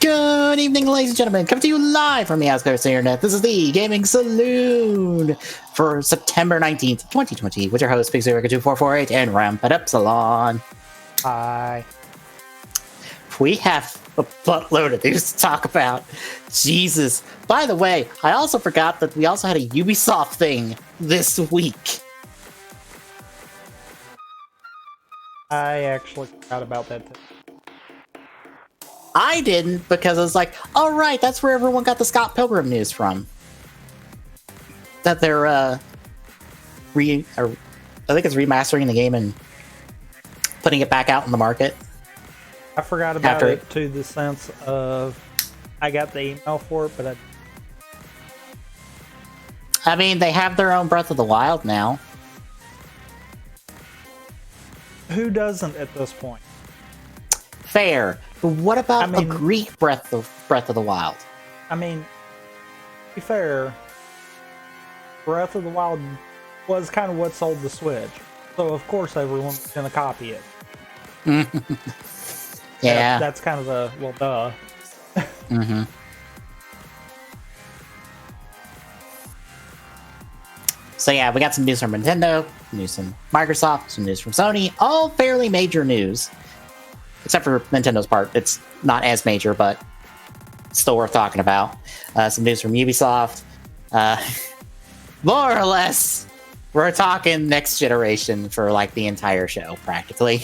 Good evening, ladies and gentlemen. Coming to you live from the outskirts of the internet. This is the Gaming Saloon for September 19th, 2020, with your host, Pixie2448 and Rampant Epsilon. Hi. We have a buttload of news to talk about. Jesus. By the way, I also forgot that we also had a Ubisoft thing this week. I actually forgot about that too. I didn't, because I was like, oh right, that's where everyone got the Scott Pilgrim news from. That they're, I think it's remastering the game and putting it back out in the market. I forgot about it to the sense of I got the email for it, but I mean, they have their own Breath of the Wild now. Who doesn't at this point? Fair. But what about a Greek Breath of the Wild? I mean, to be fair, Breath of the Wild was kind of what sold the Switch. So, of course, everyone's going to copy it. Yeah. That's kind of a, well, duh. Mm-hmm. So, yeah, we got some news from Nintendo, news from Microsoft, some news from Sony. All fairly major news. Except for Nintendo's part, it's not as major, but still worth talking about. Some news from Ubisoft. More or less, we're talking next generation for like the entire show, practically.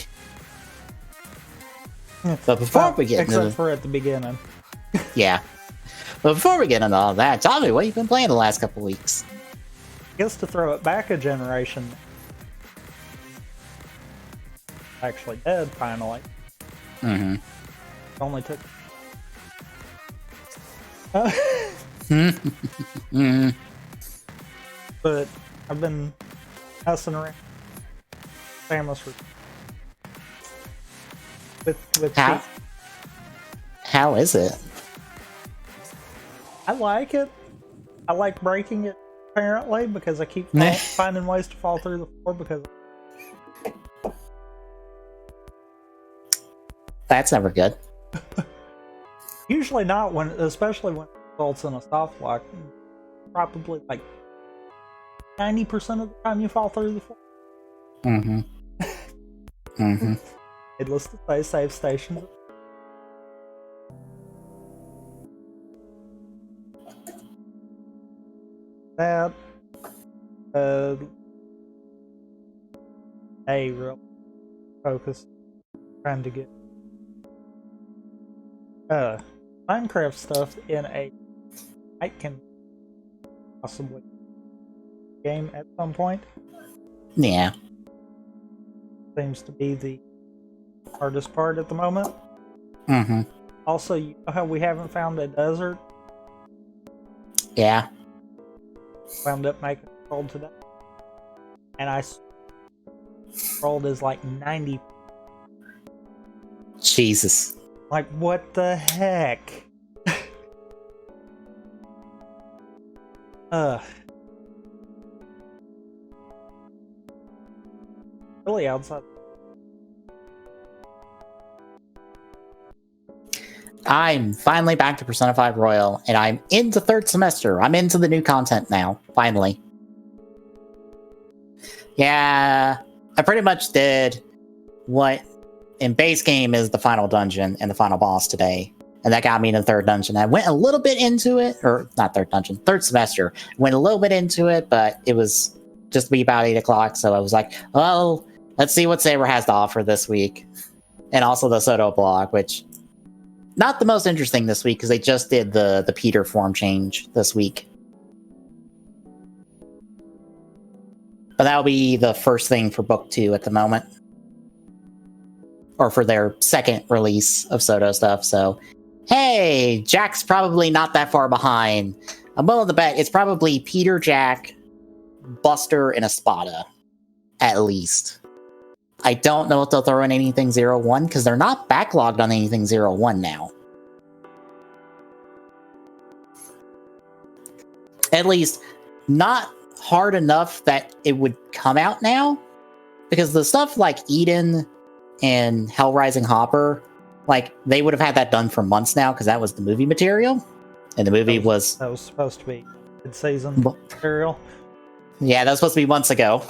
But before we get except for at the beginning. Yeah. But before we get into all that, tell me what you've been playing the last couple weeks. I guess to throw it back a generation. Actually dead, finally. Mm-hmm. It only took... But I've been messing around. Famous with How is it? I like it. I like breaking it, apparently, because I keep finding ways to fall through the floor because... That's never good. Usually not, especially when it results in a soft lock. Probably like 90% of the time you fall through the floor. Mm-hmm. Mm-hmm. Needless to say, save stations. That a real focus trying to get Minecraft stuff in a I can possibly game at some point. Yeah. Seems to be the hardest part at the moment. Mm-hmm. Also, you know how we haven't found a desert Yeah. Wound up making a roll today. And I rolled as like 90. Jesus. Like, what the heck? Really outside. I'm finally back to Persona 5 Royal, and I'm into third semester. I'm into the new content now, finally. Yeah, I pretty much did what in base game is the final dungeon and the final boss today. And that got me in the third dungeon. I went a little bit into it, or not third dungeon, third semester. Went a little bit into it, but it was just to be about 8 o'clock, so I was like, well, let's see what Saber has to offer this week. And also the Soto blog, which not the most interesting this week because they just did the Peter form change this week. But that'll be the first thing for book 2 at the moment. Or for their second release of Soto stuff, so hey, Jack's probably not that far behind. I'm willing to bet it's probably Peter, Jack, Buster, and Espada. At least. I don't know if they'll throw in anything 0-1, because they're not backlogged on anything 0-1 now. At least, not hard enough that it would come out now. Because the stuff like Eden and Hell Rising Hopper, like, they would have had that done for months now, because that was the movie material. And the movie that was supposed to be mid-season material. Yeah, that was supposed to be months ago.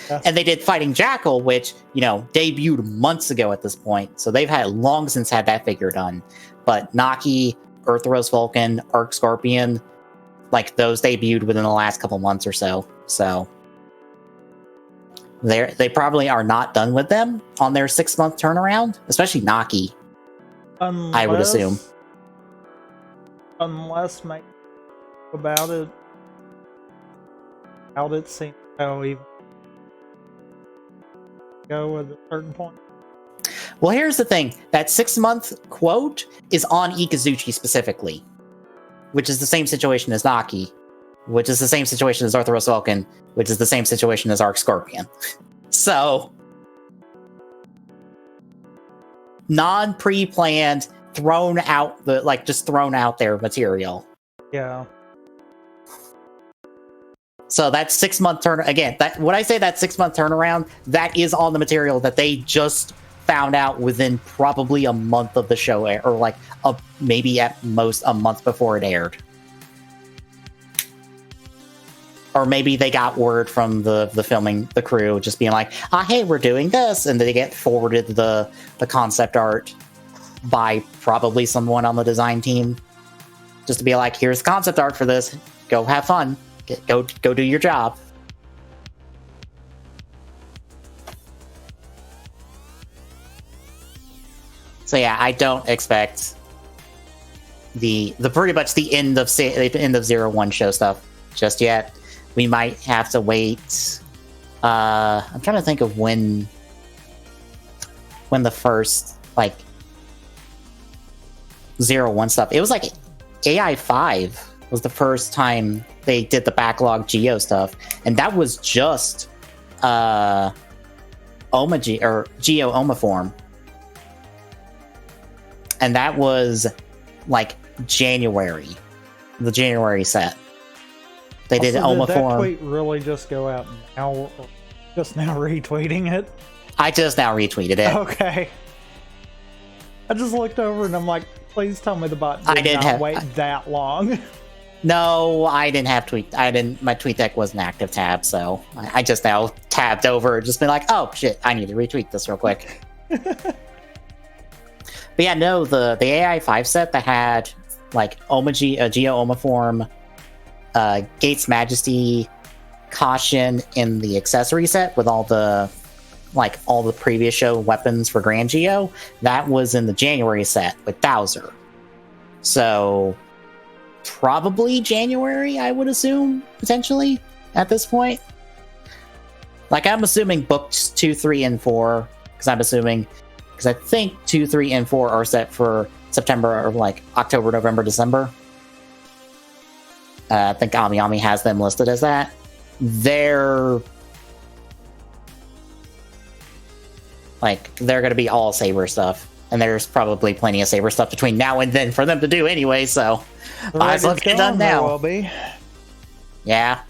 Yeah. And they did Fighting Jackal, which, you know, debuted months ago at this point. So they've had long since had that figure done. But Naki, Earthros Vulcan, Arc Scorpion, like, those debuted within the last couple months or so. So they probably are not done with them on their 6-month turnaround, especially Naki. I would assume. Unless make about it, how it seems how even go at a certain point. Well, here's the thing: that 6-month quote is on Ikazuchi specifically, which is the same situation as Naki, which is the same situation as Arthros Vulcan, which is the same situation as Arc Scorpion. So, non-pre-planned, thrown out there material. Yeah. So that 6-month turn again. That when I say that 6-month turnaround, that is on the material that they just found out within probably a month of the show air, or like maybe at most a month before it aired. Or maybe they got word from the filming, the crew, just being like, hey, we're doing this. And they get forwarded the concept art by probably someone on the design team. Just to be like, here's concept art for this. Go have fun. Go do your job. So yeah, I don't expect the pretty much the end of 0-1 show stuff just yet. We might have to wait. I'm trying to think of when the first like 0-1 stuff. It was like AI5 was the first time they did the backlog Geo stuff, and that was just Geo Oma form, and that was like January, the January set. They did Oma did form. That tweet really just go out now, or just now retweeting it? I just now retweeted it. Okay. I just looked over and I'm like, please tell me the bot did not wait that long. No, I didn't have tweet. My tweet deck was an active tab, so I just now tabbed over and just been like, oh shit, I need to retweet this real quick. But yeah, no, the AI5 set that had like Geo Oma form, Gates Majesty, Caution in the accessory set with all the previous show weapons for Grand Geo, that was in the January set with Bowser. So probably January, I would assume, potentially, at this point. Like, I'm assuming books 2, 3, and 4, because I think 2, 3, and 4 are set for September or like October, November, December. I think Ami has them listed as that. They're going to be all Saber stuff. And there's probably plenty of Saber stuff between now and then for them to do anyway, so might as well get it done now. Will be. Yeah.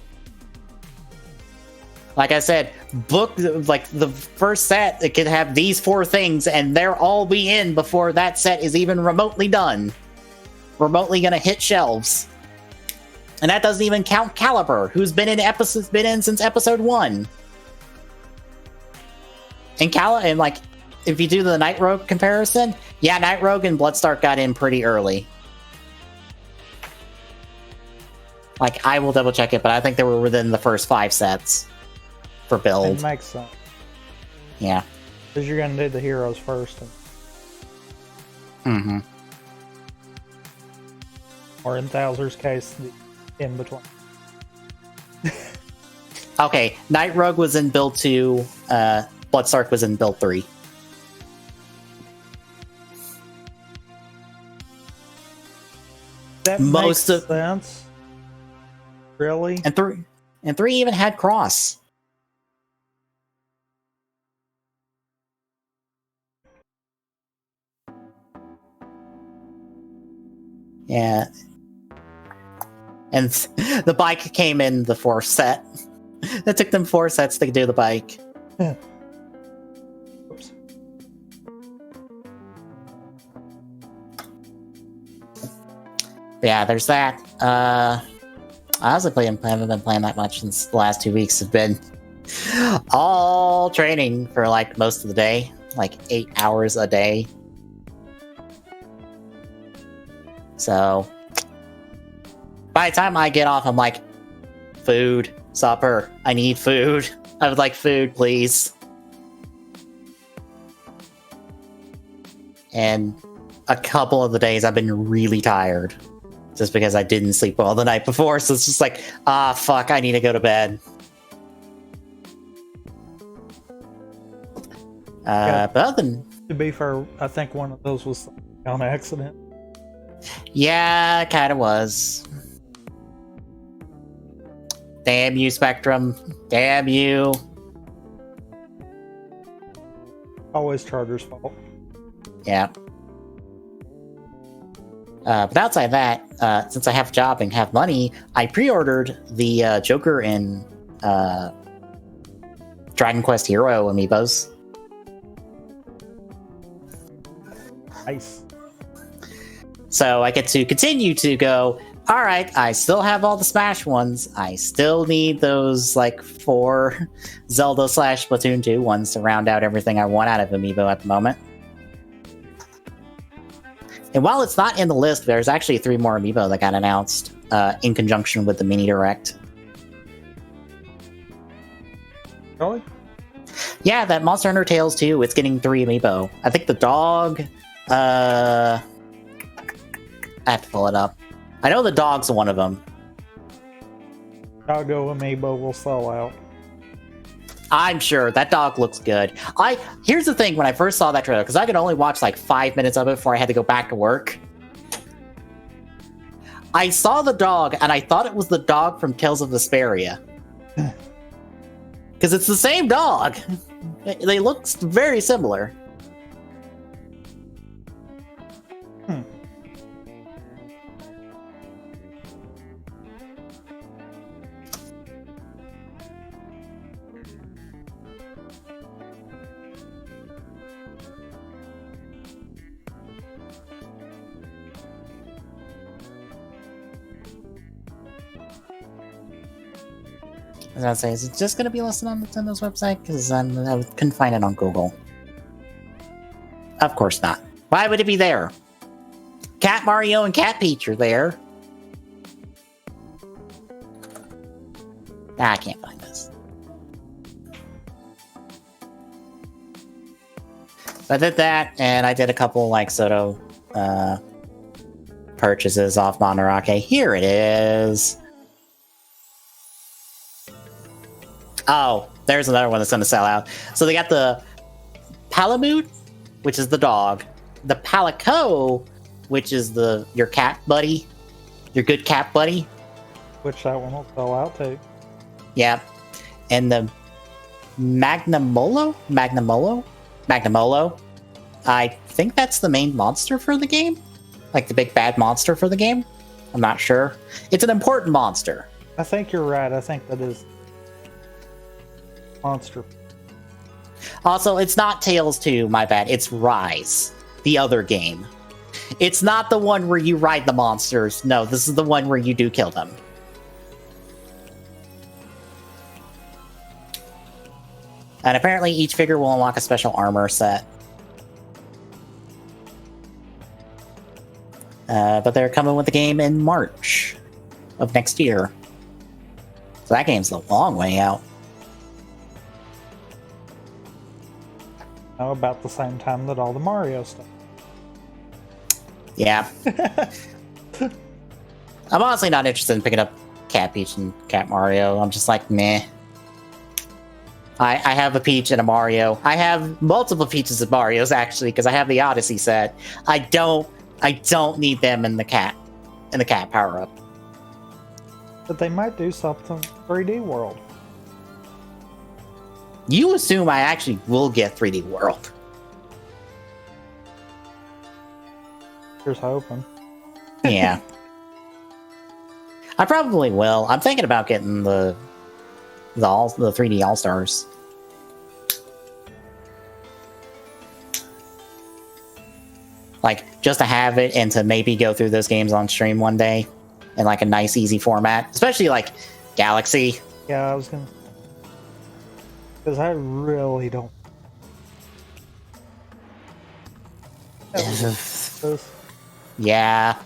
Like I said, book like the first set, it could have these 4 things, and they'll all be in before that set is even remotely done. Remotely gonna hit shelves. And that doesn't even count Caliber, who's been in since episode 1. And like, if you do the Night Rogue comparison, yeah, Night Rogue and Bloodstark got in pretty early. Like, I will double check it, but I think they were within the first 5 sets for build. It makes sense. Yeah. Because you're going to do the heroes first. Mm-hmm. Or in Thouser's case, the in between. Okay, Night Rogue was in build 2, Bloodstark was in build 3. That makes sense. Really? And 3 even had Cross. Yeah. And the bike came in the 4th set. It took them 4 sets to do the bike. Oops. Yeah, there's that. I honestly haven't been playing that much since the last 2 weeks have been all training for like most of the day, like 8 hours a day. So by the time I get off, I'm like, food, supper, I need food. I would like food, please. And a couple of the days I've been really tired. Just because I didn't sleep well the night before, so it's just like, fuck, I need to go to bed. But other than... To be fair, I think one of those was on accident. Yeah, it kind of was. Damn you, Spectrum. Damn you. Always Charter's fault. Yeah. But outside of that, since I have a job and have money, I pre-ordered the Joker and Dragon Quest Hero amiibos. Nice. So I get to continue to go, alright, I still have all the Smash ones. I still need those, like, 4 Zelda / Splatoon 2 ones to round out everything I want out of amiibo at the moment. And while it's not in the list, there's actually 3 more amiibo that got announced in conjunction with the mini direct. Really? Yeah, that Monster Hunter Tales 2, it's getting 3 amiibo. I think the dog... I have to pull it up. I know the dog's one of them. Doggo amiibo will sell out. I'm sure. That dog looks good. Here's the thing, when I first saw that trailer, because I could only watch like 5 minutes of it before I had to go back to work. I saw the dog, and I thought it was the dog from Tales of Vesperia. Because it's the same dog. They look very similar. I was gonna say, is it just gonna be listed on Nintendo's website? Because I couldn't find it on Google. Of course not. Why would it be there? Cat Mario and Cat Peach are there. I can't find this. So I did that, and I did a couple like Soto purchases off Monarake. Here it is. Oh, there's another one that's going to sell out. So they got the Palamute, which is the dog. The Palico, which is your cat buddy. Your good cat buddy. which that one will sell out too. Yeah. And the Magnamolo? I think that's the main monster for the game. Like the big bad monster for the game. I'm not sure. It's an important monster. I think you're right. I think that is monster. Also, it's not Tales 2, my bad. It's Rise, the other game. It's not the one where you ride the monsters. No, this is the one where you do kill them. And apparently each figure will unlock a special armor set. But they're coming with the game in March of next year. So that game's a long way out. About the same time that all the Mario stuff. Yeah. I'm honestly not interested in picking up Cat Peach and Cat Mario. I'm just like, meh. I have a Peach and a Mario. I have multiple Peaches and Marios, actually, because I have the Odyssey set. I don't need them in the cat power-up. But they might do something 3D World. You assume I actually will get 3D World. Here's hoping. Yeah. I probably will. I'm thinking about getting the 3D All-Stars. Like, just to have it and to maybe go through those games on stream one day in like a nice, easy format. Especially like Galaxy. Yeah, I was gonna... Because I really don't... Yeah.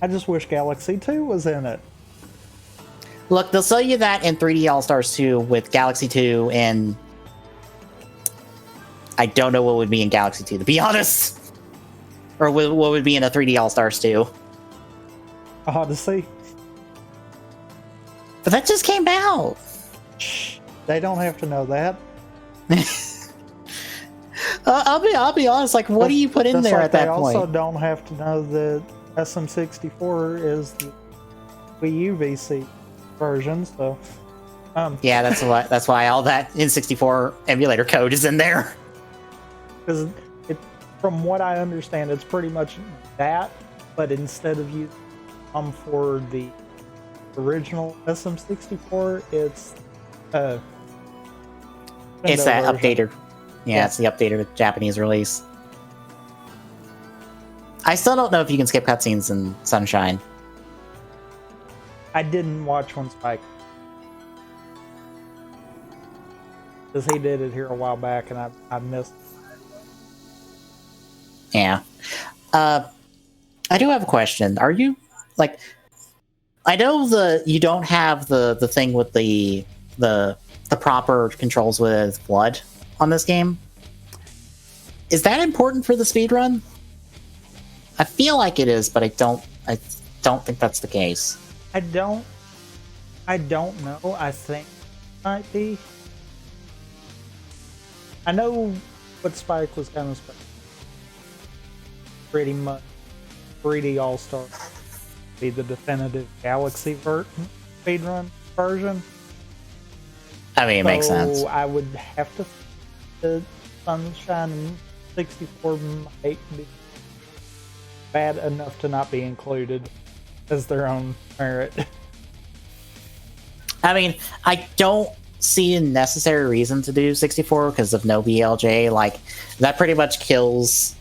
I just wish Galaxy 2 was in it. Look, they'll sell you that in 3D All-Stars 2 with Galaxy 2 and... I don't know what would be in Galaxy 2, to be honest. Or what would be in a 3D All-Stars 2. Odyssey. But that just came out. They don't have to know that. I'll be honest. Like, what do you put in there like at that point? They also don't have to know that SM64 is the Wii U VC version. So, yeah, that's why all that N64 emulator code is in there. Because from what I understand, it's pretty much that, but instead of using for the original SM64, it's that version. Updated. Yeah, it's the updated Japanese release. I still don't know if you can skip cutscenes in Sunshine. I didn't watch one Spike. Because he did it here a while back and I missed it. Yeah. I do have a question. Are you, like... I know you don't have the thing with the proper controls with blood on this game. Is that important for the speedrun? I feel like it is, but I don't think that's the case. I don't know. I think it might be. I know what Spike was kind of pretty much 3D All-Star be the definitive Galaxy speedrun version. I mean, it makes sense. I would have to the Sunshine 64 might be bad enough to not be included as their own merit. I mean, I don't see a necessary reason to do 64 because of no BLJ. Like, that pretty much kills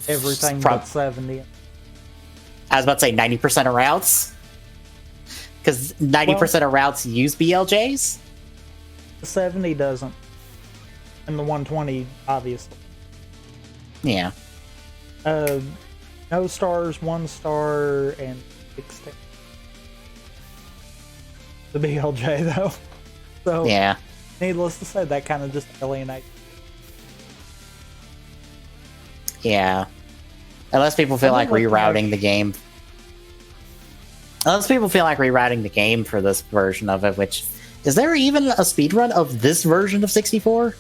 everything but 70. I was about to say 90% of routes. Because 90% of routes use BLJs. The 70 doesn't. And the 120, obviously. Yeah. No stars, 1 star, and 16. The BLJ, though. So, yeah. Needless to say, that kind of just alienates. Yeah. Unless people feel like rerouting the game. Unless people feel like rerouting the game for this version of it, which... Is there even a speedrun of this version of 64?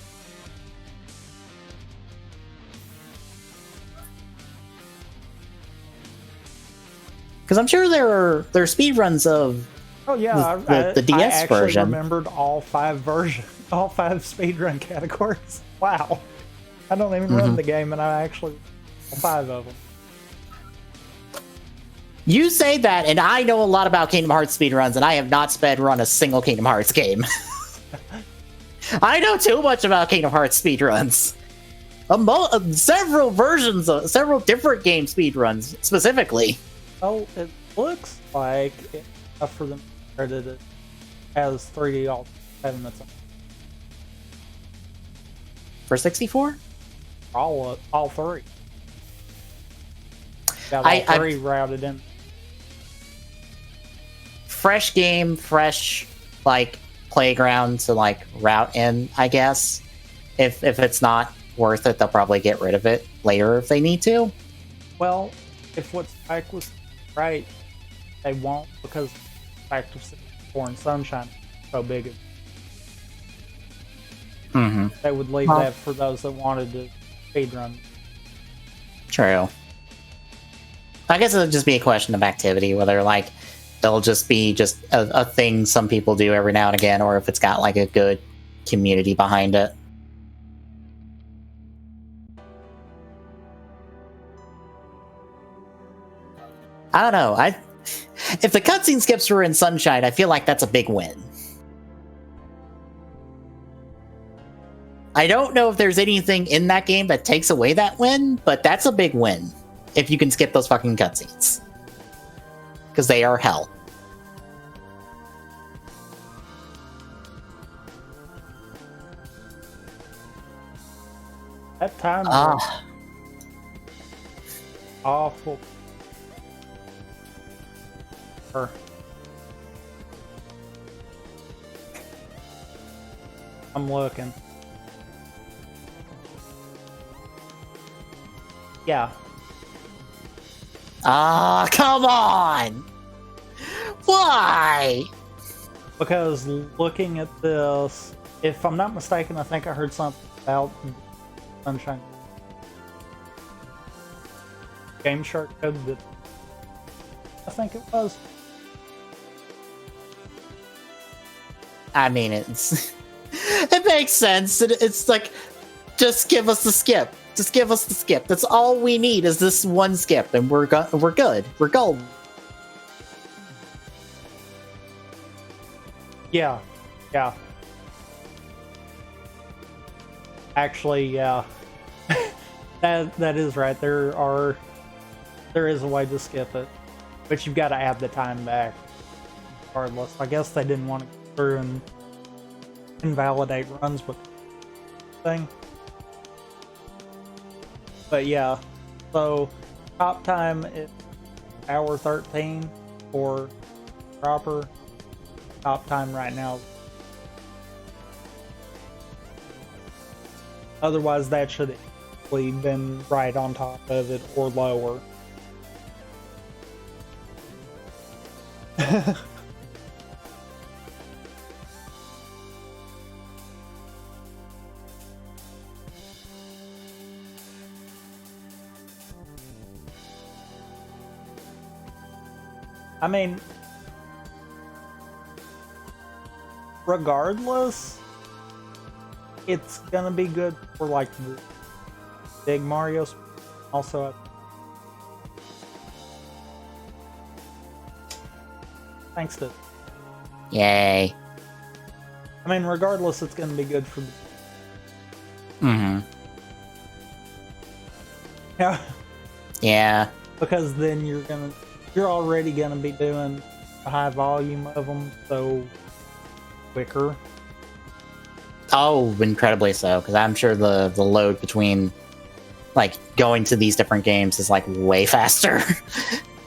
Because I'm sure there are speedruns of Oh yeah, the DS I actually version. remembered all five speedrun categories. Wow, I don't even run the game, and I actually all five of them. You say that, and I know a lot about Kingdom Hearts speedruns, and I have not sped run a single Kingdom Hearts game. I know too much about Kingdom Hearts speedruns. Several versions of several different game speedruns, specifically. Oh, it looks like enough for them credited as 3D alternates For 64? All three. Got all three routed in. Fresh game, fresh like playground to like route in, I guess. If it's not worth it, they'll probably get rid of it later if they need to. Well, if what Spike was right, they won't, because the fact of 64 and Sunshine is so big. They would leave that for those that wanted to speedrun. True. I guess it'll just be a question of activity, whether like it'll just be just a thing some people do every now and again, or if it's got like a good community behind it. I don't know. If the cutscene skips were in Sunshine, I feel like that's a big win. I don't know if there's anything in that game that takes away that win, but that's a big win if you can skip those fucking cutscenes. Because they are hell. That time was awful. I'm looking. Yeah. Come on! Why? Because looking at this, if I'm not mistaken, I think I heard something about Sunshine Game Shark code that I think it was. I mean, it makes sense. It's like, just give us the skip. Just give us the skip. That's all we need is this one skip, and we're good. We're golden. Yeah. Actually, yeah. that is right. There is a way to skip it, but you've got to add the time back. Regardless, I guess they didn't want to go through and invalidate runs with the thing. But yeah, so top time is hour 13 for proper. Top time right now. Otherwise, that should have been right on top of it or lower. I mean, regardless, it's gonna be good for like the big Mario's. Also, thanks to. Yay. I mean, regardless, it's gonna be good for. Yeah. Yeah. Because then you're already gonna be doing a high volume of them, so quicker. Oh, incredibly so, because I'm sure the load between like going to these different games is like way faster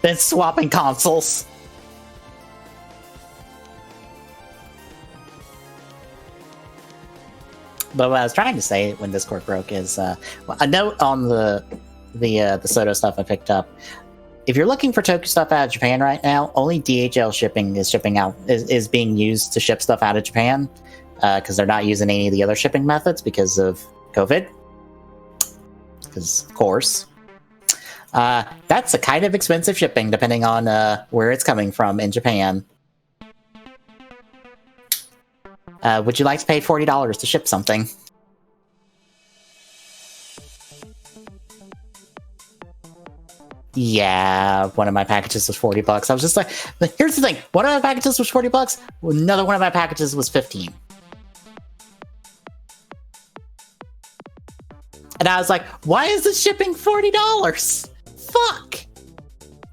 than swapping consoles. But what I was trying to say when Discord broke is a note on the Soto stuff I picked up. If you're looking for Toku stuff out of Japan right now, only DHL shipping is being used to ship stuff out of Japan, because they're not using any of the other shipping methods because of COVID. Because, of course. That's a kind of expensive shipping depending on where it's coming from in Japan. Would you like to pay $40 to ship something? Yeah, one of my packages was $40. I was just like, but here's the thing: one of my packages was $40. Another one of my packages was 15. And I was like, why is this shipping $40? Fuck!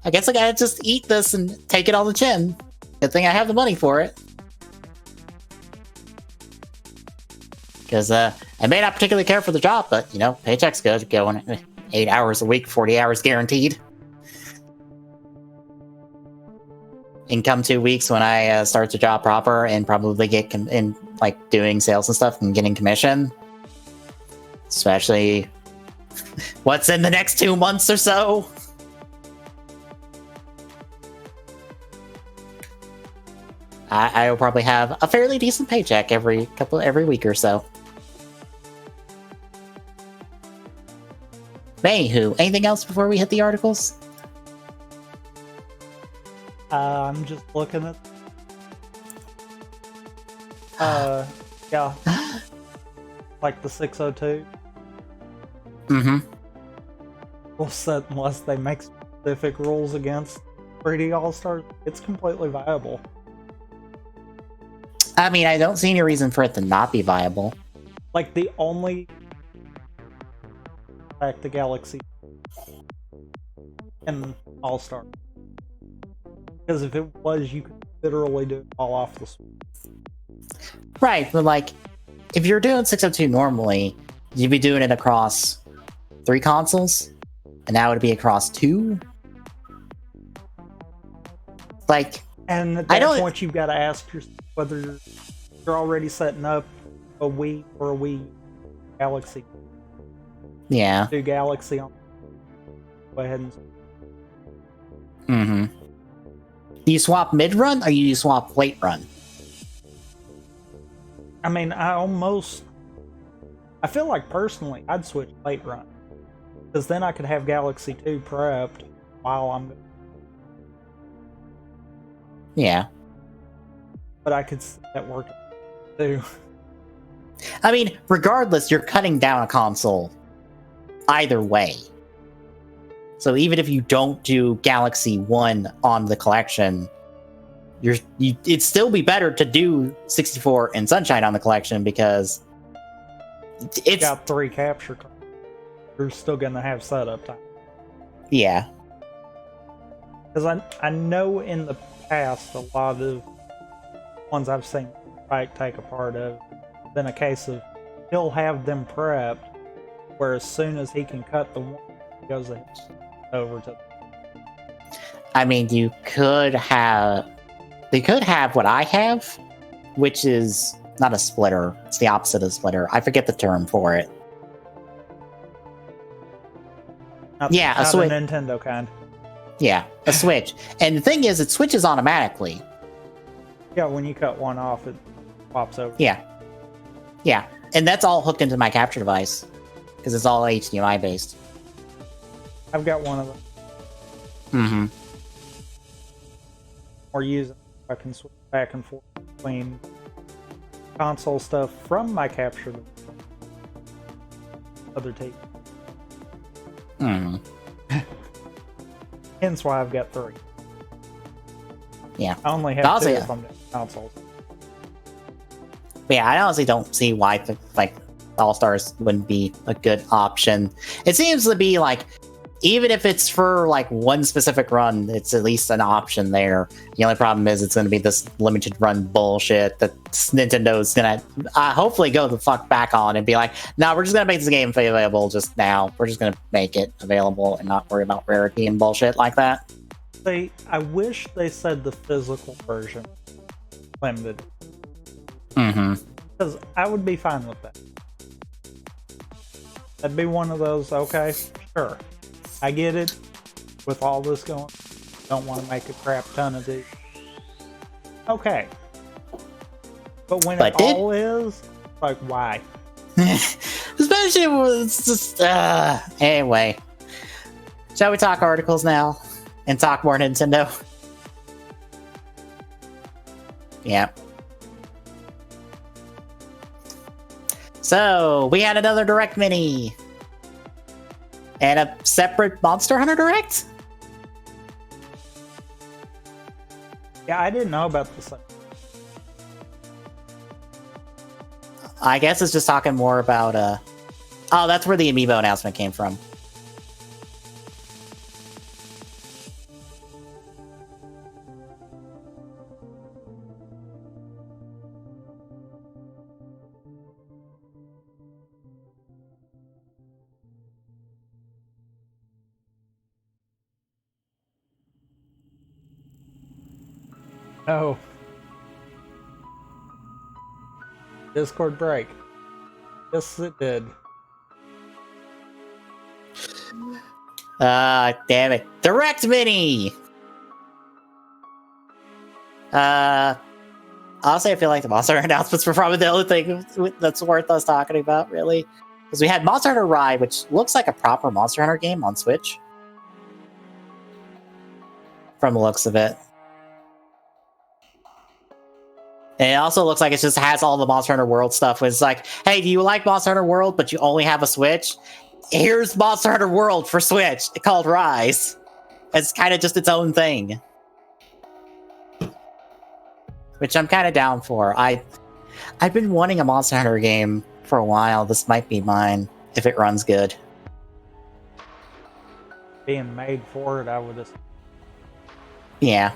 I guess I gotta just eat this and take it on the chin. Good thing I have the money for it. Because I may not particularly care for the job, but, you know, paycheck's good. Going 8 hours a week, 40 hours guaranteed. In come 2 weeks when I start the job proper and probably get in like doing sales and stuff and getting commission. Especially what's in the next 2 months or so. I will probably have a fairly decent paycheck every week or so. Mayhu, anything else before we hit the articles? I'm just looking at. Yeah. Like the 602. Mm-hmm. Rule set unless they make specific rules against 3D All-Stars. It's completely viable. I mean, I don't see any reason for it to not be viable. Like the only back the Galaxy and All-Star. Because if it was, you could literally do it all off the switch. Right, but like, if you're doing 602 normally, you'd be doing it across 3 consoles, and now it'd be across 2. Like, and at that point, you've got to ask yourself whether you're already setting up a Wii or a Wii Galaxy. Yeah. Do Galaxy on. Go ahead and. Mm-hmm. Do you swap mid-run, or you swap late-run? I mean, I feel like personally, I'd switch late-run. Because then I could have Galaxy 2 prepped while I'm... Yeah. But I could see that working too. I mean, regardless, you're cutting down a console either way. So even if you don't do Galaxy 1 on the collection, it'd still be better to do 64 and Sunshine on the collection because it's got 3 capture cards. You're still gonna have setup time. Yeah. Because I know in the past a lot of ones I've seen Spike take a part of been a case of he'll have them prepped where as soon as he can cut the one, he goes over to. I mean, they could have what I have, which is not a splitter. It's the opposite of splitter. I forget the term for it. Not a Nintendo kind. Yeah, a switch. And the thing is, it switches automatically. Yeah, when you cut one off, it pops over. Yeah. Yeah, and that's all hooked into my capture device because it's all HDMI based. I've got one of them. Mm-hmm. Or use it. I can switch back and forth between console stuff from my capture device. Other tape. Mm-hmm. Hence why I've got 3. Yeah. I only have 2 from the consoles. But yeah, I honestly don't see why All-Stars wouldn't be a good option. It seems to be like, even if it's for like one specific run, it's at least an option there. The only problem is it's going to be this limited run bullshit that Nintendo's going to hopefully go the fuck back on and be like, no, we're just going to make this game available just now. We're just going to make it available and not worry about rarity and bullshit like that. I wish they said the physical version limited. Mm-hmm. Because I would be fine with that. That'd be one of those, okay, sure. I get it. With all this going, don't want to make a crap ton of these. Okay. But when it all is, like, why? Especially when it's just, anyway. Shall we talk articles now? And talk more Nintendo? So, we had another Direct Mini. And a separate Monster Hunter Direct? Yeah, I didn't know about this. I guess it's just talking more about, oh, that's where the Amiibo announcement came from. Oh. Discord break. Yes, it did. Damn it. Direct Mini! Honestly, I feel like the Monster Hunter announcements were probably the only thing that's worth us talking about, really. Because we had Monster Hunter RWBY, which looks like a proper Monster Hunter game on Switch. From the looks of it. And it also looks like it just has all the Monster Hunter World stuff. It's like, hey, do you like Monster Hunter World, but you only have a Switch? Here's Monster Hunter World for Switch, called Rise. It's kind of just its own thing. Which I'm kind of down for. I've been wanting a Monster Hunter game for a while. This might be mine, if it runs good. Being made for it, I would just... Yeah.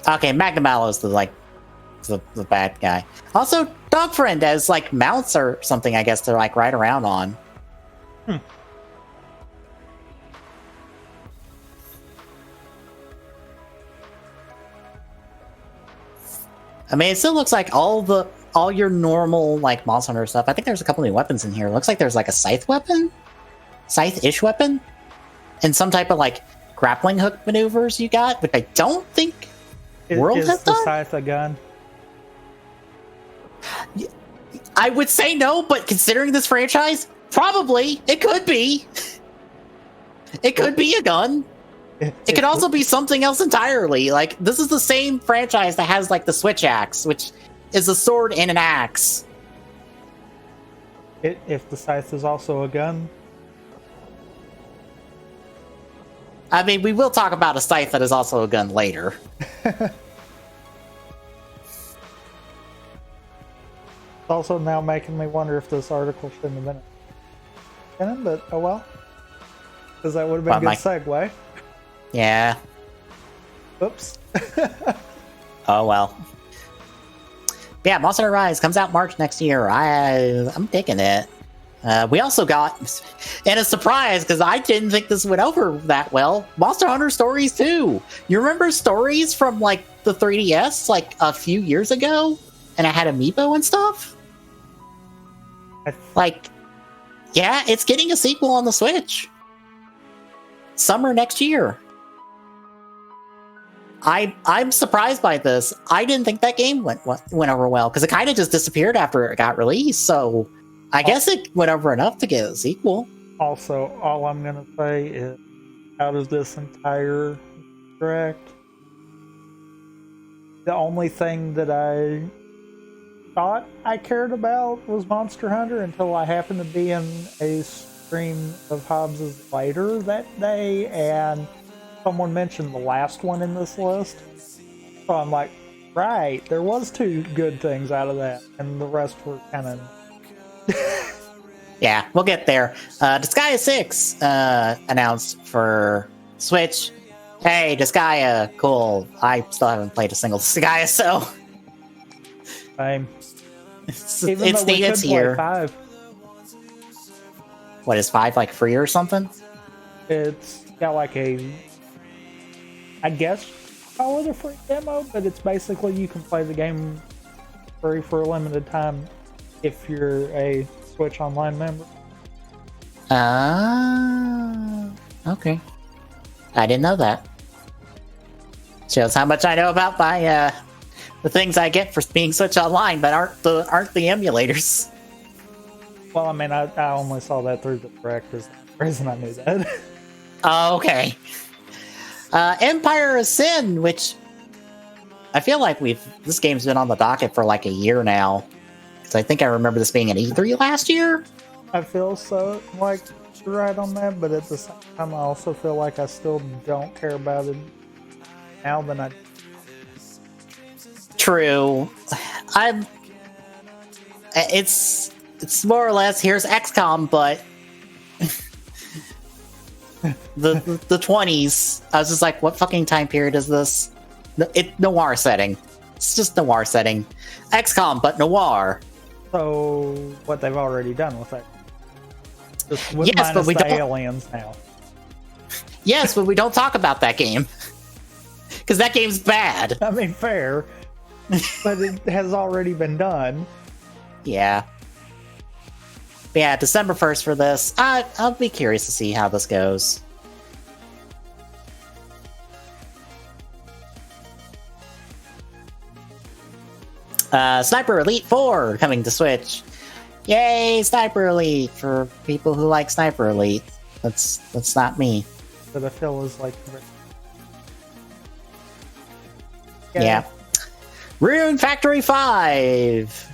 Okay, Magnamalo's the bad guy. Also, Dog Friend has like mounts or something, I guess, to like ride around on. I mean, it still looks like all your normal like Monster Hunter stuff. I think there's a couple new weapons in here. It looks like there's like a scythe weapon, scythe-ish weapon, and some type of like grappling hook maneuvers you got, which I don't think World has done. Is the scythe a gun? I would say no, but considering this franchise, probably it could be. It could be a gun. It could also be something else entirely. Like, this is the same franchise that has like the Switch Axe, which is a sword and an axe. If the scythe is also a gun? I mean, we will talk about a scythe that is also a gun later. It's also now making me wonder if this article shouldn't have been in, but oh well. Because that would have been a good segue. Yeah. Oops. Oh well. But yeah, Monster Hunter Rise comes out March next year. I'm digging it. We also got, and a surprise, because I didn't think this went over that well, Monster Hunter Stories 2. You remember Stories from like the 3DS like a few years ago? And I had Amiibo and stuff? Like, yeah, it's getting a sequel on the Switch. Summer next year. I'm surprised by this. I didn't think that game went over well, because it kind of just disappeared after it got released, so I guess it went over enough to get a sequel. Also, all I'm going to say is, out of this entire direct, the only thing that I thought I cared about was Monster Hunter until I happened to be in a stream of Hobbs's later that day, and someone mentioned the last one in this list. So I'm like, right, there was 2 good things out of that, and the rest were kind of... Yeah, we'll get there. Disgaea 6 announced for Switch. Hey, Disgaea, cool. I still haven't played a single Disgaea, so... It's neat, it's here. 5. What, is 5 like free or something? It's got like I guess call it a free demo, but it's basically you can play the game free for a limited time if you're a Switch Online member. Okay. I didn't know that. Shows how much I know about my the things I get for being Switch Online, but aren't the emulators. Well, I mean, I only saw that through the direct, is the reason I knew that. Oh, okay. Empire of Sin, which I feel like this game's been on the docket for like a year now. Because I think I remember this being an E3 last year. I feel so like you're right on that, but at the same time, I also feel like I still don't care about it now than I. True. It's more or less here's XCOM, but the 20s. I was just like, what fucking time period is this? Noir setting. It's just noir setting. XCOM, but noir. So what they've already done with it. Just Yes, but we the don't. aliens now. Yes, but we don't talk about that game because that game's bad. I mean, fair, but it has already been done. Yeah. But yeah, December 1st for this. I'll be curious to see how this goes. Sniper Elite 4 coming to Switch. Yay, Sniper Elite for people who like Sniper Elite. That's not me. But I feel is like. Yeah. Rune Factory 5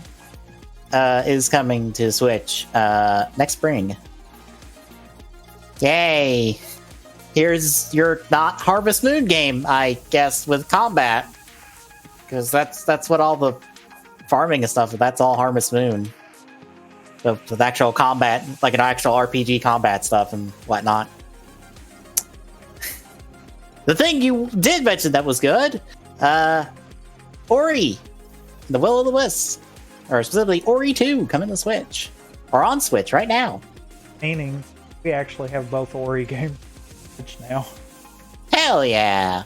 is coming to Switch next spring. Yay! Here's your not Harvest Moon game, I guess, with combat, because that's what all the farming and stuff. That's all Harvest Moon. With actual combat, like an actual RPG combat stuff and whatnot. The thing you did mention that was good, Ori, the Will of the Wisps, or specifically Ori 2 coming to Switch, or on Switch right now. Meaning, we actually have both Ori games now. Hell yeah!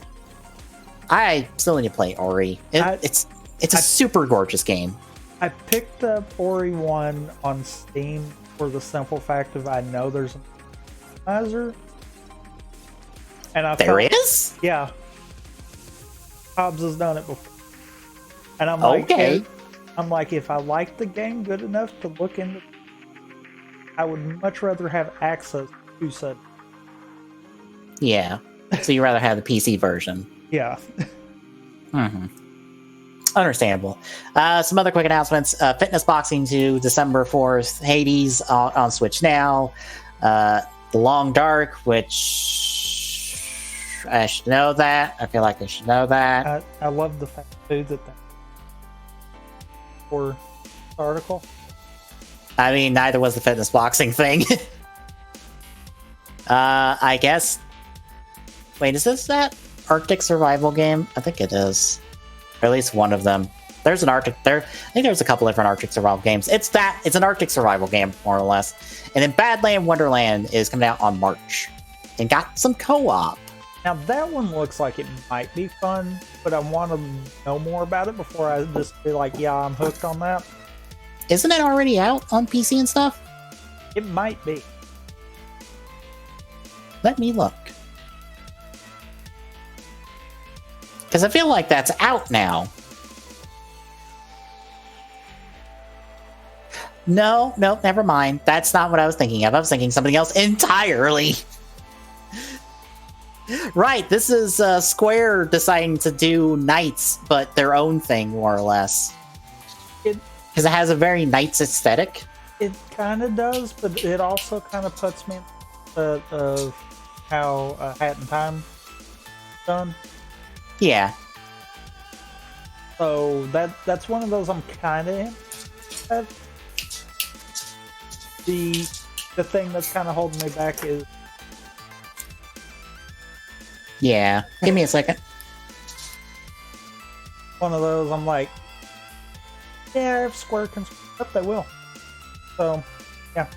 I still need to play Ori. It's a super gorgeous game. I picked up Ori 1 on Steam for the simple fact of I know there's an optimizer. And There is? Yeah. Hobbs has done it before. And I'm okay. like, if I like the game good enough to look into, I would much rather have access to such. Yeah. So you'd rather have the PC version. Yeah. Mm-hmm. Understandable. Some other quick announcements. Fitness Boxing 2, December 4th. Hades on Switch now. The Long Dark, which I should know that. I feel like I should know that. I love the fact, too, that for article. I mean, neither was the Fitness Boxing thing. I guess. Wait, is this that Arctic survival game? I think it is. Or at least one of them. There's an Arctic there. I think there's a couple different Arctic survival games. It's an Arctic survival game, more or less. And then Badland Wonderland is coming out on March. And got some co-op. Now that one looks like it might be fun, but I want to know more about it before I just be like, yeah, I'm hooked on that. Isn't it already out on PC and stuff? It might be. Let me look. Because I feel like that's out now. No, never mind. That's not what I was thinking of. I was thinking something else entirely. Right, this is Square deciding to do Knights, but their own thing, more or less. Because it has a very Knights aesthetic. It kind of does, but it also kind of puts me in of how Hat in Time done. Yeah. So that's one of those I'm kind of in. The thing that's kind of holding me back is. Yeah. Give me a second. One of those I'm like, yeah, if Square can screw up, they will. So, yeah.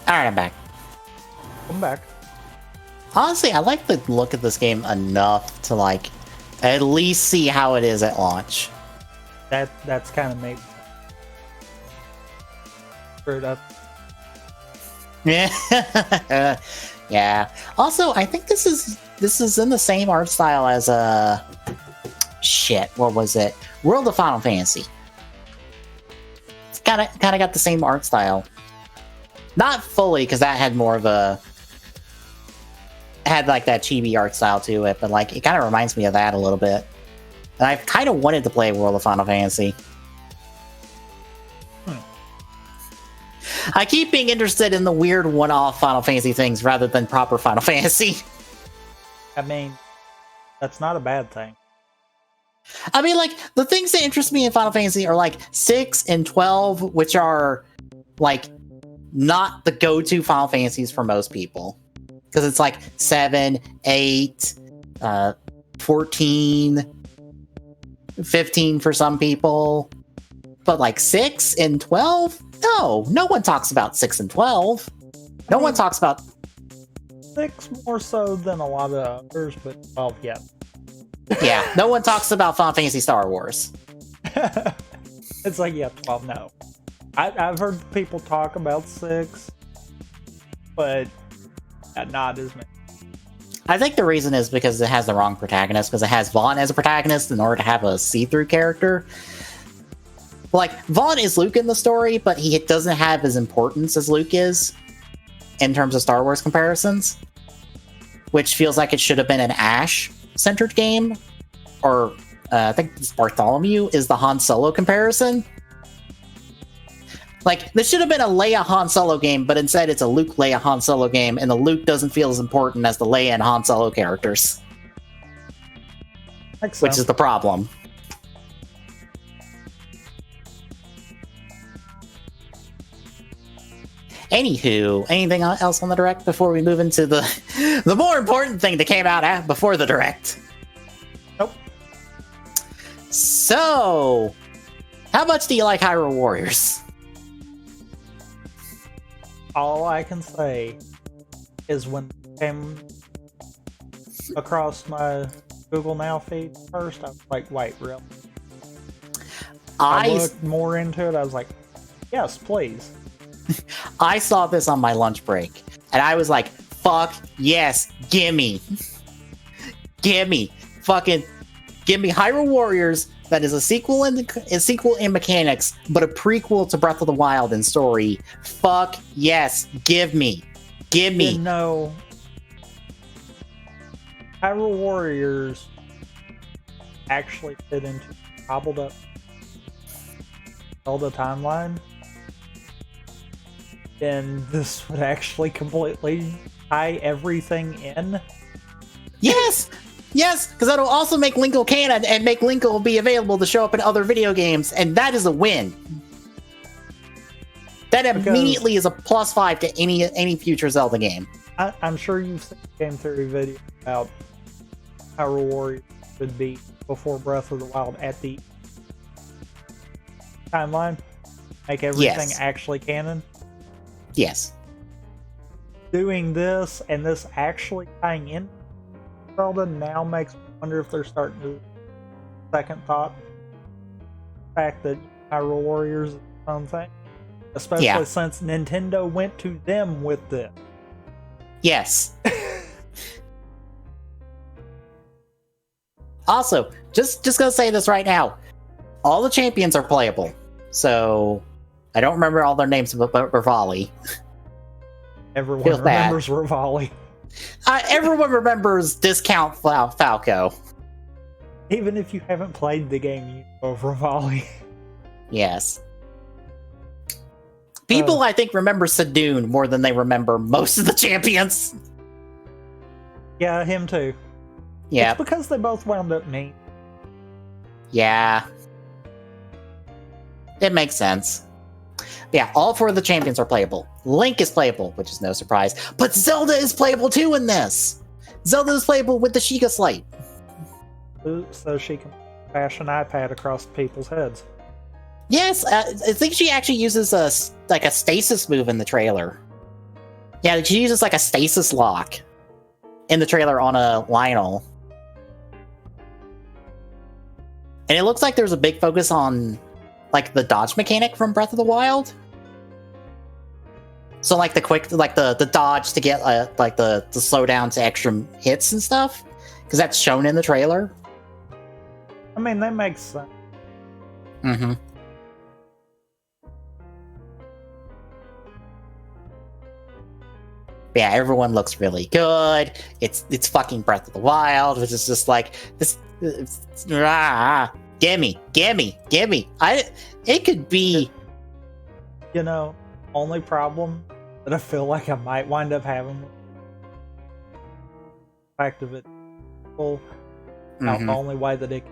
Alright, I'm back. I'm back. Honestly, I like the look of this game enough to, like, at least see how it is at launch. that's kind of made screwed up. Yeah. Yeah. Also, I think this is in the same art style as shit, what was it? World of Final Fantasy. It's kind of got the same art style. Not fully, because that had more of had like that chibi art style to it, but like it kind of reminds me of that a little bit. And I've kind of wanted to play World of Final Fantasy. I keep being interested in the weird one-off Final Fantasy things rather than proper Final Fantasy. I mean, that's not a bad thing. I mean, like, the things that interest me in Final Fantasy are like 6 and 12, which are like not the go-to Final Fantasies for most people. Because it's like 7, 8, 14, 15 for some people. But like 6 and 12? No one talks about 6 and 12. No one talks about 6 more so than a lot of others, but 12, yeah. Yeah, no one talks about Final Fantasy Star Wars. It's like, yeah, 12, no. I've heard people talk about 6, but not as many. I think the reason is because it has the wrong protagonist, because it has Vaughn as a protagonist in order to have a see-through character. Like, Vaughn is Luke in the story, but he doesn't have as importance as Luke is in terms of Star Wars comparisons, which feels like it should have been an Ash-centered game, or I think Bartholomew is the Han Solo comparison. Like, this should have been a Leia Han Solo game, but instead it's a Luke Leia Han Solo game, and the Luke doesn't feel as important as the Leia and Han Solo characters. Which is the problem. Anywho, anything else on the Direct before we move into the more important thing that came out before the Direct? Nope. So, how much do you like Hyrule Warriors? All I can say is when it came across my Google Now feed first, I was like, wait, really? I looked more into it, I was like, yes, please. I saw this on my lunch break, and I was like, fuck yes, gimme. Gimme. Fucking give me Hyrule Warriors that is a sequel in mechanics, but a prequel to Breath of the Wild in story. Fuck yes, give me. No. Hyrule Warriors actually fit into cobbled up Zelda timeline, then this would actually completely tie everything in. Yes! Yes! Because that'll also make Linkle canon and make Linkle be available to show up in other video games, and that is a win. That immediately is a +5 to any future Zelda game. I'm sure you've seen a game theory video about Hyrule Warriors would be before Breath of the Wild at the timeline. Make everything actually canon. Yes. Doing this and this actually tying in Zelda now makes me wonder if they're starting to second thought the fact that Hyrule Warriors is its own thing. Especially since Nintendo went to them with this. Yes. Also, just gonna say this right now. All the champions are playable. So I don't remember all their names, but Rivali. Everyone remembers Rivali. Everyone remembers Discount Falco. Even if you haven't played the game, you know Rivali. Yes. People, I think, remember Saloon more than they remember most of the champions. Yeah, him too. Yeah. It's because they both wound up mean. Yeah. It makes sense. Yeah, all 4 of the champions are playable. Link is playable, which is no surprise. But Zelda is playable too in this! Zelda is playable with the Sheikah Slate. So she can bash an iPad across people's heads. Yes, I think she actually uses a stasis move in the trailer. Yeah, she uses like a stasis lock in the trailer on a Lionel. And it looks like there's a big focus on like the dodge mechanic from Breath of the Wild. So like the quick, like the dodge to get like the slow down to extra hits and stuff, because that's shown in the trailer. I mean, that makes sense. Mm-hmm. Yeah, everyone looks really good. It's fucking Breath of the Wild, which is just like this. Gimme. It could be. You know, only problem that I feel like I might wind up having with the fact of it. Well, the only way that it.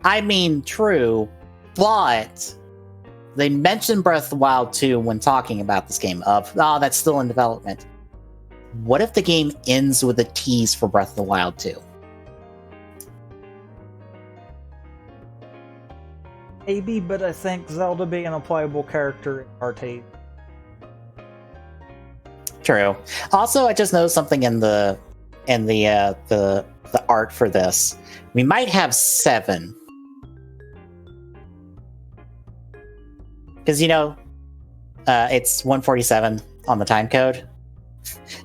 I mean, true, but they mentioned Breath of the Wild 2 when talking about this game of, that's still in development. What if the game ends with a tease for Breath of the Wild 2? Maybe, but I think Zelda being a playable character in RT. True. Also, I just noticed something in the art for this. We might have 7. Because, it's 147 on the time code.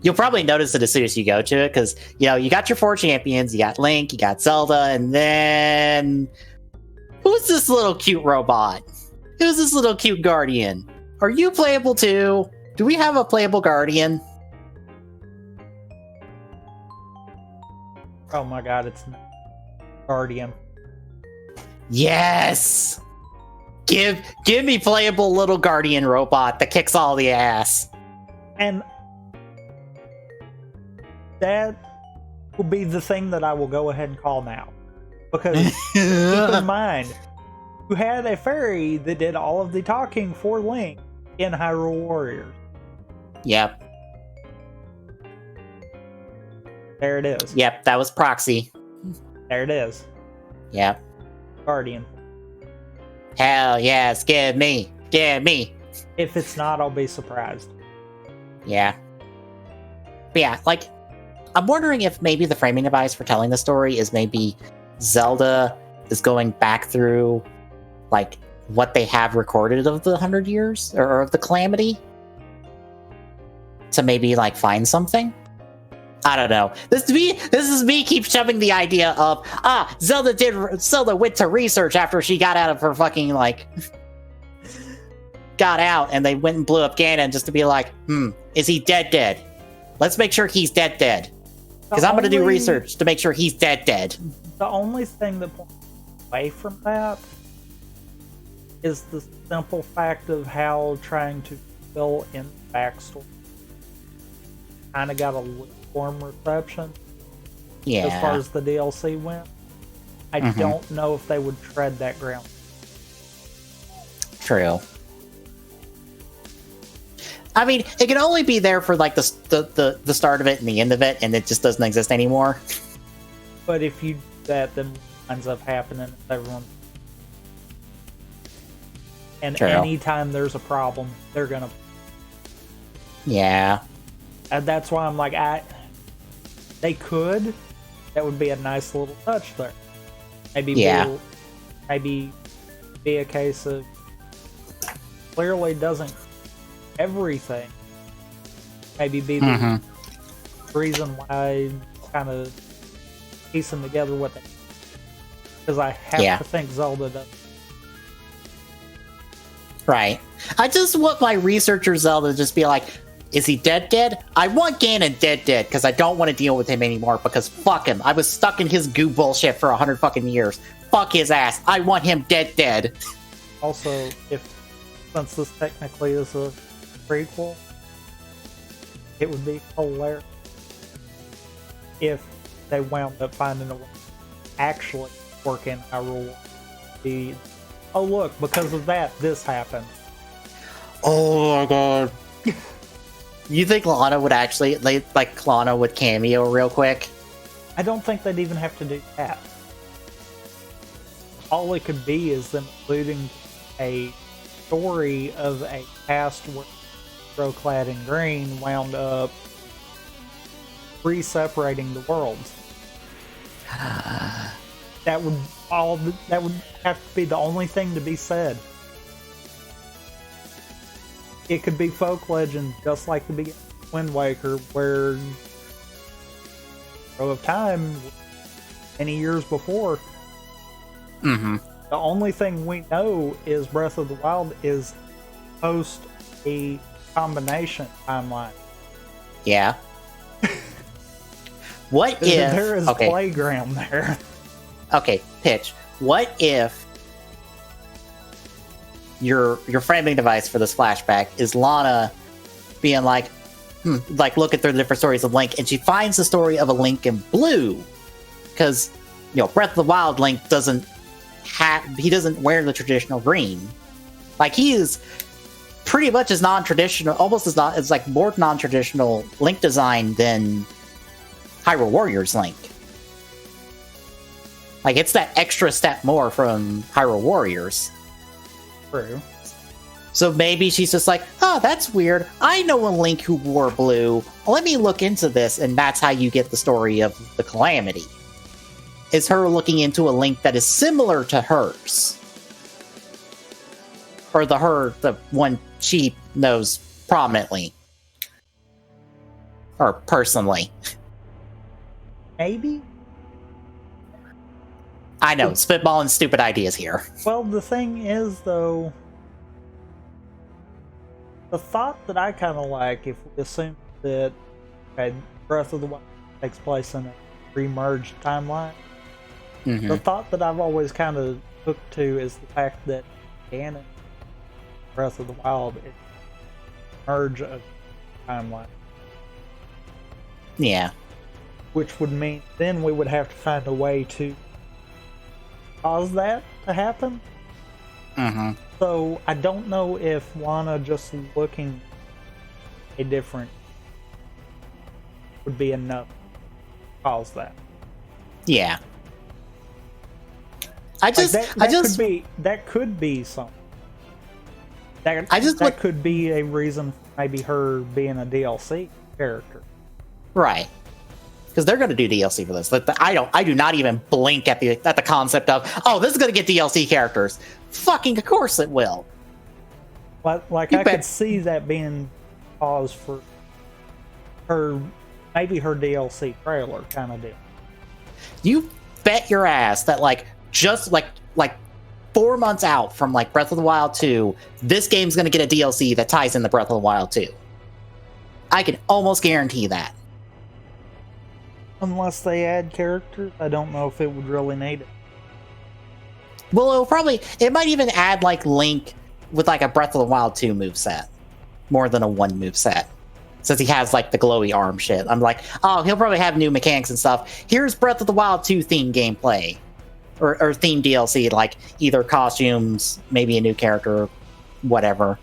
You'll probably notice it as soon as you go to it, because, you got your 4 champions, you got Link, you got Zelda, and then... Who's this little cute robot? Who's this little cute guardian? Are you playable too? Do we have a playable guardian? Oh my god, it's Guardian. Yes! Give me playable little guardian robot that kicks all the ass. And that will be the thing that I will go ahead and call now. Because keep in mind, you had a fairy that did all of the talking for Link in Hyrule Warriors. Yep. There it is. Yep, that was Proxy. There it is. Yep. Guardian. Hell yes, give me. If it's not, I'll be surprised. Yeah. But yeah, like, I'm wondering if maybe the framing device for telling the story is maybe Zelda is going back through, like, what they have recorded of the 100 years, or of the Calamity, to maybe, like, find something? I don't know. This is me keep shoving the idea of, Zelda went to research after she got out of her fucking, like, got out, and they went and blew up Ganon just to be like, is he dead? Let's make sure he's dead. Because I'm going to do research to make sure he's dead. The only thing that points away from that is the simple fact of how trying to fill in the backstory kind of got a lukewarm reception. Yeah. As far as the DLC went. I don't know if they would tread that ground. True. I mean, it can only be there for like the start of it and the end of it, and it just doesn't exist anymore. But if you do that, then what ends up happening is everyone. And True. anytime there's a problem, they're gonna. Yeah. And that's why I'm like, they could. That would be a nice little touch there. Maybe maybe be a case of clearly doesn't everything. Maybe be the reason why kind of piecing together what they. Because I have to think Zelda does. Right. I just want my researcher Zelda to just be like, is he dead? I want Ganon dead because I don't want to deal with him anymore because fuck him. I was stuck in his goo bullshit for 100 fucking years. Fuck his ass. I want him dead. Also, since this technically is a prequel, it would be hilarious if they wound up finding a way to actually work in Hyrule. Oh look, because of that, this happened. Oh my god. You think Lana would actually, like Lana would cameo real quick? I don't think they'd even have to do that. All it could be is them including a story of a past where Clad in Green wound up re-separating the worlds. That would have to be the only thing to be said. It could be folk legend, just like the beginning of Wind Waker, where Row of Time, many years before. Mm-hmm. The only thing we know is Breath of the Wild is post a combination timeline. Yeah. What if there is playground there? Okay, pitch. What if your framing device for this flashback is Lana being like, look at the different stories of Link, and she finds the story of a Link in blue, because Breath of the Wild Link doesn't wear the traditional green. Like, he is pretty much as non-traditional, almost as not, it's like more non-traditional Link design than Hyrule Warriors Link. Like, it's that extra step more from Hyrule Warriors. True. So maybe she's just like, oh, that's weird. I know a Link who wore blue. Let me look into this, and that's how you get the story of the Calamity. Is her looking into a Link that is similar to hers. Or the one she knows prominently. Or personally. Maybe? I know, spitballing stupid ideas here. Well, the thing is, though, the thought that I kind of like, if we assume that Breath of the Wild takes place in a re-merged timeline, the thought that I've always kind of hooked to is the fact that Ganon, Breath of the Wild, is a merge of timeline. Yeah. Which would mean then we would have to find a way to cause that to happen. So I don't know if Lana just looking a different would be enough to cause that. Yeah. That could be something. That could be a reason for maybe her being a DLC character. Right. Because they're going to do DLC for this. I do not even blink at the concept of, oh, this is going to get DLC characters. Fucking of course it will. I could see that being cause for her, maybe her DLC trailer kind of deal. You bet your ass that just 4 months out from Breath of the Wild 2, this game's going to get a DLC that ties in the Breath of the Wild 2. I can almost guarantee that. Unless they add characters, I don't know if it would really need it. Well, it might even add Link with a Breath of the Wild 2 moveset. More than a one moveset. Since he has the glowy arm shit. I'm like, oh, he'll probably have new mechanics and stuff. Here's Breath of the Wild 2 theme gameplay. Or theme DLC, either costumes, maybe a new character, whatever.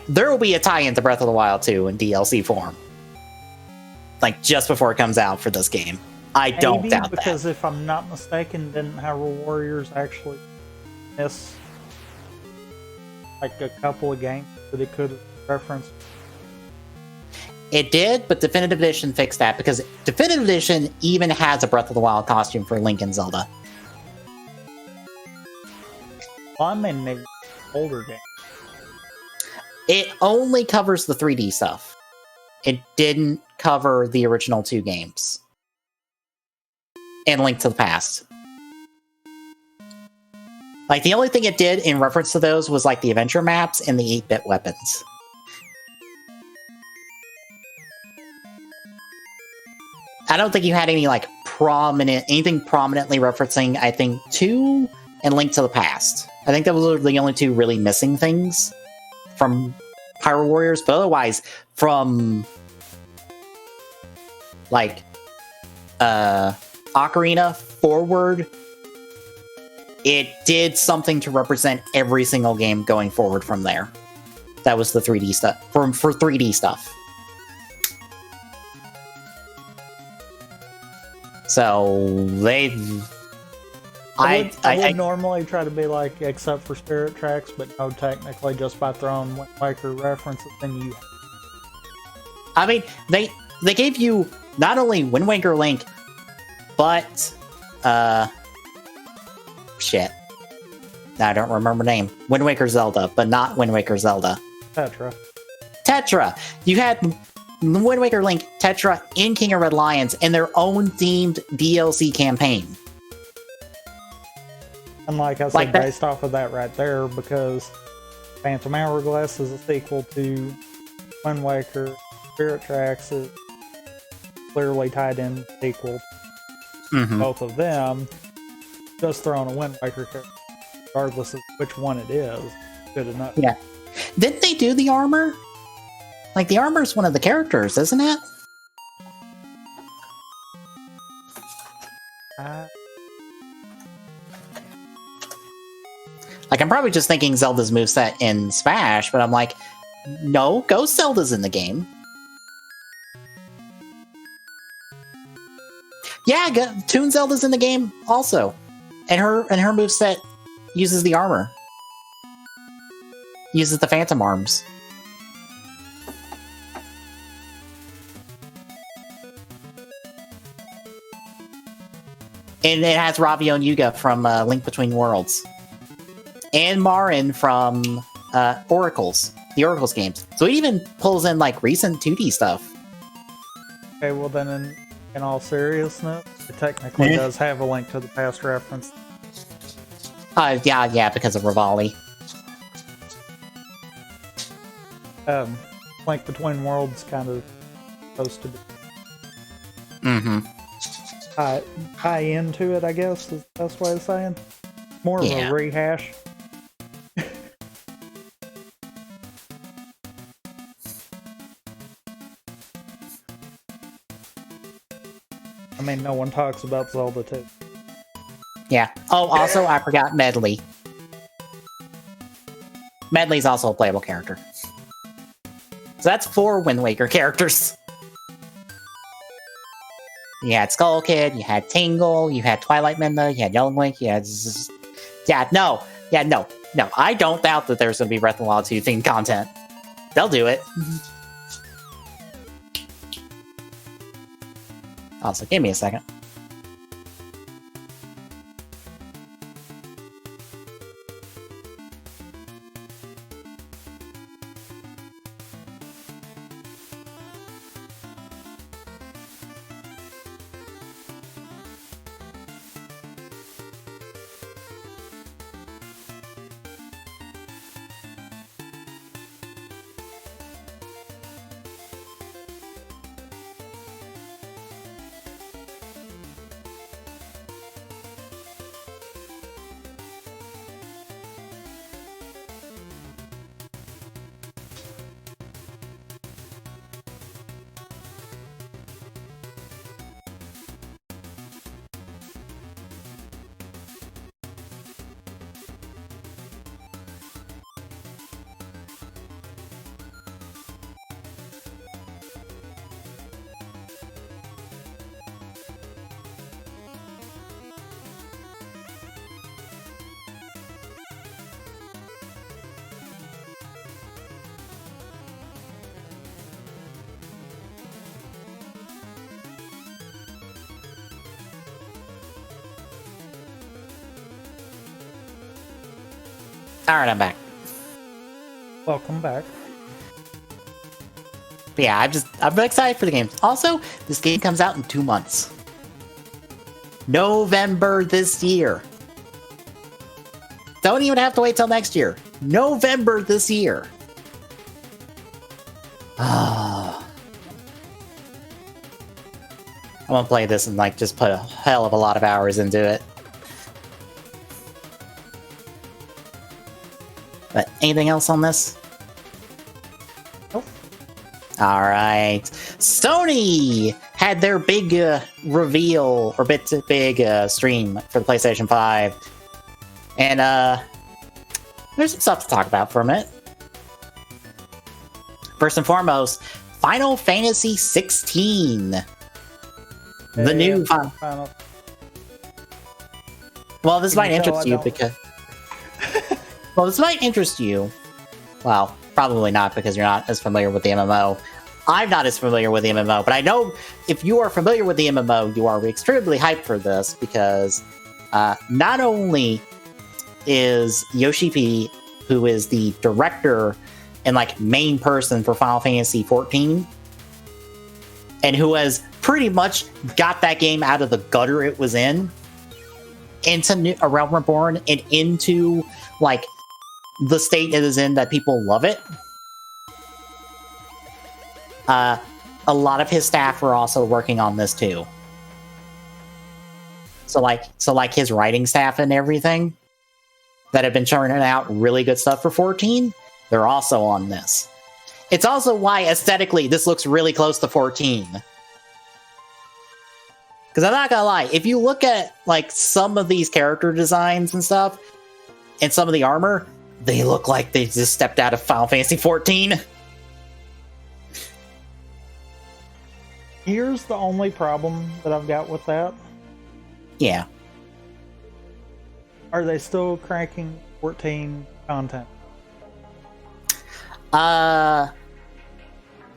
There will be a tie-in to Breath of the Wild 2 in DLC form. Just before it comes out for this game. I don't doubt that. Because if I'm not mistaken, didn't Hyrule Warriors actually miss a couple of games that it could have referenced? It did, but Definitive Edition fixed that because Definitive Edition even has a Breath of the Wild costume for Link and Zelda. Well, I'm in the older game. It only covers the 3D stuff. It didn't cover the original 2 games. And Link to the Past. The only thing it did in reference to those was the adventure maps and the 8-bit weapons. I don't think you had any anything prominently referencing, I think, 2 and Link to the Past. I think that was the only 2 really missing things from Hyrule Warriors, but otherwise, from Ocarina forward, it did something to represent every single game going forward from there. That was the 3D stuff for 3D stuff. So I would normally try to be except for Spirit Tracks, but no, technically just by throwing Wind Waker references, then you. I mean, they gave you not only Wind Waker Link, but shit. I don't remember the name. Wind Waker Zelda, but not Wind Waker Zelda. Tetra. You had Wind Waker Link, Tetra, and King of Red Lions in their own themed DLC campaign. And like I said, based off of that right there, because Phantom Hourglass is a sequel to Wind Waker, Spirit Tracks is clearly tied in sequel to both of them. Just throwing a Wind Waker character, regardless of which one it is, good enough. Yeah. Didn't they do the armor? Like, the armor's one of the characters, isn't it? Like, I'm probably just thinking Zelda's moveset in Smash, but I'm like, no, Ghost Zelda's in the game. Yeah, Toon Zelda's in the game also. And her moveset uses the armor. Uses the Phantom Arms. And it has Ravio and Yuga from Link Between Worlds. And Marin from Oracles. The Oracles games. So it even pulls in, like, recent 2D stuff. Okay, well then, in all seriousness, it technically does have a Link to the Past reference. Yeah, because of Rivali. Link Between Worlds kind of supposed to be. Tie into it, I guess, is the best way of saying. More of a rehash. I mean, no one talks about Zelda 2. Yeah. Oh, also, I forgot Medley. Medley's also a playable character. So that's 4 Wind Waker characters. You had Skull Kid, you had Tingle, you had Twilight Midna, you had Yellow Link, you had... no, I don't doubt that there's going to be Breath of the Wild 2 themed content. They'll do it. Also, give me a second. Alright, I'm back. Welcome back. But yeah, I'm excited for the game. Also, this game comes out in 2 months. November this year. Don't even have to wait till next year. November this year. I'm gonna play this and like just put a hell of a lot of hours into it. But anything else on this? Nope. Alright. Sony had their big reveal, or big stream for the PlayStation 5. And there's some stuff to talk about for a minute. First and foremost, Final Fantasy 16. The new Final. Well, this might interest you because... Well, this might interest you. Well, probably not because you're not as familiar with the MMO. I'm not as familiar with the MMO, but I know if you are familiar with the MMO, you are extremely hyped for this because not only is Yoshi P, who is the director and like main person for Final Fantasy XIV, and who has pretty much got that game out of the gutter it was in into A Realm Reborn and into like the state it is in that people love it. A lot of his staff are also working on this too. So like his writing staff and everything that have been churning out really good stuff for 14, they're also on this. It's also why aesthetically this looks really close to 14. Because I'm not gonna lie, if you look at like some of these character designs and stuff, and some of the armor, they look like they just stepped out of Final Fantasy 14. Here's the only problem that I've got with that. Yeah. Are they still cranking 14 content?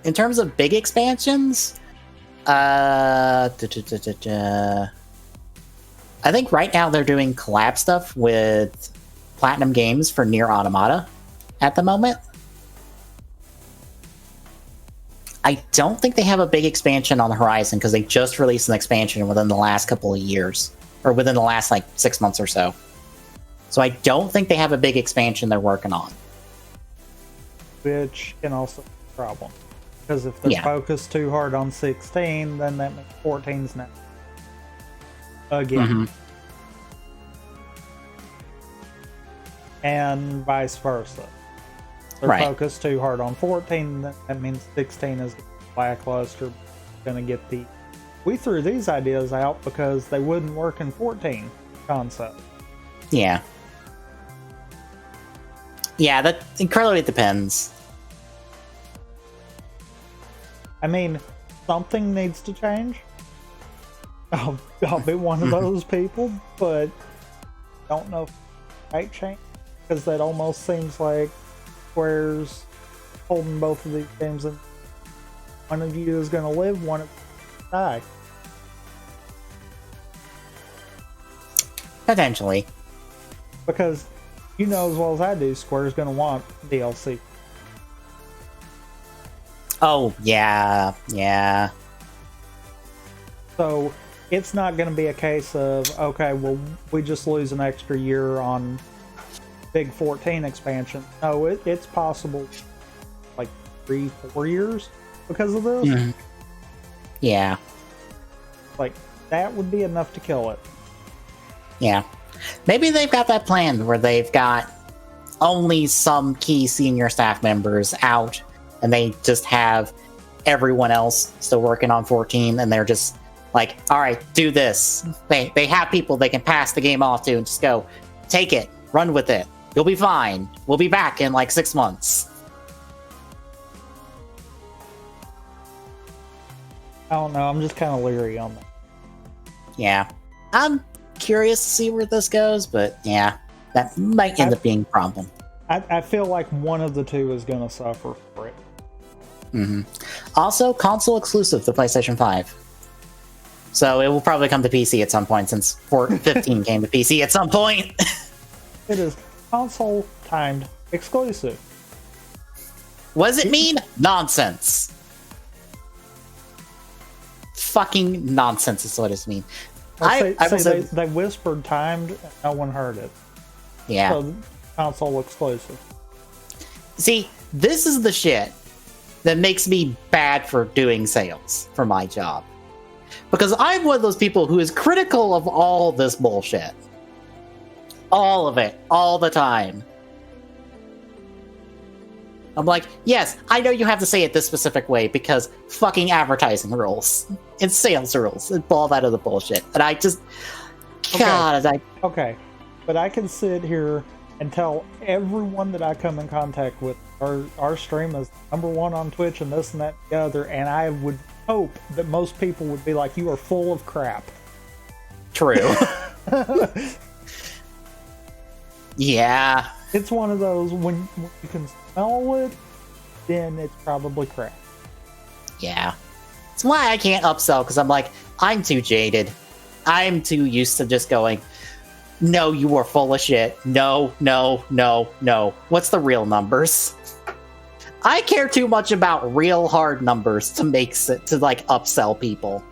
In terms of big expansions, I think right now they're doing collab stuff with Platinum Games for Nier Automata at the moment. I don't think they have a big expansion on the horizon because they just released an expansion within the last couple of years, or within the last like 6 months or so. So I don't think they have a big expansion they're working on. Which can also be a problem. Because if they're focused too hard on 16, then that makes 14's now. Again. And vice versa. They're focused too hard on 14, that means 16 is lackluster. Gonna get the... We threw these ideas out because they wouldn't work in 14 concept. Yeah. Yeah, that incredibly depends. I mean, something needs to change. I'll be one of those people, but don't know if it might change, because that almost seems like Square's holding both of these games in. One of you is going to live, one of you die. Potentially. Because you know as well as I do, Square's going to want DLC. Oh, yeah, yeah. So it's not going to be a case of, okay, well, we just lose an extra year on big 14 expansion. No, it's possible like 3-4 years because of this. Mm-hmm. Yeah. Like, that would be enough to kill it. Yeah. Maybe they've got that planned where they've got only some key senior staff members out and they just have everyone else still working on 14 and they're just like, all right, do this. They have people they can pass the game off to and just go, take it, run with it. You'll be fine. We'll be back in like 6 months. I don't know. I'm just kind of leery on that. Yeah. I'm curious to see where this goes, but yeah, that might end up being a problem. I feel like one of the two is going to suffer for it. Mm-hmm. Also, console exclusive to PlayStation 5. So it will probably come to PC at some point, since 15 came to PC at some point. It is console timed exclusive. What does it mean? Nonsense. Fucking nonsense is what it means. They whispered timed and no one heard it. Yeah. So console exclusive. See, this is the shit that makes me bad for doing sales for my job. Because I'm one of those people who is critical of all this bullshit. All of it. All the time. I'm like, yes, I know you have to say it this specific way because fucking advertising rules. And sales rules. And all that other bullshit. And I just... God, Okay, but I can sit here and tell everyone that I come in contact with our stream is #1 on Twitch and this and that and the other, and I would hope that most people would be like, you are full of crap. True. Yeah. It's one of those, when you can smell it, then it's probably crap. Yeah. That's why I can't upsell, because I'm like, I'm too jaded. I'm too used to just going, no, you are full of shit. No, no, no, no. What's the real numbers? I care too much about real hard numbers to like upsell people.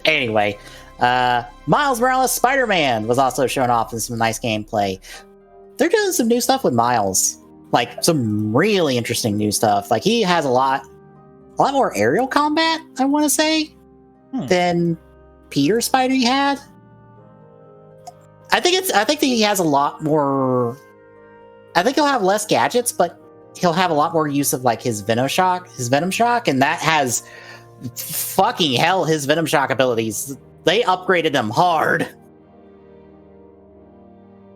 Anyway, Miles Morales Spider-Man was also shown off in some nice gameplay. They're doing some new stuff with Miles, like some really interesting new stuff. Like he has a lot more aerial combat, I want to say, than Peter Spidey had. I think that he has a lot more. I think he'll have less gadgets, but he'll have a lot more use of like his Venom Shock, and that has fucking hell. His Venom Shock abilities, they upgraded them hard.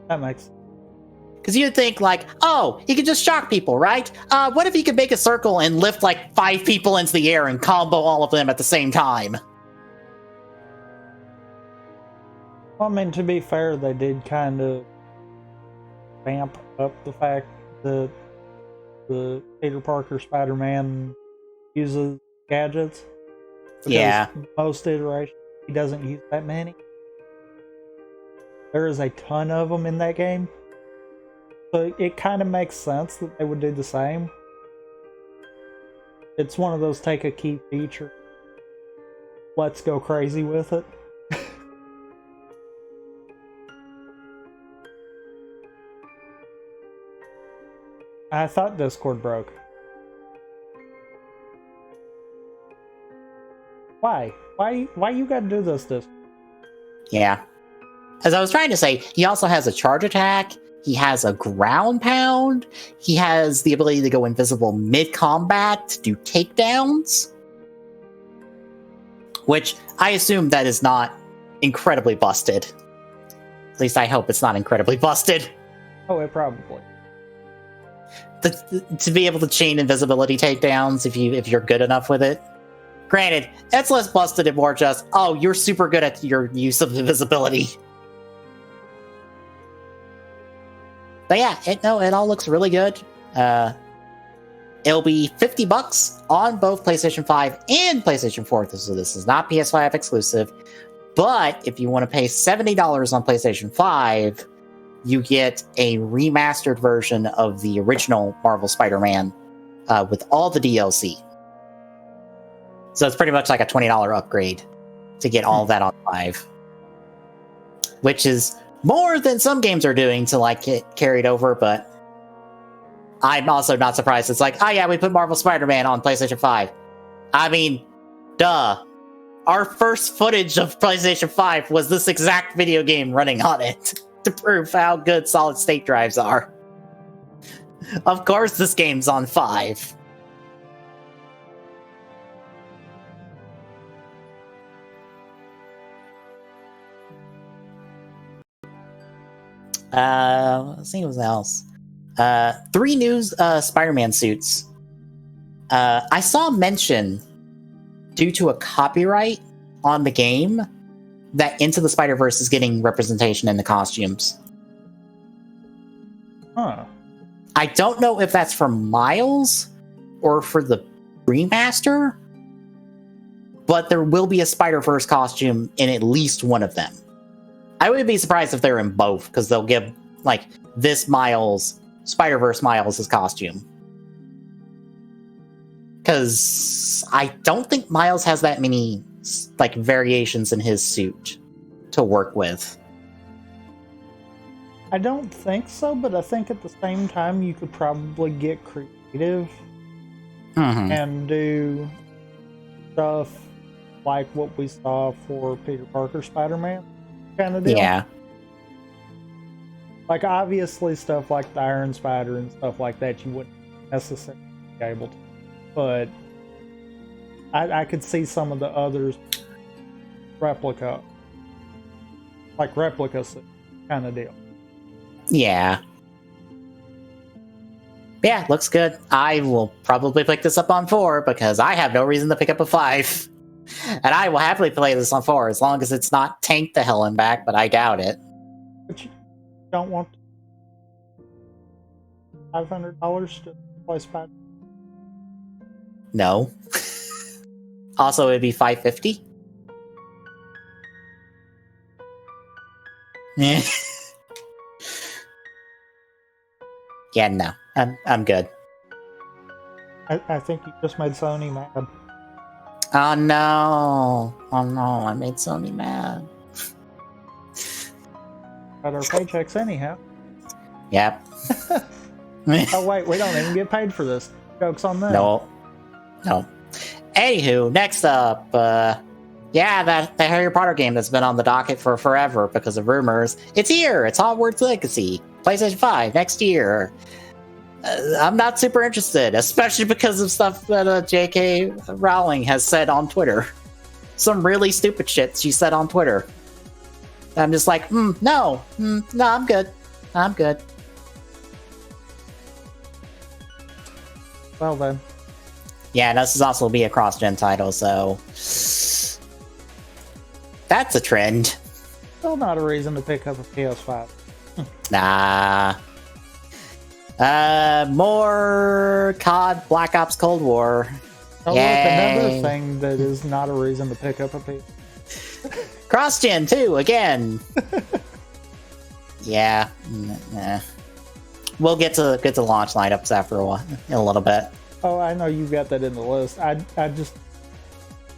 That makes. Because you'd think like, oh, he could just shock people, right? What if he could make a circle and lift like 5 people into the air and combo all of them at the same time? Well, I mean, to be fair, they did kind of vamp up the fact that the Peter Parker Spider-Man uses gadgets. Yeah. Most iterations, he doesn't use that many. There is a ton of them in that game. So it kind of makes sense that they would do the same. It's one of those take a key feature, let's go crazy with it. I thought Discord broke. Why? Why you gotta do this, Discord? Yeah. As I was trying to say, he also has a charge attack. He has a ground pound. He has the ability to go invisible mid-combat to do takedowns. Which I assume that is not incredibly busted. At least I hope it's not incredibly busted. Oh, it probably. To be able to chain invisibility takedowns if you're good enough with it. Granted, it's less busted and more just, oh, you're super good at your use of invisibility. But yeah, it all looks really good. It'll be $50 on both PlayStation 5 and PlayStation 4. So this is not PS5 exclusive. But if you want to pay $70 on PlayStation 5, you get a remastered version of the original Marvel Spider-Man with all the DLC. So it's pretty much like a $20 upgrade to get all that on 5. Which is more than some games are doing to like get carried over, but I'm also not surprised. It's like, oh yeah, we put Marvel Spider-Man on PlayStation 5. I mean, duh. Our first footage of PlayStation 5 was this exact video game running on it to prove how good solid state drives are. Of course this game's on 5. Let's see what else. 3 new Spider-Man suits. I saw mention, due to a copyright on the game, that Into the Spider-Verse is getting representation in the costumes. Huh. I don't know if that's for Miles or for the remaster, but there will be a Spider-Verse costume in at least one of them. I would be surprised if they're in both, because they'll give, like, this Miles, Spider-Verse Miles' costume. Because I don't think Miles has that many, like, variations in his suit to work with. I don't think so, but I think at the same time you could probably get creative and do stuff like what we saw for Peter Parker Spider-Man kind of deal. Yeah. Like, obviously stuff like the Iron Spider and stuff like that you wouldn't necessarily be able to. But I could see some of the others replica kind of deal. Yeah. Yeah, looks good. I will probably pick this up on 4 because I have no reason to pick up a 5. And I will happily play this on 4 as long as it's not tanked the hell and back, but I doubt it. But you don't want $500 to play Spider. No. Also, it'd be $550. Yeah. Yeah, no. I'm good. I think you just made Sony mad. Oh no. Oh no, I made Sony mad. Got our paychecks anyhow. Yep. Oh wait, we don't even get paid for this. Joke's on them. No. Anywho, next up, yeah, that the Harry Potter game that's been on the docket for forever because of rumors. It's here. It's Hogwarts Legacy, PlayStation 5 next year. I'm not super interested, especially because of stuff that J.K. Rowling has said on Twitter. Some really stupid shit she said on Twitter. I'm just like, no, I'm good. I'm good. Well then. Yeah, and this is also be a cross-gen title, so that's a trend. Still not a reason to pick up a PS5. Nah. More COD Black Ops Cold War. Oh, look, another thing that is not a reason to pick up a PS5. Cross-gen too, again. Yeah. Nah. We'll get to launch lineups after a while, in a little bit. Oh, I know you've got that in the list. I just,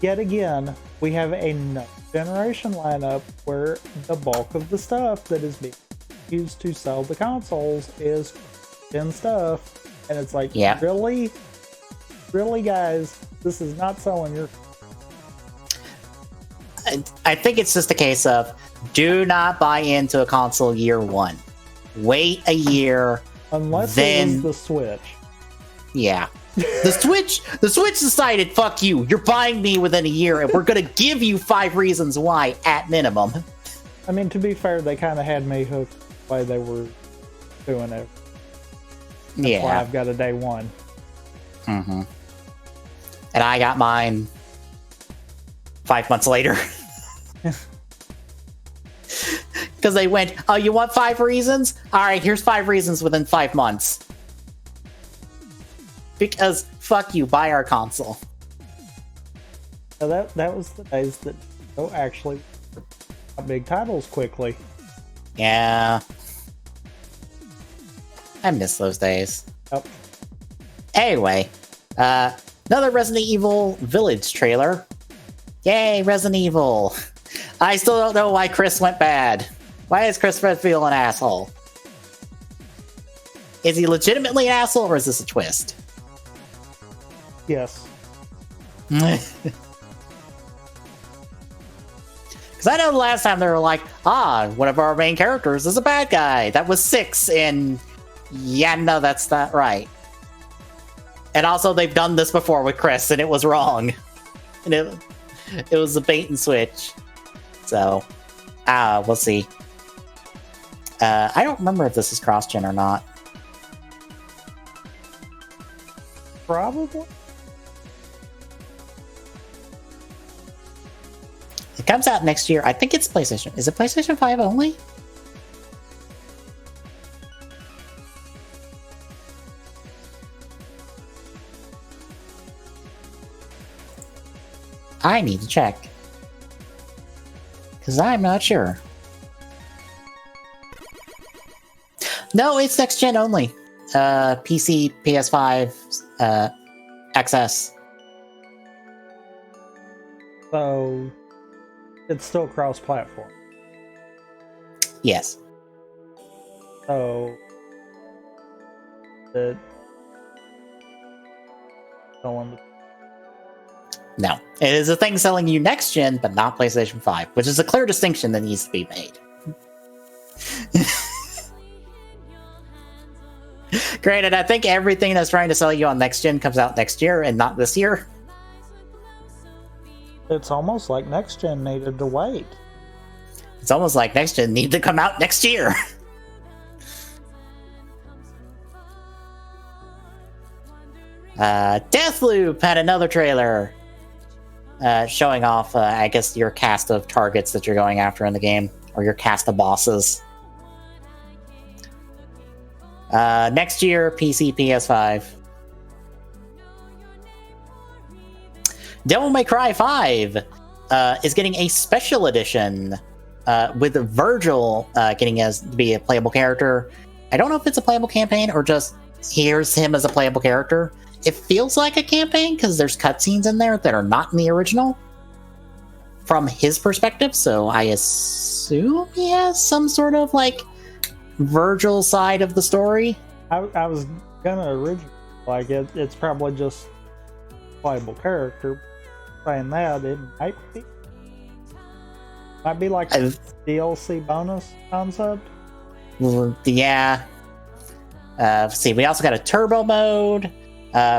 yet again, we have a next generation lineup where the bulk of the stuff that is being used to sell the consoles is gen stuff. And it's like, yeah. Really, guys, this is not selling your... I think it's just a case of do not buy into a console year one. Wait a year. Unless then... it is the Switch. Yeah. The Switch decided, fuck you, you're buying me within a year, and we're gonna give you 5 reasons why, at minimum. I mean, to be fair, they kind of had me hooked the way they were doing it. That's why I've got a day one. Mm-hmm. And I got mine 5 months later. Because they went, oh, you want 5 reasons? Alright, here's 5 reasons within 5 months. Because, fuck you, buy our console. So that was the days that actually got big titles quickly. Yeah. I miss those days. Yep. Anyway, another Resident Evil Village trailer. Yay, Resident Evil. I still don't know why Chris went bad. Why is Chris Redfield an asshole? Is he legitimately an asshole, or is this a twist? Yes. Because I know the last time they were like, one of our main characters is a bad guy. That was 6, and yeah, no, that's not right. And also, they've done this before with Chris, and it was wrong. And it was a bait and switch. So, we'll see. I don't remember if this is cross-gen or not. Probably. It comes out next year. I think it's PlayStation. Is it PlayStation 5 only? I need to check. Because I'm not sure. No, it's next gen only. PC, PS5, XS. So it's still cross-platform. Yes. So it no, it is a thing selling you next gen, but not PlayStation 5, which is a clear distinction that needs to be made. Granted, I think everything that's trying to sell you on next gen comes out next year and not this year. It's almost like next gen needed to wait. It's almost like next gen needed to come out next year. Deathloop had another trailer showing off, I guess, your cast of targets that you're going after in the game, or your cast of bosses. Next year, PC, PS5. Devil May Cry 5 is getting a special edition with Virgil getting to be a playable character. I don't know if it's a playable campaign or just here's him as a playable character. It feels like a campaign because there's cutscenes in there that are not in the original from his perspective, so I assume he has some sort of like Virgil side of the story. I was gonna originally like it's probably just a playable character. Saying that, it might be like a DLC bonus concept. Yeah. See, we also got a turbo mode,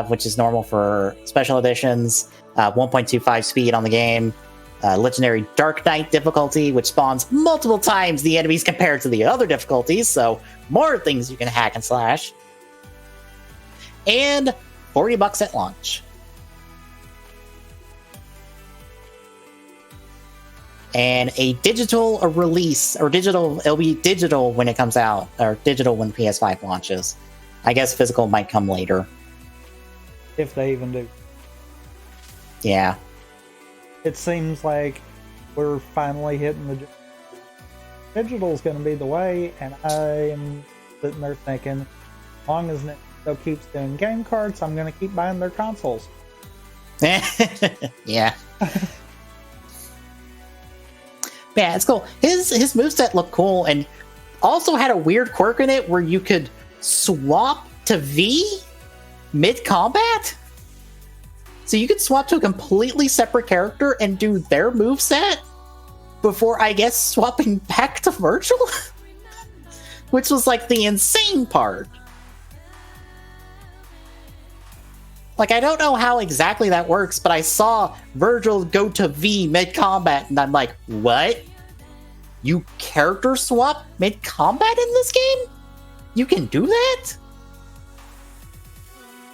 which is normal for special editions. 1.25 speed on the game. Legendary Dark Knight difficulty, which spawns multiple times the enemies compared to the other difficulties, so more things you can hack and slash. And $40 at launch. And a digital release, or digital, it'll be digital when it comes out, or digital when PS5 launches. I guess physical might come later. If they even do. Yeah. It seems like we're finally hitting the... Digital's going to be the way, and I am sitting there thinking, as long as Nintendo keeps doing game carts, I'm going to keep buying their consoles. Yeah. Yeah, it's cool. His moveset looked cool, and also had a weird quirk in it where you could swap to V mid-combat? So you could swap to a completely separate character and do their moveset before, I guess, swapping back to Virgil? Which was, like, the insane part. Like, I don't know how exactly that works, but I saw Virgil go to V mid-combat, and I'm like, what? You character swap mid-combat in this game? You can do that?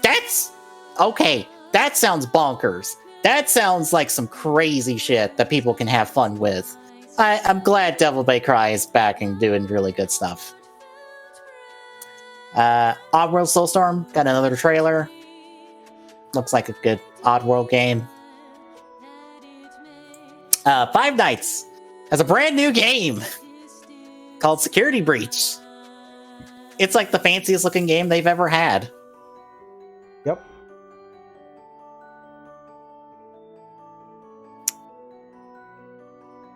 That's... okay, that sounds bonkers. That sounds like some crazy shit that people can have fun with. I'm glad Devil May Cry is back and doing really good stuff. Oddworld Soulstorm got another trailer. Looks like a good Oddworld game. Five Nights has a brand new game called Security Breach. It's like the fanciest looking game they've ever had. Yep.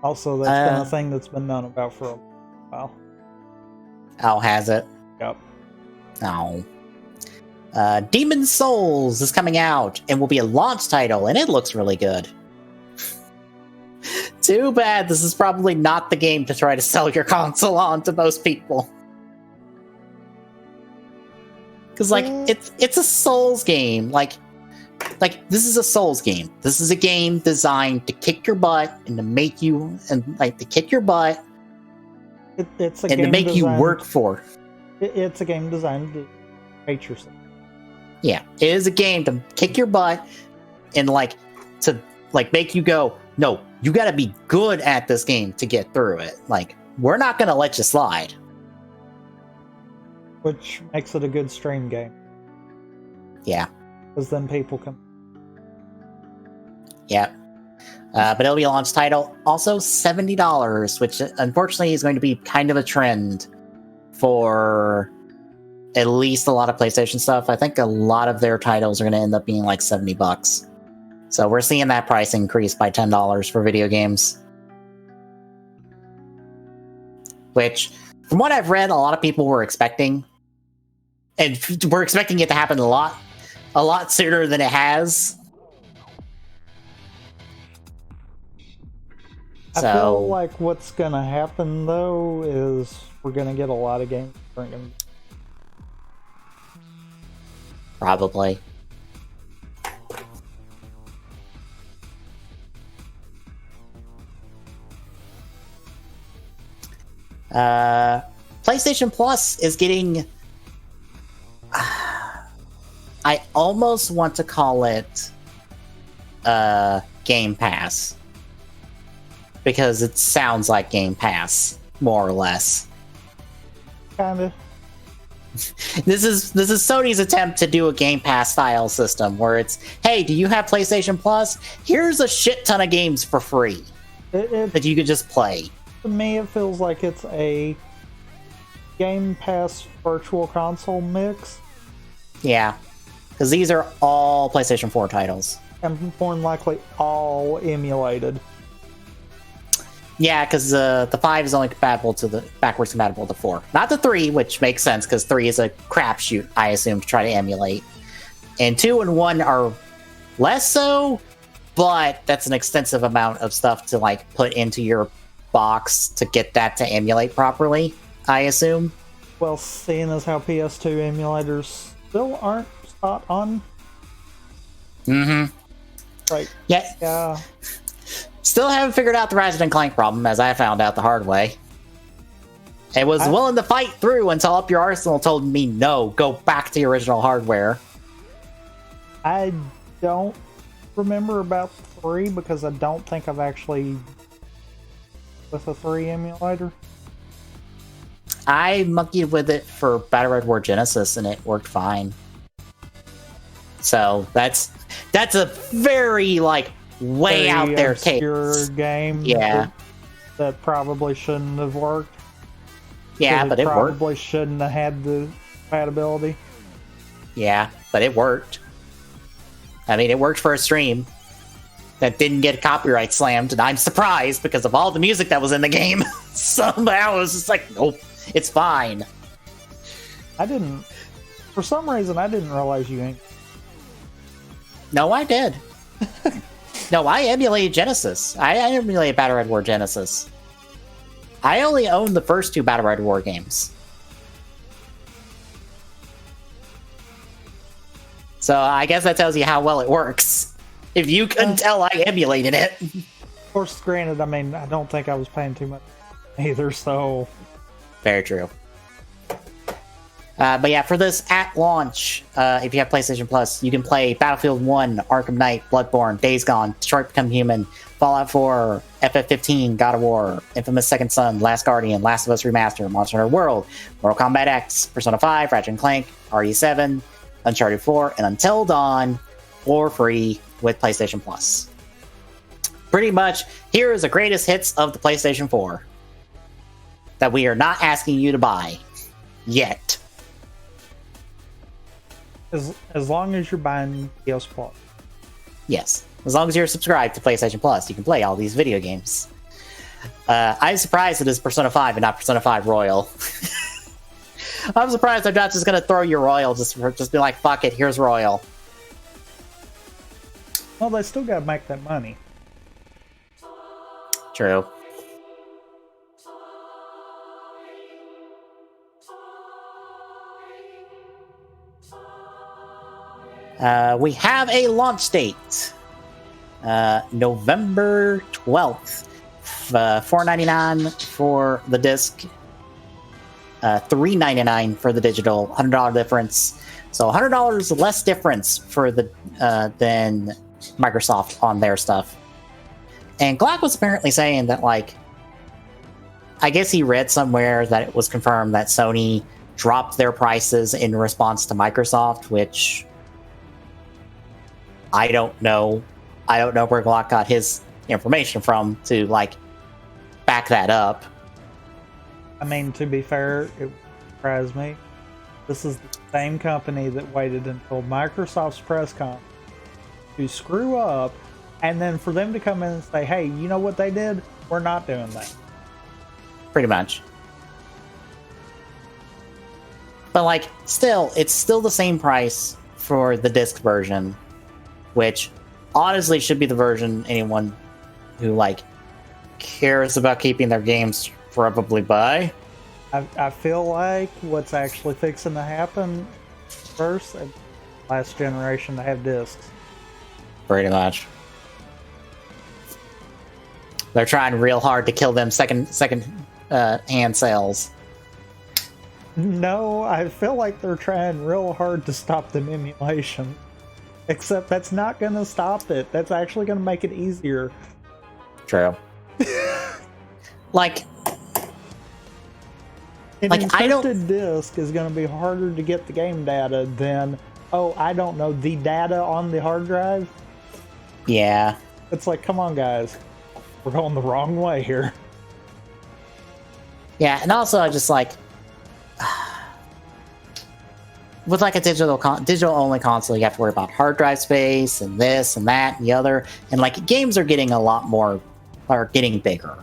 Also, that's been a thing that's been known about for a while. Oh, has it? Yep. Oh. Demon Souls is coming out and will be a launch title, and it looks really good. Too bad this is probably not the game to try to sell your console on to most people. Because, like, it's a Souls game. Like, this is a Souls game. This is a game designed to kick your butt and to make you, and like, to kick your butt it's a and game to make you work for. It's a game designed to hate yourself. Yeah, it is a game to kick your butt and, like, to, like, make you go, no, you gotta be good at this game to get through it. Like, we're not gonna let you slide. Which makes it a good stream game. Yeah. Because then people can... Yeah. But it'll be a launch title. Also $70, which unfortunately is going to be kind of a trend for at least a lot of PlayStation stuff. I think a lot of their titles are going to end up being like $70. So we're seeing that price increase by $10 for video games. Which, from what I've read, a lot of people were expecting. And we're expecting it to happen a lot sooner than it has. I feel like what's going to happen, though, is we're going to get a lot of games bringing. Probably. PlayStation Plus is getting... I almost want to call it Game Pass. Because it sounds like Game Pass, more or less. Kinda. This is Sony's attempt to do a Game Pass style system where it's, hey, do you have PlayStation Plus? Here's a shit ton of games for free that you could just play. To me, it feels like it's a Game Pass Virtual Console mix. Yeah, because these are all PlayStation 4 titles. And more than likely all emulated. Yeah, because the 5 is only compatible to the backwards compatible to 4. Not the 3, which makes sense because 3 is a crapshoot, I assume, to try to emulate. And 2 and 1 are less so, but that's an extensive amount of stuff to like put into your box to get that to emulate properly, I assume. Well, seeing as how PS2 emulators still aren't spot on. Mm-hmm. Like, yeah. Still haven't figured out the Ratchet and Clank problem, as I found out the hard way. I was willing to fight through until Up Your Arsenal told me, no, go back to the original hardware. I don't remember about 3 because I don't think I've actually with a 3 emulator. I monkeyed with it for Battle Red War Genesis and it worked fine. So that's a very like way very out there obscure game. Yeah, that probably shouldn't have worked. Yeah, but it worked. Probably shouldn't have had the compatibility. Yeah, but it worked. I mean, it worked for a stream that didn't get copyright slammed, and I'm surprised because of all the music that was in the game. Somehow it was just like, nope, it's fine. For some reason, I didn't realize you ain't. No, I did. No, I emulated Genesis. I emulated Battle Red War Genesis. I only own the first 2 Battle Red War games. So I guess that tells you how well it works. If you couldn't tell, I emulated it. Of course, granted, I mean, I don't think I was paying too much either, so... Very true. But yeah, for this at launch, if you have PlayStation Plus, you can play Battlefield 1, Arkham Knight, Bloodborne, Days Gone, Detroit Become Human, Fallout 4, FF15, God of War, Infamous Second Son, Last Guardian, Last of Us Remastered, Monster Hunter World, Mortal Kombat X, Persona 5, Ratchet and Clank, RE7, Uncharted 4, and Until Dawn for free with PlayStation Plus. Pretty much, here is the greatest hits of the PlayStation 4 that we are not asking you to buy yet. As long as you're buying PS Plus. Yes. As long as you're subscribed to PlayStation Plus, you can play all these video games. I'm surprised it is Persona 5 and not Persona 5 Royal. I'm surprised they're not just going to throw you Royal, just be like, fuck it, here's Royal. Well, they still got to make that money. True. We have a launch date. November 12th. $4.99 for the disc. $3.99 for the digital. $100 difference. So $100 less difference for the than Microsoft on their stuff. And Glock was apparently saying that, like, I guess he read somewhere that it was confirmed that Sony dropped their prices in response to Microsoft, which I don't know. I don't know where Glock got his information from to, like, back that up. I mean, to be fair, it surprised me. This is the same company that waited until Microsoft's press conference to screw up, and then for them to come in and say, hey, you know what they did? We're not doing that. Pretty much. But, like, still, it's still the same price for the disc version, which honestly should be the version anyone who, like, cares about keeping their games probably buy. I feel like what's actually fixing to happen first, and last generation to have discs. Pretty much. They're trying real hard to kill them second hand sales. No, I feel like they're trying real hard to stop them emulation. Except that's not going to stop it. That's actually going to make it easier. True. Like, An Like, I don't. encrypted disk is going to be harder to get the game data than, oh, I don't know, the data on the hard drive. Yeah. It's like, come on, guys, we're going the wrong way here. Yeah, and also I just like with like a digital only console, you have to worry about hard drive space and this and that and the other, and like games are getting a lot more, are getting bigger.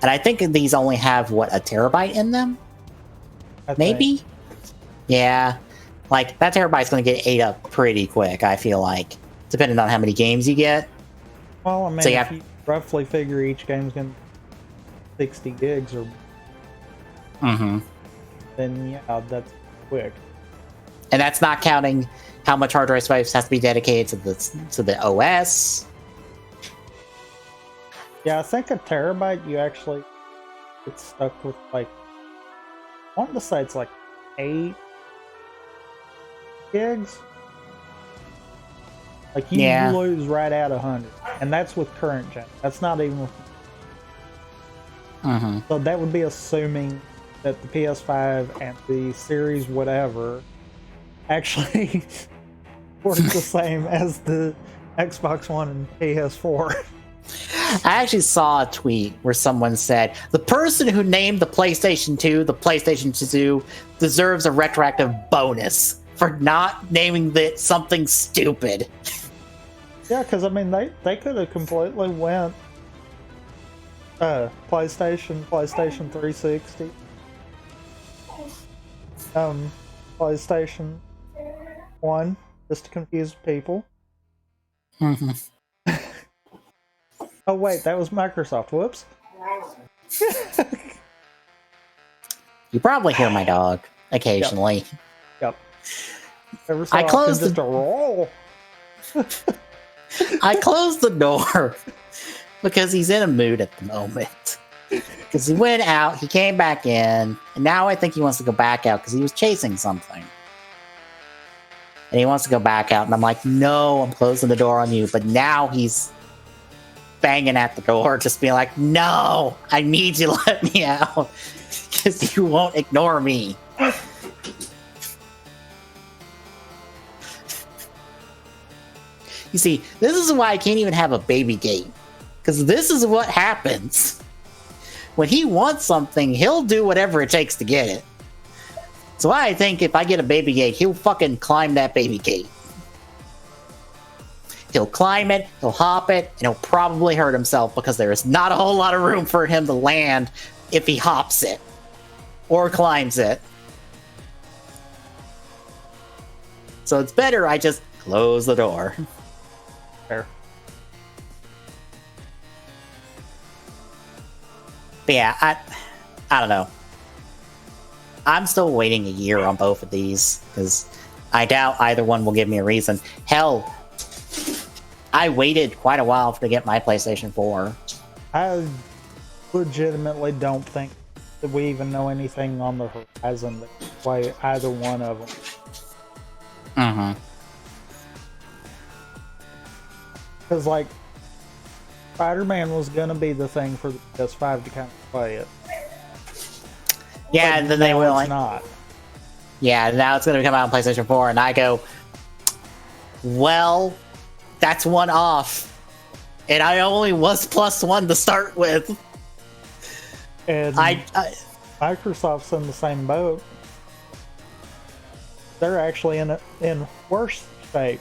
And I think these only have what, a terabyte in them? Maybe? Yeah. Like that terabyte's going to get ate up pretty quick, I feel like, depending on how many games you get. Well, I mean, So if you roughly figure each game's going to be 60 gigs or then yeah, that's quick. And that's not counting how much hard drive space has to be dedicated to the OS. Yeah, I think a terabyte you actually get stuck with like, I want to say it's like 8 gigs. Like you lose right at 100, and that's with current gen. That's not even with. So that would be assuming that the PS5 and the Series whatever actually work the same as the Xbox One and PS4. I actually saw a tweet where someone said, the person who named the PlayStation 2 deserves a retroactive bonus for not naming it something stupid. Yeah, because I mean, they could have completely went PlayStation 360, PlayStation 1, just to confuse people. Oh wait, that was Microsoft. Whoops. You probably hear my dog occasionally. Yep. Ever so I closed just a roll. I closed the door because he's in a mood at the moment. Because he went out, he came back in, and now I think he wants to go back out because he was chasing something. And he wants to go back out, and I'm like, no, I'm closing the door on you. But now he's banging at the door, just being like, no, I need you to let me out because you won't ignore me. You see, this is why I can't even have a baby gate. Because this is what happens. When he wants something, he'll do whatever it takes to get it. So I think if I get a baby gate, he'll fucking climb that baby gate. He'll climb it, he'll hop it, and he'll probably hurt himself because there is not a whole lot of room for him to land if he hops it. Or climbs it. So it's better I just close the door. Fair. But yeah, I don't know. I'm still waiting a year on both of these because I doubt either one will give me a reason. Hell, I waited quite a while to get my PlayStation 4. I legitimately don't think that we even know anything on the horizon that can play either one of them. Because, like, Spider-Man was going to be the thing for the PS5 to kind of play it. Yeah, but and then they will like, not. Yeah, now it's going to come out on PlayStation 4, and I go, well, that's one off. And I only was +1 to start with. And Microsoft's in the same boat. They're actually in worse shape.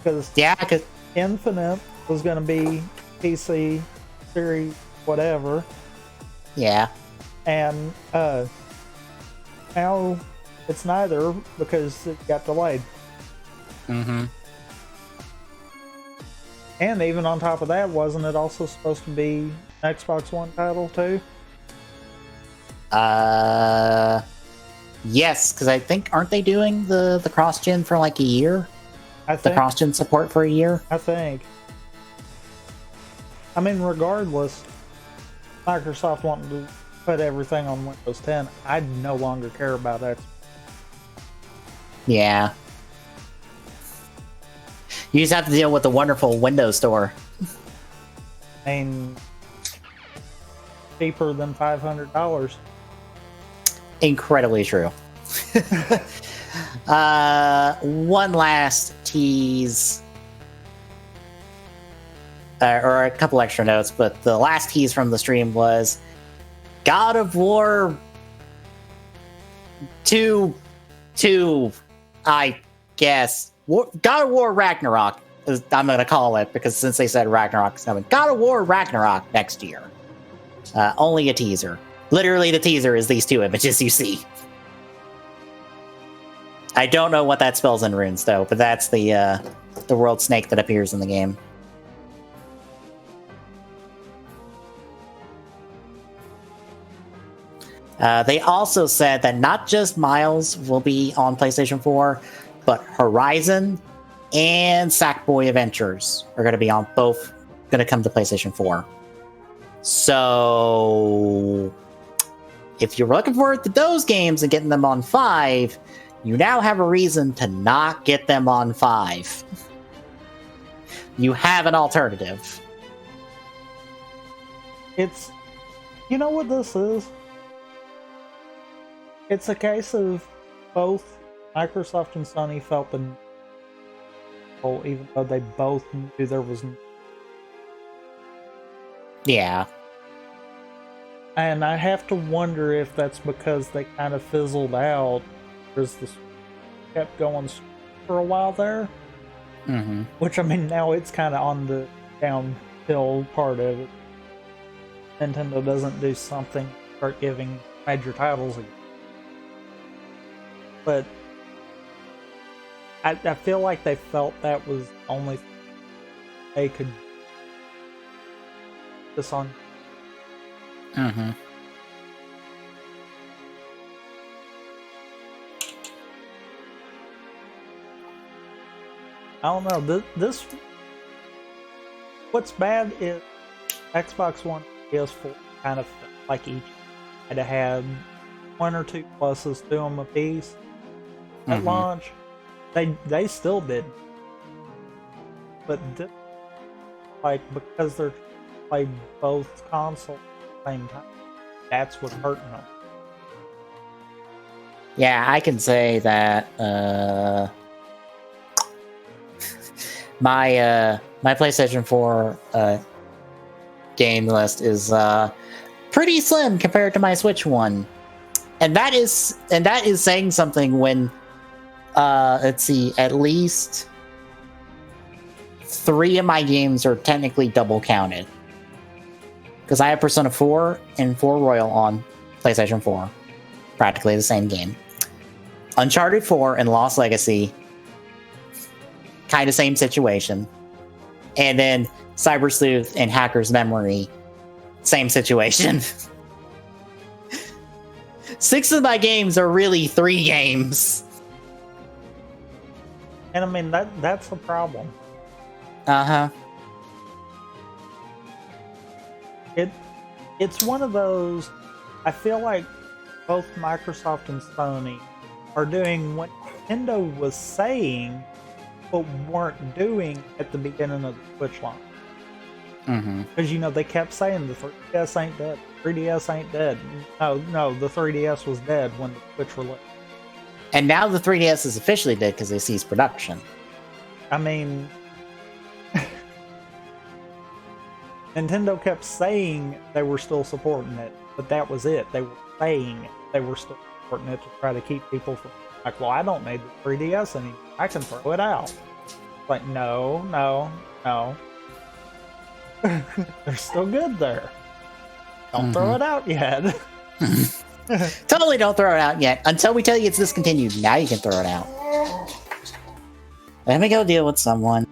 Because Infinite was going to be PC, Series, whatever. Yeah. And now it's neither because it got delayed. And even on top of that, wasn't it also supposed to be an Xbox One title too? Yes, because I think, aren't they doing the cross-gen for like a year? The cross-gen support for a year? I think. I mean, regardless, Microsoft wanting to put everything on Windows 10, I no longer care about that. Yeah. You just have to deal with the wonderful Windows Store. I mean, cheaper than $500. incredibly true. One last tease, or a couple extra notes, but the last tease from the stream was God of War 2, I guess. God of War Ragnarok, I'm going to call it, because since they said Ragnarok is coming. God of War Ragnarok next year. Only a teaser. Literally, the teaser is these two images you see. I don't know what that spells in runes, though, but that's the world snake that appears in the game. They also said that not just Miles will be on PlayStation 4, but Horizon and Sackboy Adventures are going to be on both, going to come to PlayStation 4. So, if you're looking forward to those games and getting them on 5, you now have a reason to not get them on 5. You have an alternative. It's, you know what this is? It's a case of both Microsoft and Sony felt the need, even though they both knew there was. Yeah. And I have to wonder if that's because they kind of fizzled out, as this kept going for a while there. Mm-hmm. Which, I mean, now it's kind of on the downhill part of it. Nintendo doesn't do something, start giving major titles again. But I feel like they felt that was the only thing they could focus on. Mm-hmm. I don't know. This what's bad is Xbox One and PS4 kind of felt like each had to have 1 or 2 pluses to them a piece at launch. They still did, but like, because they're play both consoles at the same time, that's what's hurting them. Yeah, I can say that my PlayStation 4 game list is pretty slim compared to my Switch one, and that is saying something when let's see, at least 3 of my games are technically double counted, because I have Persona 4 and 4 Royal on PlayStation 4, practically the same game. Uncharted 4 and Lost Legacy, kind of same situation. And then Cyber Sleuth and Hacker's Memory, same situation. 6 of my games are really 3 games. And I mean, that's the problem. Uh-huh. It's one of those, I feel like both Microsoft and Sony are doing what Nintendo was saying, but weren't doing at the beginning of the Switch launch. Because, you know, they kept saying the 3DS ain't dead. 3DS ain't dead. No, the 3DS was dead when the Switch released. And now the 3DS is officially dead because they ceased production. I mean, Nintendo kept saying they were still supporting it, but that was it. They were saying they were still supporting it to try to keep people from, like, well, I don't need the 3DS anymore. I can throw it out. Like, no. They're still good there. Don't throw it out yet. Totally don't throw it out yet. Until we tell you it's discontinued, now you can throw it out. Let me go deal with someone.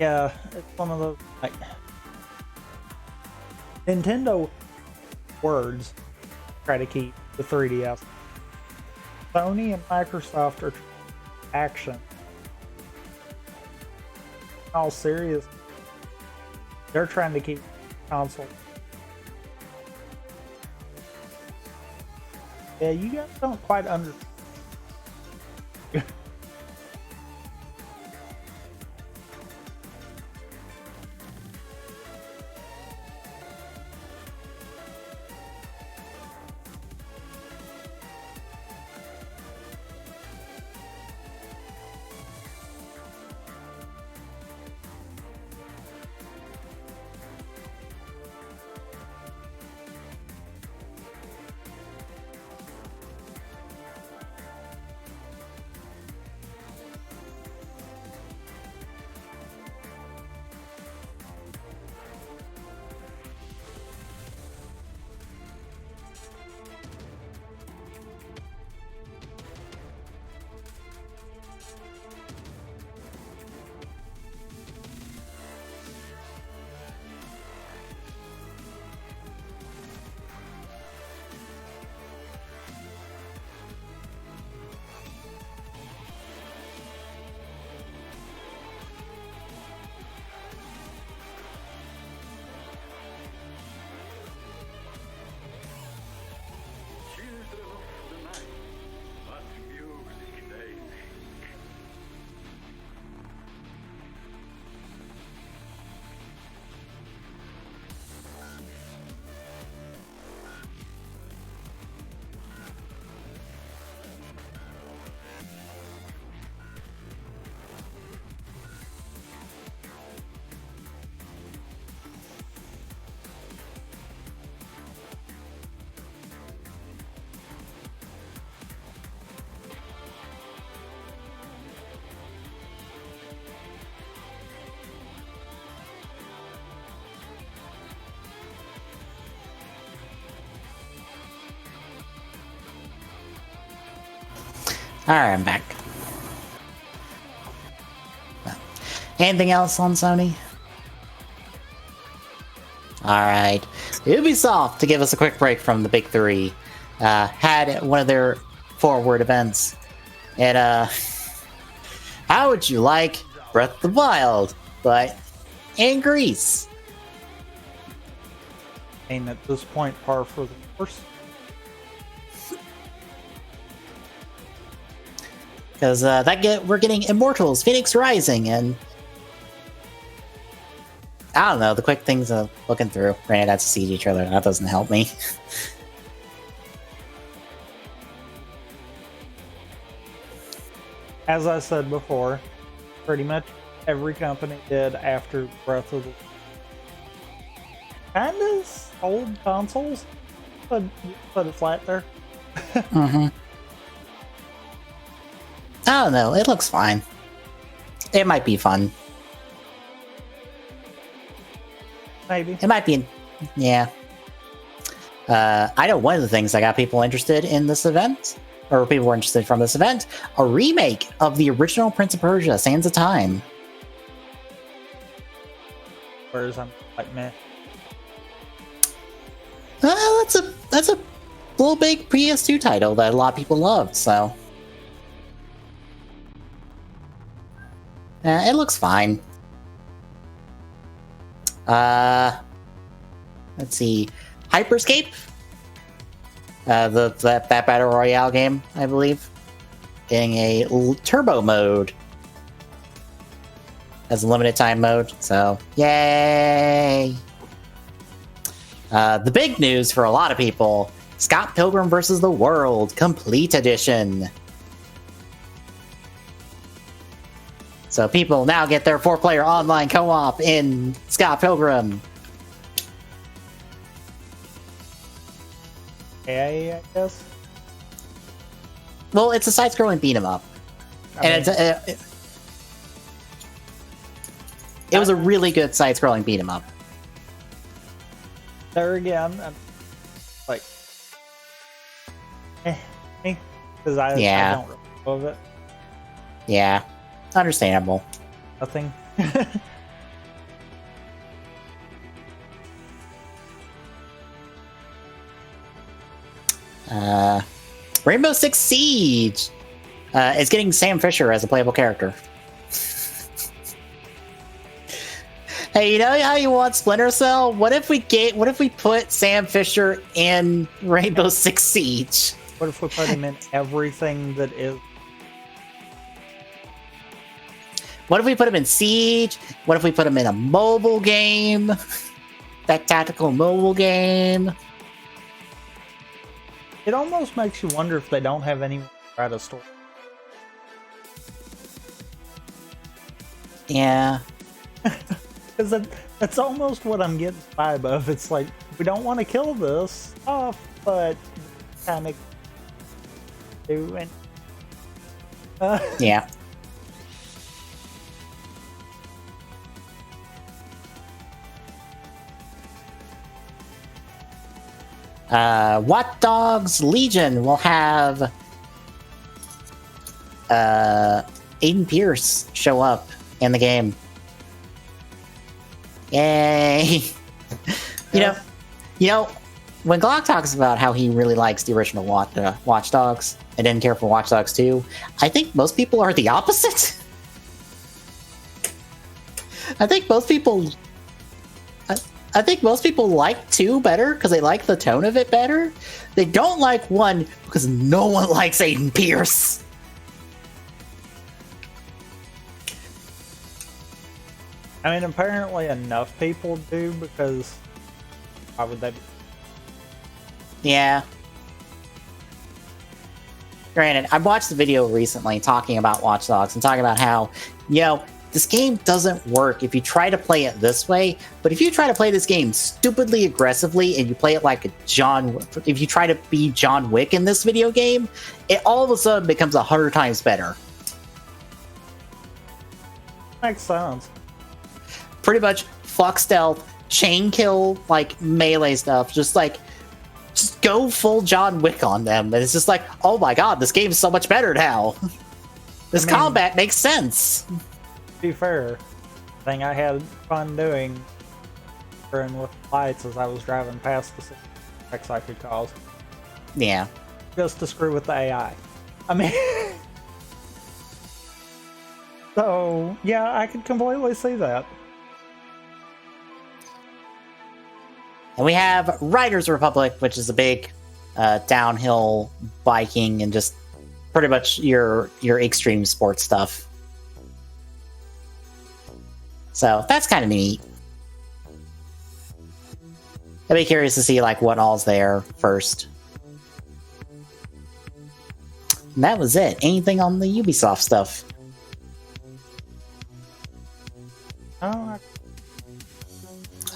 Yeah, it's one of those, like, Nintendo words try to keep the 3DS. Sony and Microsoft are action. All serious, they're trying to keep console. Yeah, you guys don't quite understand. Alright, I'm back. Anything else on Sony? Alright. Ubisoft, to give us a quick break from the big three, had one of their forward events. And, how would you like Breath of the Wild, but in Greece? And at this point, par for the course. Because we're getting Immortals, Phoenix Rising, and I don't know, the quick things of looking through. Granted, that's a CG trailer, that doesn't help me. As I said before, pretty much every company did after Breath of the kind of old consoles, but put it flat there. Mm-hmm. I don't know, it looks fine. It might be fun. Maybe. It might be, yeah. I know one of the things that got people interested in this event, or people were interested from this event, a remake of the original Prince of Persia, Sands of Time. Whereas I'm like, meh. That's a little big PS2 title that a lot of people loved, so. It looks fine. Let's see. Hyperscape? That Battle Royale game, I believe. Getting a turbo mode. As a limited time mode, so yay! The big news for a lot of people, Scott Pilgrim vs. the World Complete Edition. So people now get their 4-player online co-op in Scott Pilgrim. I guess. Well, it's a side-scrolling beat-em-up. And it was a really good side-scrolling beat-em-up. There again, I'm like, because I don't really love it. Yeah, understandable. Nothing. Rainbow Six Siege is getting Sam Fisher as a playable character. Hey, you know how you want Splinter Cell? What if we put Sam Fisher in Rainbow Six Siege? What if we put him in everything that is? What if we put him in Siege? What if we put him in a mobile game? That tactical mobile game? It almost makes you wonder if they don't have anyone to write a story. Yeah. Because that's almost what I'm getting the vibe of. It's like, we don't want to kill this off, but kind of do it. Yeah. Watch Dogs Legion will have Aiden Pierce show up in the game. Yay! You know, when Glock talks about how he really likes the original Watch Dogs and didn't care for Watch Dogs 2, I think most people are the opposite. I think most people like 2 better because they like the tone of it better. They don't like 1 because no one likes Aiden Pierce. I mean, apparently enough people do, because why would they be? Yeah. Granted, I watched the video recently talking about Watch Dogs and talking about how, this game doesn't work if you try to play it this way, but if you try to play this game stupidly aggressively and you play it like if you try to be John Wick in this video game, it all of a sudden becomes 100 times better. Makes sense. Pretty much fuck stealth, chain kill, like melee stuff, just go full John Wick on them, and it's just like, oh my god, this game is so much better now. This combat makes sense. To be fair, the thing I had fun doing with lights as I was driving past the effects I could cause. Yeah. Just to screw with the AI. I mean... So, yeah, I could completely see that. And we have Riders Republic, which is a big downhill biking and just pretty much your extreme sports stuff. So that's kind of neat. I'd be curious to see like what all's there first. And that was it. Anything on the Ubisoft stuff? Oh,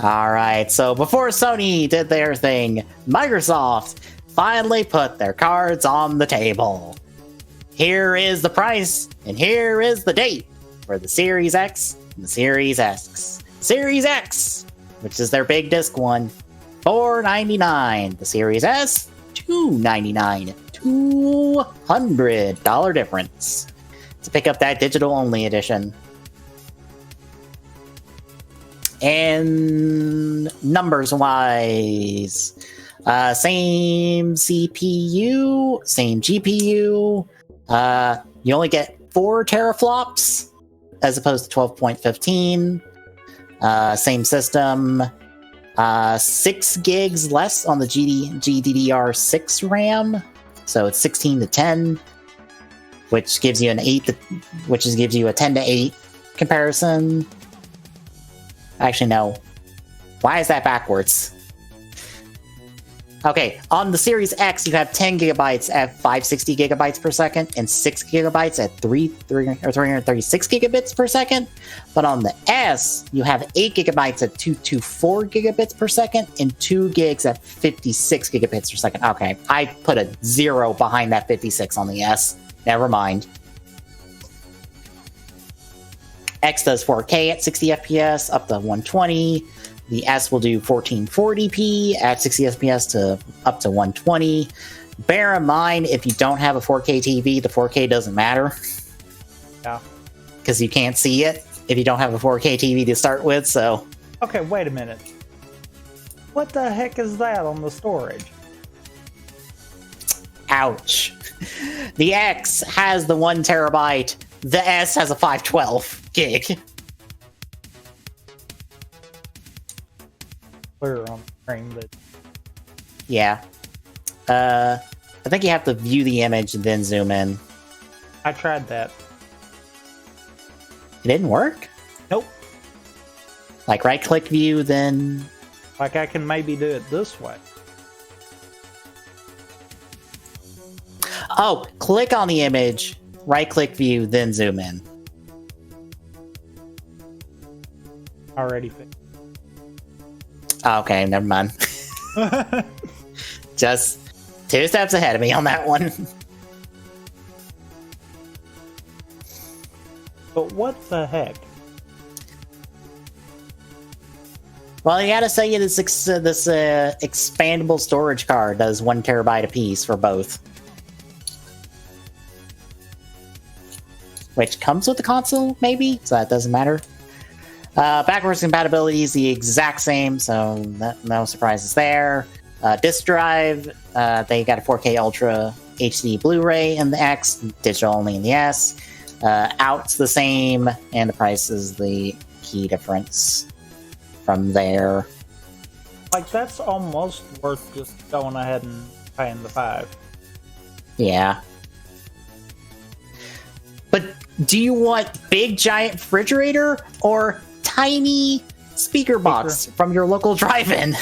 Alright, so before Sony did their thing, Microsoft finally put their cards on the table. Here is the price, and here is the date for the Series X and the Series S. Series X, which is their big disc one, $499. The Series S, $299. $200 difference to pick up that digital-only edition. And numbers-wise, same CPU, same GPU. You only get 4 teraflops as opposed to 12.15. Same system. 6 gigs less on the GDDR6 RAM, so it's 16 to 10, which gives you gives you a 10 to 8 comparison. Actually, no. Why is that backwards? Okay, on the Series X, you have 10 gigabytes at 560 gigabytes per second and 6 gigabytes at 336 gigabits per second. But on the S, you have 8 gigabytes at 224 gigabits per second and 2 gigs at 56 gigabits per second. Okay, I put a 0 behind that 56 on the S. Never mind. X does 4K at 60 FPS up to 120. The S will do 1440p at 60 FPS to up to 120. Bear in mind, if you don't have a 4K TV, the 4K doesn't matter. Yeah. Because you can't see it if you don't have a 4K TV to start with, so... Okay, wait a minute. What the heck is that on the storage? Ouch. The X has the 1 terabyte. The S has a 512 gig. Clear on the screen, but... Yeah. I think you have to view the image and then zoom in. I tried that. It didn't work? Nope. Like right-click view, then... Like I can maybe do it this way. Oh, click on the image, right-click view, then zoom in. Already fixed. Okay, never mind. Just 2 steps ahead of me on that one. But what the heck? Well, you gotta say this expandable storage card does 1 terabyte apiece for both. Which comes with the console, maybe? So that doesn't matter. Backwards compatibility is the exact same, so no surprises there. Disk drive, they got a 4K Ultra HD Blu-ray in the X, digital only in the S. Out's the same, and the price is the key difference from there. Like, that's almost worth just going ahead and paying the $5. Yeah. But do you want big giant refrigerator or tiny speaker box from your local drive-in?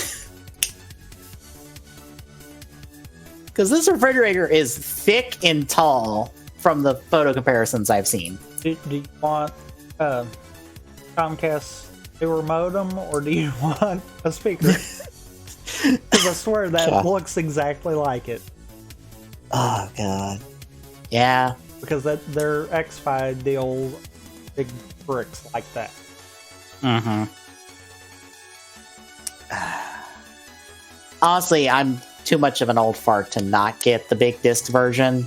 Because this refrigerator is thick and tall from the photo comparisons I've seen. Do you want Comcast sewer modem, or do you want a speaker? Because I swear that looks exactly like it. Oh, God. Yeah. Because their X5 deals big bricks like that. Mm-hmm. Honestly, I'm too much of an old fart to not get the big disc version,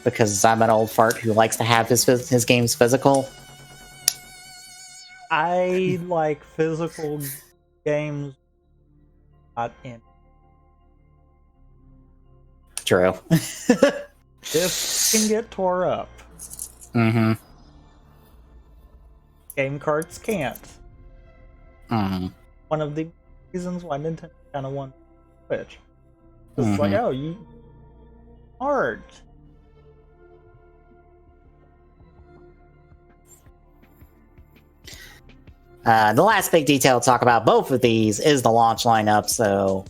because I'm an old fart who likes to have his games physical. I like physical games, not in. True. This can get tore up. Mm-hmm. Game carts can't. Mm-hmm. One of the reasons why Nintendo kind of won Switch. It's like, oh, you art. The last big detail to talk about both of these is the launch lineup. So,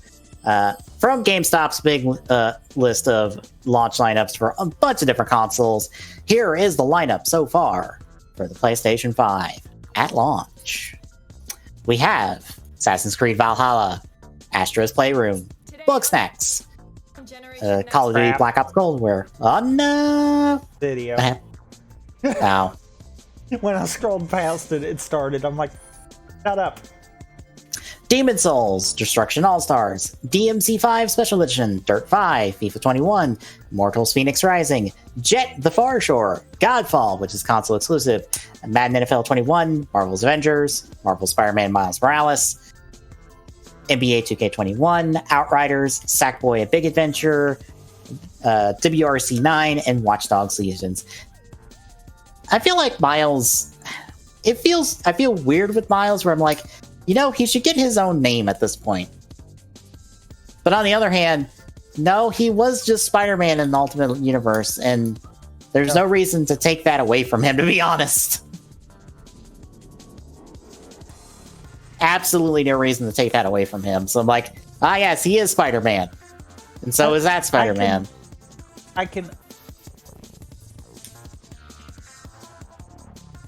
from GameStop's big list of launch lineups for a bunch of different consoles, here is the lineup so far for the PlayStation 5 at launch. We have Assassin's Creed Valhalla, Astro's Playroom, Bugsnax, Call of Duty Black Ops Cold War. Oh no! Video. Ow. When I scrolled past it, it started. I'm like, shut up. Demon Souls, Destruction All-Stars, DMC5 Special Edition, Dirt 5, FIFA 21, Mortals Phoenix Rising, Jet the Far Shore, Godfall, which is console exclusive, Madden NFL 21, Marvel's Avengers, Marvel Spider-Man Miles Morales, NBA 2K21, Outriders, Sackboy: A Big Adventure, WRC 9, and Watch Dogs Legions. I feel like Miles, I feel weird with Miles where I'm like, he should get his own name at this point. But on the other hand, no, he was just Spider-Man in the Ultimate Universe, and there's no reason to take that away from him, to be honest. Absolutely no reason to take that away from him. So I'm like, yes, he is Spider-Man. And so is that Spider-Man. I can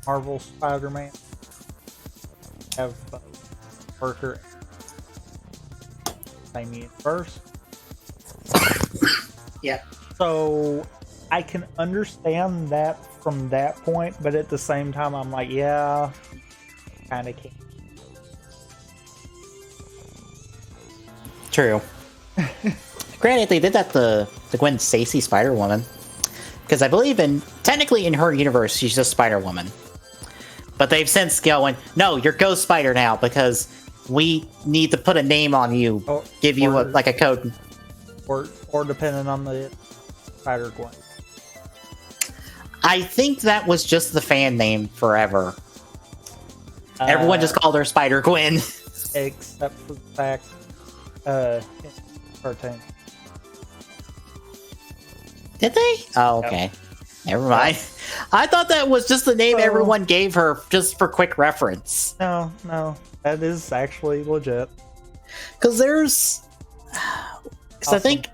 Marvel Spider-Man have Parker same universe. Yeah. So I can understand that from that point, but at the same time I'm like, yeah, kinda can't. True. Granted, they did that to Gwen Stacy Spider-Woman. Because I believe technically in her universe, she's just Spider-Woman. But they've since going, no, you're Ghost Spider now, because we need to put a name on you, give you a code. Or depending on the Spider-Gwen. I think that was just the fan name forever. Everyone just called her Spider-Gwen. Except for the fact, cartoon. Did they? Oh, okay. Yep. Never mind. I thought that was just the name everyone gave her just for quick reference. No, that is actually legit. Because there's... Because I think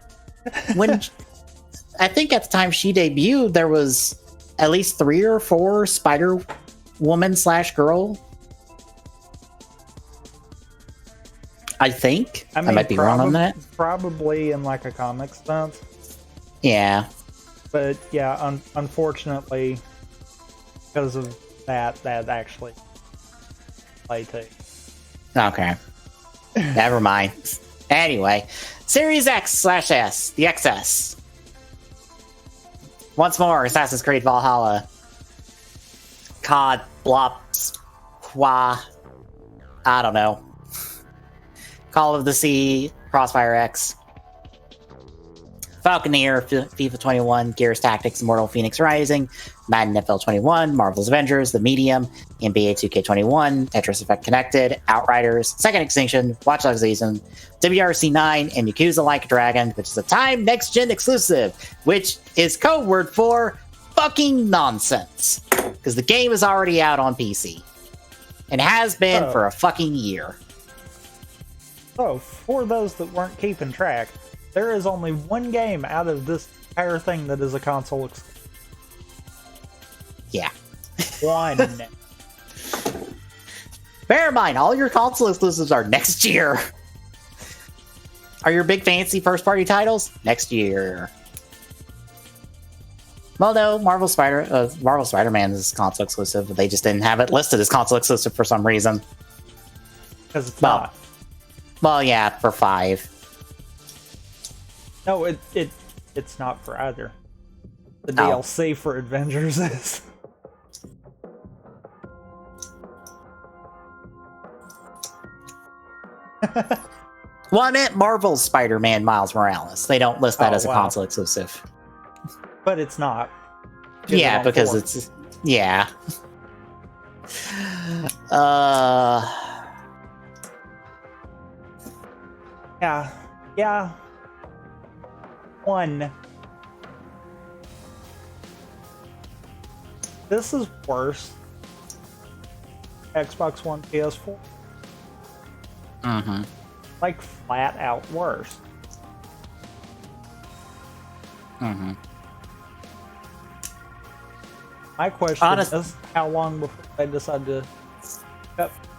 I think at the time she debuted, there was at least 3 or 4 Spider-Woman / girl. I think. I might be wrong on that. Probably in like a comic sense. Yeah. But yeah, unfortunately, because of that actually play too. Okay. Never mind. Anyway, Series X/S, the XS. Once more, Assassin's Creed Valhalla. COD, Blops, Qua, I don't know. Call of the Sea, Crossfire X. Falconeer, FIFA 21, Gears Tactics, Immortal Phoenix Rising, Madden NFL 21, Marvel's Avengers, The Medium, NBA 2K21, Tetris Effect Connected, Outriders, Second Extinction, Watch Dogs Legion, WRC 9, and Yakuza Like a Dragon, which is a Time Next Gen exclusive, which is code word for fucking nonsense. Because the game is already out on PC. And has been for a fucking year. So, for those that weren't keeping track, there is only one game out of this entire thing that is a console exclusive. Yeah. One. Bear in mind, all your console exclusives are next year. Are your big fancy first-party titles? Next year. Well, no, Marvel Spider-Man is console exclusive, but they just didn't have it listed as console exclusive for some reason. Because it's not. Well, yeah, for 5. No, it's not for either. The Oh. DLC for Avengers is. Well, I meant Marvel's Spider-Man Miles Morales. They don't list that Oh, as a wow. console exclusive. But it's not. Yeah, on because 4. it's yeah. Yeah. One. This is worse. Xbox One, PS4. Mm-hmm. Like flat out worse. Mm-hmm. My question is, how long before they decide to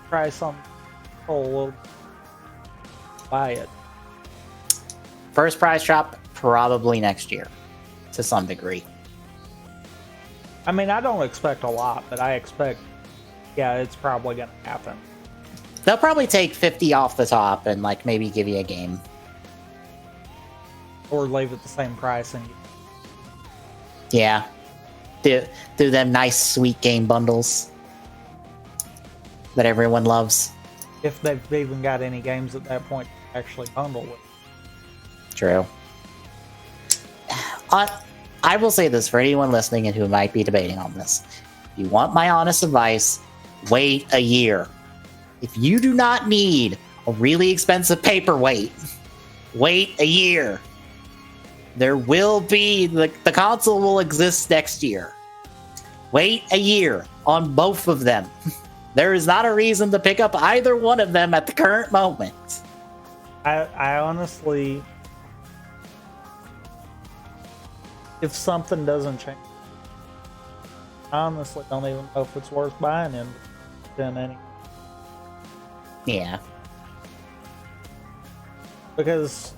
try some will buy it? First price drop probably next year, to some degree. I mean, I don't expect a lot, but I expect, yeah, it's probably going to happen. They'll probably take 50 off the top and like maybe give you a game. Or leave it the same price and Yeah. Do them nice sweet game bundles that everyone loves. if they've even got any games at that point to actually bundle with. True. I will say this for anyone listening and who might be debating on this. If you want my honest advice, wait a year. If you do not need a really expensive paperweight, wait a year. There will be, the console will exist next year. Wait a year on both of them. There is not a reason to pick up either one of them at the current moment. I honestly, if something doesn't change, I honestly don't even know if it's worth buying him then any. Yeah. Because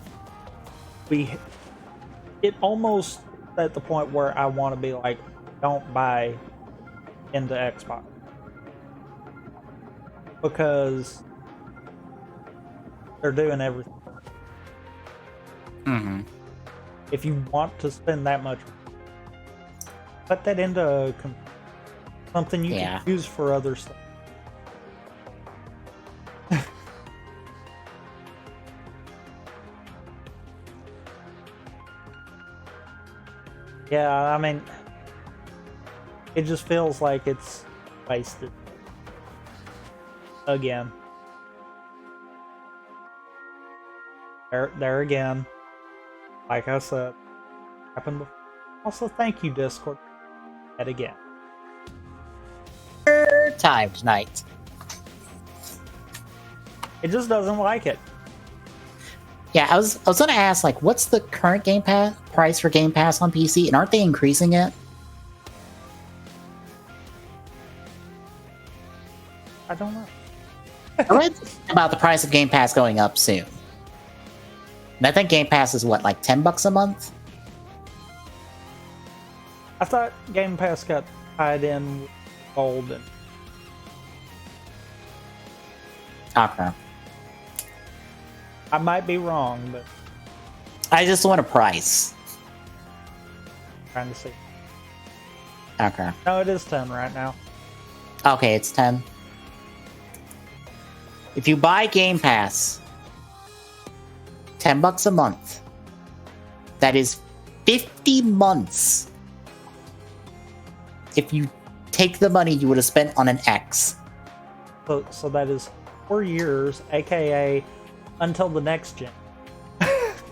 it almost at the point where I want to be like, don't buy into Xbox. Because they're doing everything. Mm-hmm. If you want to spend that much, put that into something you can use for other stuff. Yeah, I mean, it just feels like it's wasted. Again. There again. Like I said, happened before. Also, thank you, Discord. And again. Third time tonight. It just doesn't like it. Yeah, I was gonna ask, like, what's the current Game Pass price for Game Pass on PC, and aren't they increasing it? I don't know. I read about the price of Game Pass going up soon. And I think Game Pass is what, like $10 a month? I thought Game Pass got tied in with gold and Okay. I might be wrong, but I just want a price. I'm trying to see. Okay. No, it is 10 right now. Okay, it's 10. If you buy Game Pass, $10 a month, that is 50 months. If you take the money you would have spent on an X. So that is 4 years, aka until the next gen.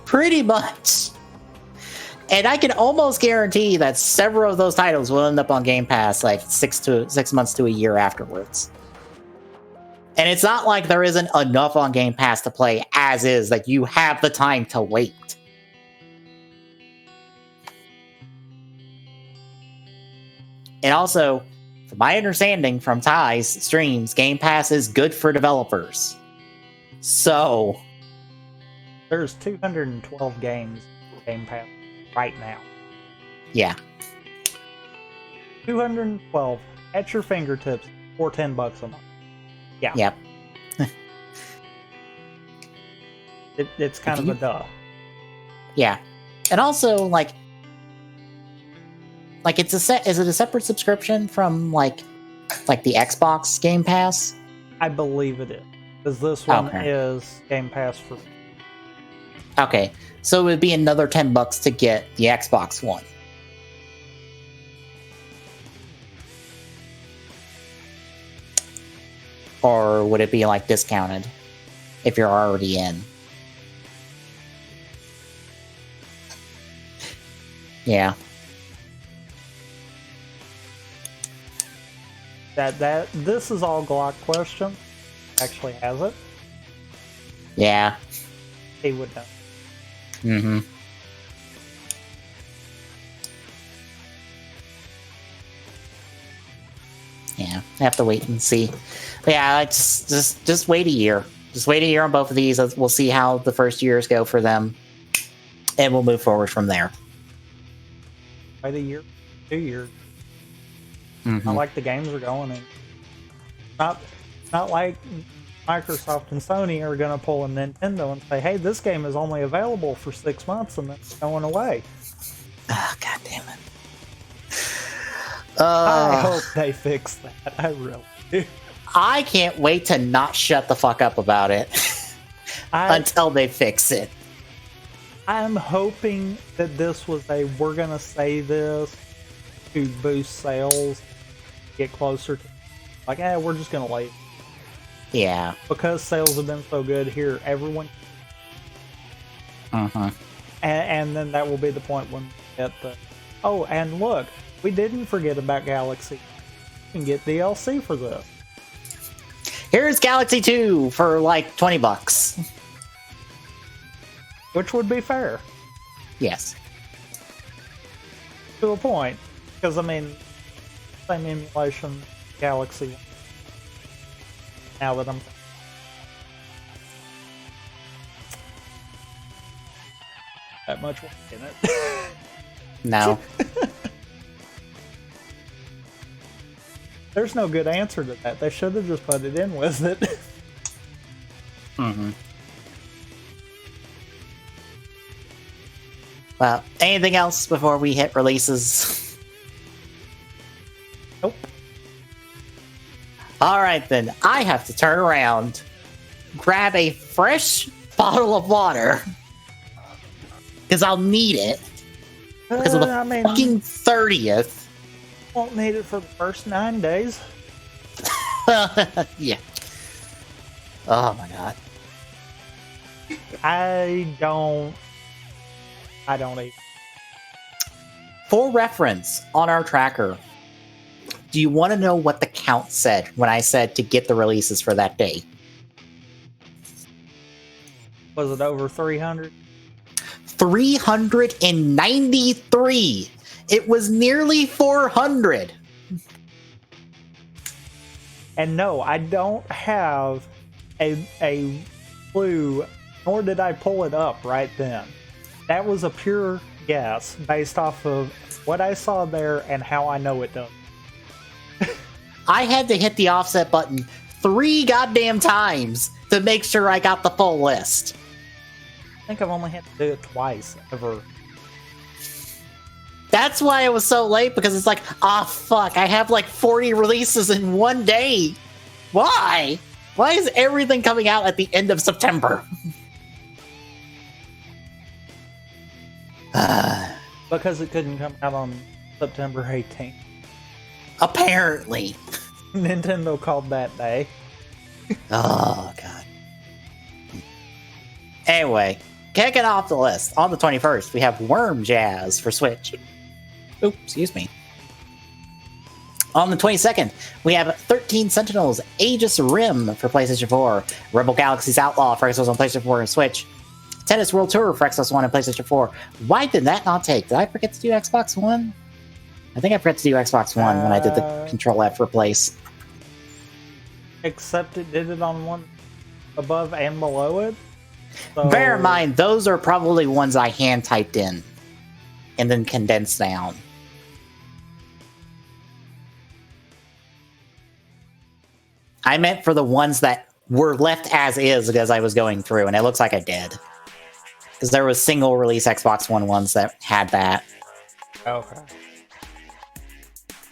Pretty much. And I can almost guarantee that several of those titles will end up on Game Pass like 6 months to a year afterwards. And it's not like there isn't enough on Game Pass to play as is, that you have the time to wait. And also, from my understanding from Ty's streams, Game Pass is good for developers. So, There's 212 games in Game Pass right now. yeah. 212 at your fingertips for $10 a month. Yeah. Yep. It's kind of a duh. Yeah. And also, like it's is it a separate subscription from like the Xbox Game Pass? I believe it is. Because this one Okay. is Game Pass for... Okay. So it would be another $10 to get the Xbox One. Or would it be like discounted if you're already in? Yeah. This is all Glock question. Actually has it. Yeah. He would know. Mm-hmm. Yeah, I have to wait and see. But yeah, it's just wait a year. Just wait a year on both of these. We'll see how the first years go for them, and we'll move forward from there. Wait a year, 2 years. Mm-hmm. Not like the games are going in. Not like Microsoft and Sony are going to pull a Nintendo and say, "Hey, this game is only available for 6 months and then it's going away." Oh, God damn it! I hope they fix that. I really do. I can't wait to not shut the fuck up about it until they fix it. I'm hoping that this was we're going to say this to boost sales, get closer to, like, we're just going to wait. Yeah. Because sales have been so good here, everyone... Uh-huh. And then that will be the point when we get the... Oh, and look, we didn't forget about Galaxy. You can get DLC for this. Here's Galaxy 2 for like $20. Which would be fair. Yes. To a point. Because, I mean, same emulation, Galaxy. Now that I'm... that much work in it. No. There's no good answer to that. They should have just put it in with it. Mm-hmm. Well, anything else before we hit releases? Nope. Alright then, I have to turn around, grab a fresh bottle of water, because I'll need it, because of the fucking 30th. Won't need it for the first 9 days. Yeah. Oh my god. I don't eat. For reference, on our tracker, do you want to know what the count said when I said to get the releases for that day? Was it over 300? 393. It was nearly 400. And no, I don't have a clue, nor did I pull it up right then. That was a pure guess based off of what I saw there and how I know it does. I had to hit the offset button 3 goddamn times to make sure I got the full list. I think I've only had to do it twice ever. That's why it was so late, because it's like, fuck, I have like 40 releases in one day. Why? Why is everything coming out at the end of September? Because it couldn't come out on September 18th. Apparently. Nintendo called that day. Oh, God. Anyway, kicking off the list, on the 21st, we have Worm Jazz for Switch. Oops, excuse me. On the 22nd, we have 13 Sentinels Aegis Rim for PlayStation 4, Rebel Galaxy's Outlaw for Xbox on PlayStation 4 and Switch, Tennis World Tour for Xbox One and PlayStation 4. Why did that not take? Did I forget to do Xbox One? I think I forgot to do Xbox One when I did the Control F replace. Except it did it on one above and below it. So... Bear in mind, those are probably ones I hand typed in and then condensed down. I meant for the ones that were left as is because I was going through, and it looks like I did. Because there was single release Xbox One ones that had that. Okay.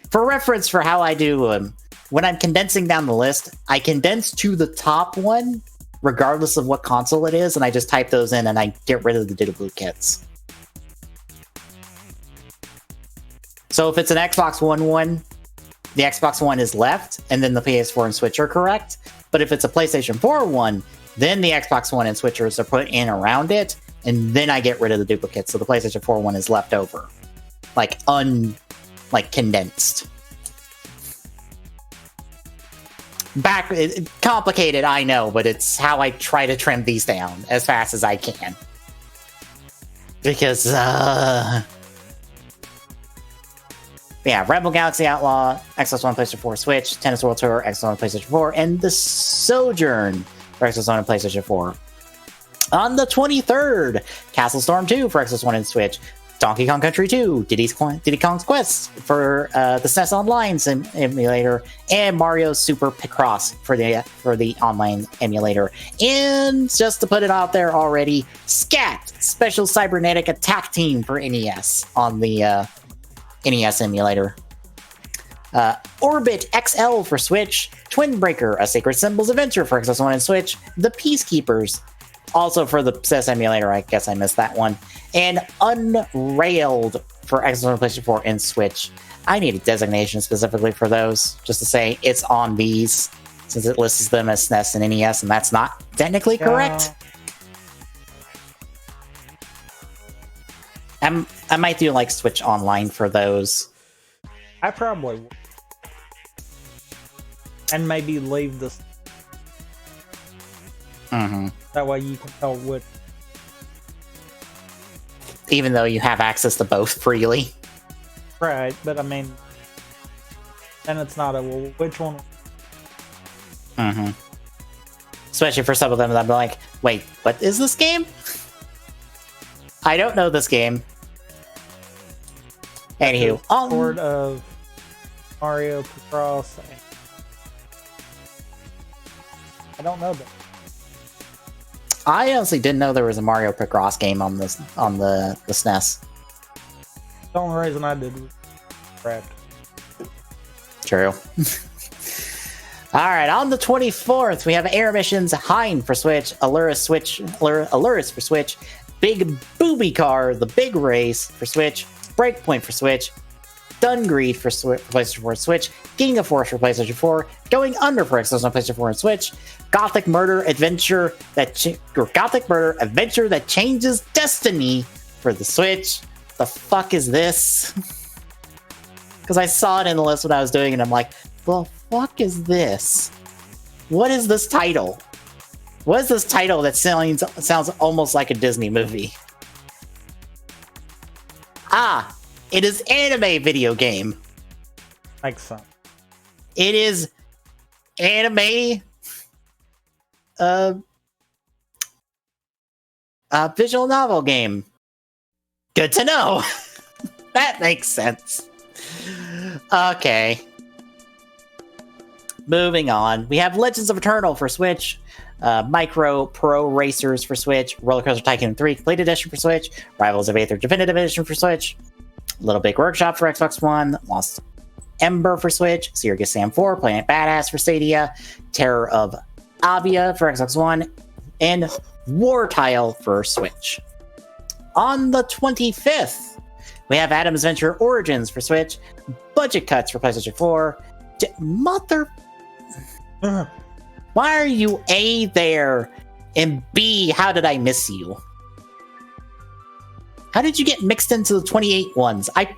For reference for how I do, when I'm condensing down the list, I condense to the top one, regardless of what console it is, and I just type those in and I get rid of the duplicates. So if it's an Xbox One one, the Xbox One is left, and then the PS4 and Switch are correct. But if it's a PlayStation 4 one, then the Xbox One and Switchers are put in around it, and then I get rid of the duplicates, so the PlayStation 4 one is left over. Condensed. Complicated, I know, but it's how I try to trim these down as fast as I can. Because, yeah, Rebel Galaxy Outlaw, Xbox One, PlayStation 4, Switch, Tennis World Tour, Xbox One, PlayStation 4, and The Sojourn for Xbox One and PlayStation 4. On the 23rd, Castle Storm 2 for Xbox One and Switch, Donkey Kong Country 2, Diddy Kong's Quest for the SNES Online emulator, and Mario Super Picross for the online emulator. And just to put it out there already, SCAT, Special Cybernetic Attack Team for NES on the NES emulator. Orbit XL for Switch, Twin Breaker, A Sacred Symbols Adventure for Xbox One and Switch, The Peacekeepers, also for the SNES emulator, I guess I missed that one, and Unrailed for Xbox One, PlayStation 4, and Switch. I need a designation specifically for those, just to say it's on these, since it lists them as SNES and NES, and that's not technically correct. I might do like Switch Online for those. I probably would. And maybe leave this. Mm-hmm. That way you can tell which. Even though you have access to both freely. Right, but I mean, then it's not a, well, which one? Mm-hmm. Especially for some of them, I'm like, wait, what is this game? I don't know this game. Anywho, sort of Mario Picross. I don't know that. I honestly didn't know there was a Mario Picross game on the SNES. The only reason I did was correct. True. All right, on the 24th, we have Air Missions Hein for Switch, Aluris for Switch, Big Booby Car, The Big Race for Switch, Breakpoint for Switch, Dungreed for PlayStation 4 and Switch, King of Force for PlayStation 4, Going Under for Xbox on PlayStation 4 and Switch, Gothic Murder Adventure that Changes Destiny for the Switch. The fuck is this? Because I saw it in the list when I was doing it, and I'm like, the fuck is this? What is this title? What is this title that sounds almost like a Disney movie? Ah, it is anime video game. Makes sense. It is anime visual novel game. Good to know. That makes sense. Okay. Moving on. We have Legends of Eternal for Switch, Micro Pro Racers for Switch, Roller Coaster Tycoon 3 Complete Edition for Switch, Rivals of Aether Definitive Edition for Switch, Little Big Workshop for Xbox One, Lost Ember for Switch, Serious Sam 4, Planet Badass for Stadia, Terror of Avia for Xbox One, and War Tile for Switch. On the 25th, we have Adam's Venture Origins for Switch, Budget Cuts for PlayStation 4, Why are you A there, and B, how did I miss you? How did you get mixed into the 28 ones? I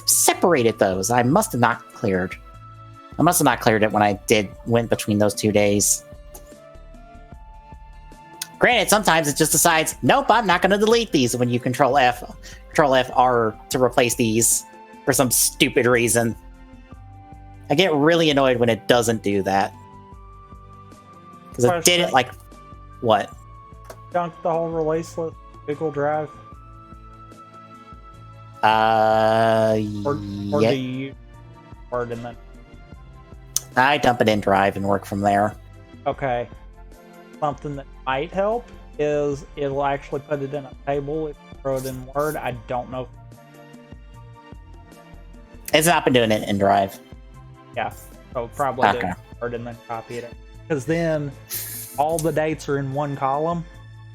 separated those. I must have not cleared. I must have not cleared it when I went between those 2 days. Granted, sometimes it just decides, nope, I'm not going to delete these when you Control F-R to replace these for some stupid reason. I get really annoyed when it doesn't do that. Because it did it like... What? Dunk the whole release list, Google Drive. Or do you word in that? I dump it in Drive and work from there. Okay. Something that might help is it'll actually put it in a table if you throw it in Word. I don't know. It's not been doing it in Drive. Yeah, so probably do Okay. it in Word and then copy it. Because then all the dates are in one column,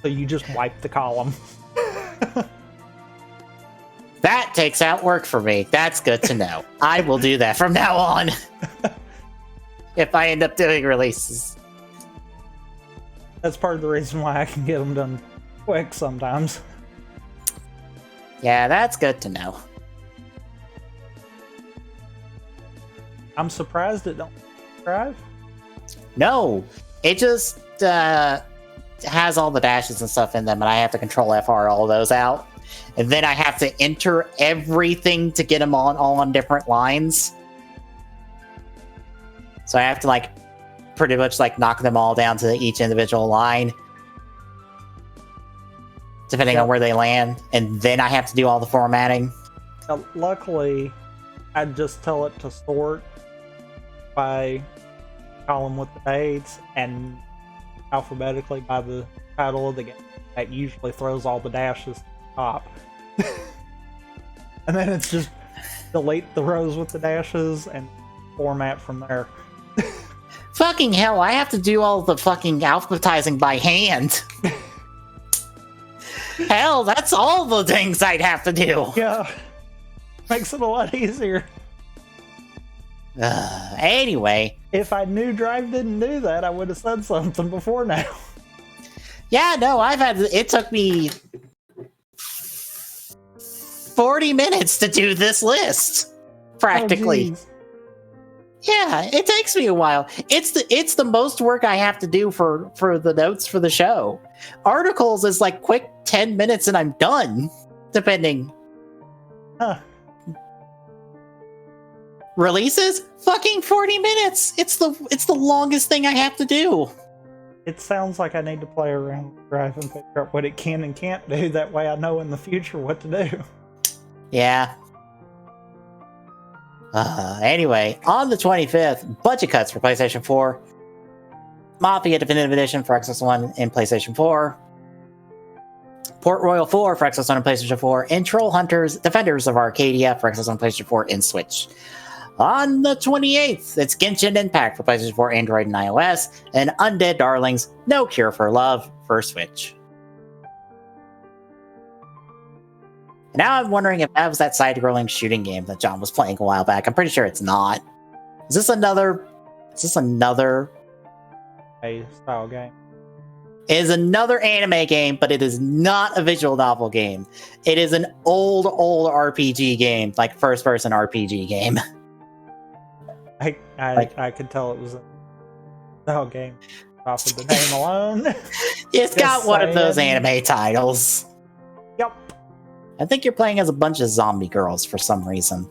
so you just wipe the column. That takes out work for me. That's good to know. I will do that from now on. If I end up doing releases. That's part of the reason why I can get them done quick sometimes. Yeah, that's good to know. I'm surprised it don't drive. No, it just has all the dashes and stuff in them, and I have to control FR all those out. And then I have to enter everything to get them on all on different lines. So I have to like pretty much like knock them all down to each individual line, depending on where they land, and then I have to do all the formatting. Luckily, I just tell it to sort by column with the dates and alphabetically by the title of the game. That usually throws all the dashes to the top. And then it's just delete the rows with the dashes and format from there. Fucking hell, I have to do all the fucking alphabetizing by hand. Hell, that's all the things I'd have to do. Yeah, makes it a lot easier. Anyway. If I knew Drive didn't do that, I would have said something before now. Yeah, no, it took me 40 minutes to do this list. Practically. Oh, yeah, it takes me a while. It's the most work I have to do for the notes for the show. Articles is like quick 10 minutes and I'm done, depending. Huh. Releases? Fucking 40 minutes. It's the longest thing I have to do. It sounds like I need to play around with Drive and figure out what it can and can't do. That way I know in the future what to do. Yeah. Anyway, on the 25th, budget cuts for PlayStation 4. Mafia Definitive Edition for Xbox One and PlayStation 4. Port Royal 4 for Xbox One and PlayStation 4. And Troll Hunters Defenders of Arcadia for Xbox One, PlayStation 4, and Switch. On the 28th, it's Genshin Impact for PlayStation 4, Android, and iOS. And Undead Darlings, No Cure for Love for Switch. Now I'm wondering if that was that side-scrolling shooting game that John was playing a while back. I'm pretty sure it's not. Is this another A style game. It is another anime game, but it is not a visual novel game. It is an old RPG game, like first-person RPG game. I could tell it was a style game off of the name alone. It's got one of those anime titles. Yep. I think you're playing as a bunch of zombie girls for some reason.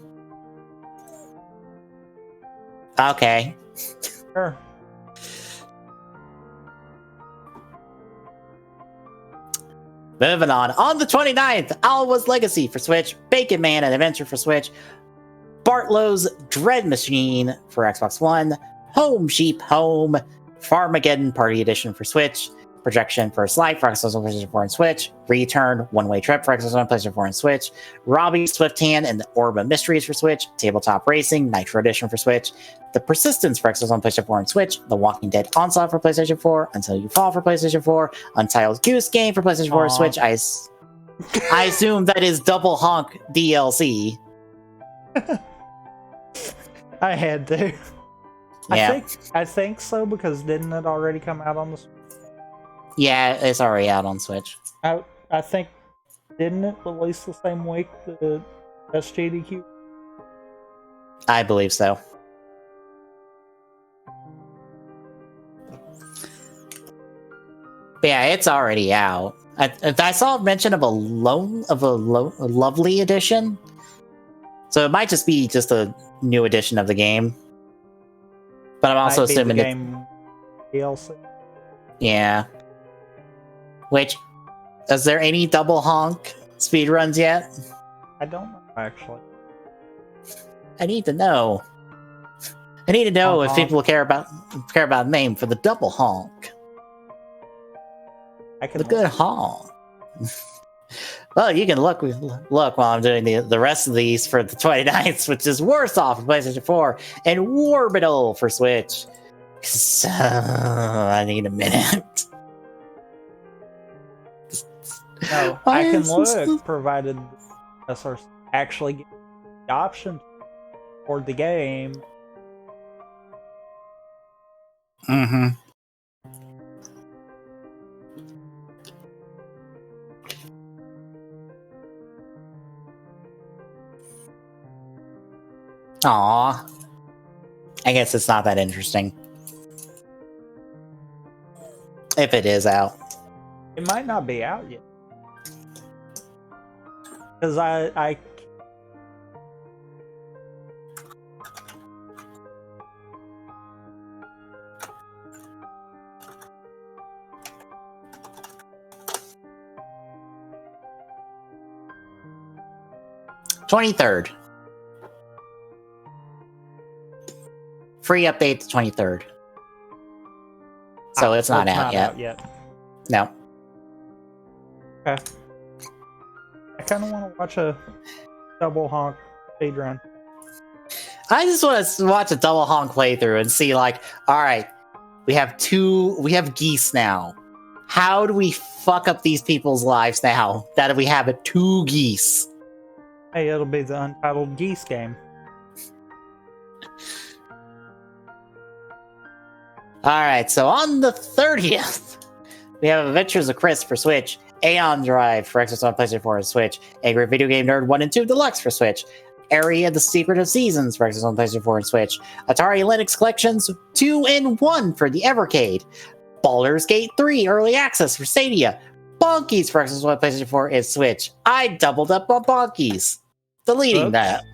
Okay. Sure. Moving on. On the 29th, Alwa's Legacy for Switch, Bacon Man and Adventure for Switch, Bartlow's Dread Machine for Xbox One, Home Sheep Home, Farmageddon Party Edition for Switch, Projection First Light for Xbox One, PlayStation 4, and Switch, Return One-Way Trip for Xbox One, PlayStation 4, and Switch, Robbie Swift Hand and the Orb of Mysteries for Switch, Tabletop Racing Nitro Edition for Switch, The Persistence for Xbox One, PlayStation 4, and Switch, The Walking Dead Onslaught for PlayStation 4, Until You Fall for PlayStation 4, Untitled Goose Game for PlayStation 4 and Switch. I assume that is Double Honk DLC. I had to. Yeah. I think so, because didn't it already come out on the Switch? Yeah, it's already out on Switch. I think, didn't it release the same week the SGDQ? I believe so. But yeah, it's already out. I saw a mention of a lovely edition, so it might just be just a new edition of the game. But I'm also assuming the game DLC. Yeah. Which, is there any double honk speedruns yet? I don't know, actually. I need to know. I need to know if people care about the name for the double honk. I can The good Hong. Well, you can look while I'm doing the rest of these for the 29th, which is Warsaw for PlayStation 4 and Warbital for Switch. So, I need a minute. No, I can look, provided SRC actually get the option for the game. Mm-hmm. Aw. I guess it's not that interesting. If it is out. It might not be out yet. Because I 23rd. Free update the 23rd. So it's not out yet. No. Okay. I kind of want to watch a double honk speedrun. I just want to watch a double honk playthrough and see, like, all right, we have geese now. How do we fuck up these people's lives now that we have 2 geese? Hey, it'll be the Untitled Geese game. Alright, so on the 30th, we have Adventures of Chris for Switch, Aeon Drive for Xbox One, PlayStation 4, and Switch, Angry Video Game Nerd 1 and 2 Deluxe for Switch, Area The Secret of Seasons for Xbox One, PlayStation 4, and Switch, Atari Linux Collections 2 in 1 for the Evercade, Baldur's Gate 3 Early Access for Stadia, Bonkies for Xbox One, PlayStation 4, and Switch. I doubled up on Bonkies. Deleting that.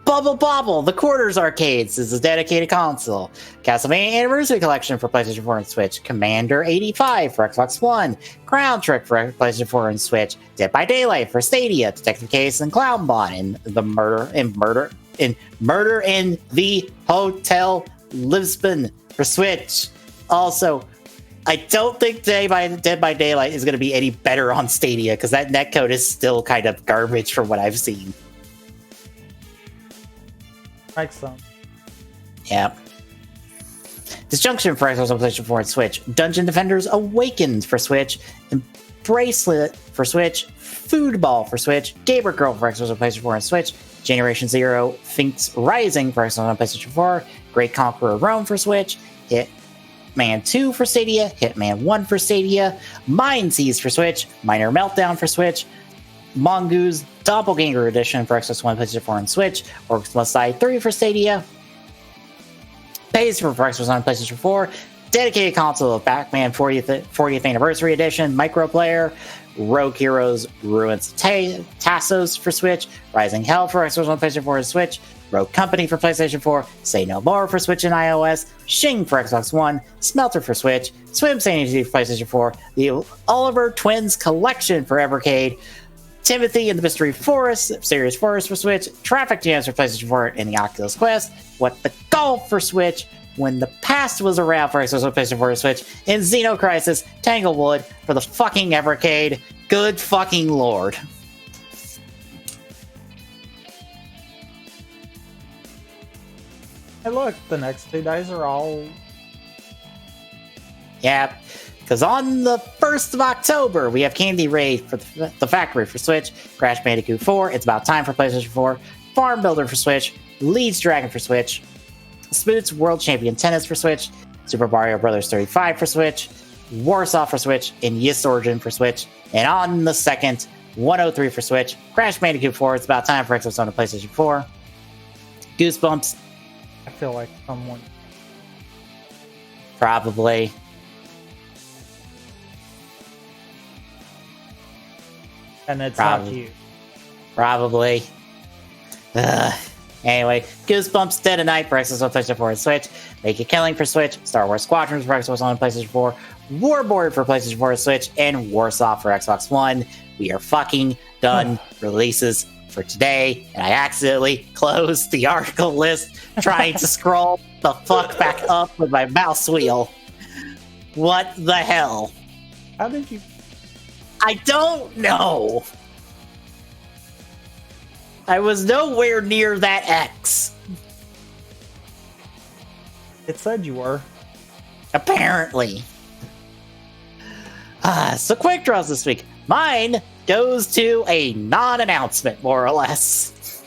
Bubble Bobble, The Quarters Arcades is a dedicated console. Castlevania Anniversary Collection for PlayStation 4 and Switch. Commander 85 for Xbox One. Crown Trick for PlayStation 4 and Switch. Dead by Daylight for Stadia. Detective Case and Clownbot in Murder in the Hotel Lisbon for Switch. Also, I don't think Dead by Daylight is going to be any better on Stadia because that netcode is still kind of garbage from what I've seen. Excellent. Yeah. Disjunction for Xbox One, PlayStation 4 and Switch. Dungeon Defenders Awakened for Switch. Bracelet for Switch. Foodball for Switch. Gamer Girl for Xbox One, PlayStation 4 and Switch. Generation Zero Finks Rising for Xbox One, PlayStation 4. Great Conqueror Rome for Switch. Hitman 2 for Stadia. Hitman 1 for Stadia. Mind Seize for Switch. Minor Meltdown for Switch. Mongoose Doppelganger Edition for Xbox One, PlayStation 4, and Switch. Orcs Must Die 3 for Stadia. Pays for Xbox One, PlayStation 4. Dedicated console of Batman 40th Anniversary Edition. Microplayer. Rogue Heroes Ruins Tassos for Switch. Rising Hell for Xbox One, PlayStation 4, and Switch. Rogue Company for PlayStation 4. Say No More for Switch and iOS. Shing for Xbox One. Smelter for Switch. Swim Sanity for PlayStation 4. The Oliver Twins Collection for Evercade. Timothy and the Mystery Forest, Serious Forest for Switch, Traffic Jams for PlayStation 4 and the Oculus Quest, What the Golf for Switch, When the Past Was Around for Xbox One, PlayStation 4 and Switch, and Xenocrisis Tanglewood for the fucking Evercade. Good fucking lord. Hey look, the next 2 days are all... Yep. Because on the 1st of October, we have Candy Raid for the Factory for Switch, Crash Bandicoot 4, It's About Time for PlayStation 4, Farm Builder for Switch, Leeds Dragon for Switch, Spoots World Champion Tennis for Switch, Super Mario Bros. 35 for Switch, Warsaw for Switch, and Yes Origin for Switch. And on the 2nd, 103 for Switch, Crash Bandicoot 4, It's About Time for Xbox One and PlayStation 4, Goosebumps. I feel like someone... Probably. And it's not you. Probably. Anyway, Goosebumps Dead of Night for Xbox One, PlayStation 4 and Switch. Make a Killing for Switch. Star Wars Squadrons for Xbox One and PlayStation 4. Warboard for PlayStation 4 and Switch. And Warsaw for Xbox One. We are fucking done releases for today. And I accidentally closed the article list trying to scroll the fuck back up with my mouse wheel. What the hell? How did you? I don't know. I was nowhere near that X. It said you were. Apparently. So quick draws this week. Mine goes to a non-announcement, more or less.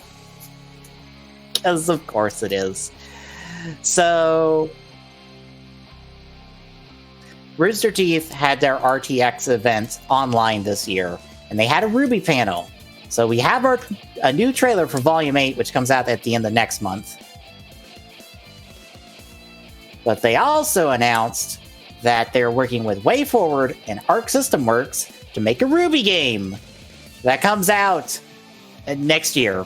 Because of course it is. So, Rooster Teeth had their RTX event online this year, and they had a RWBY panel. So we have a new trailer for Volume 8, which comes out at the end of next month. But they also announced that they're working with WayForward and Arc System Works to make a RWBY game that comes out next year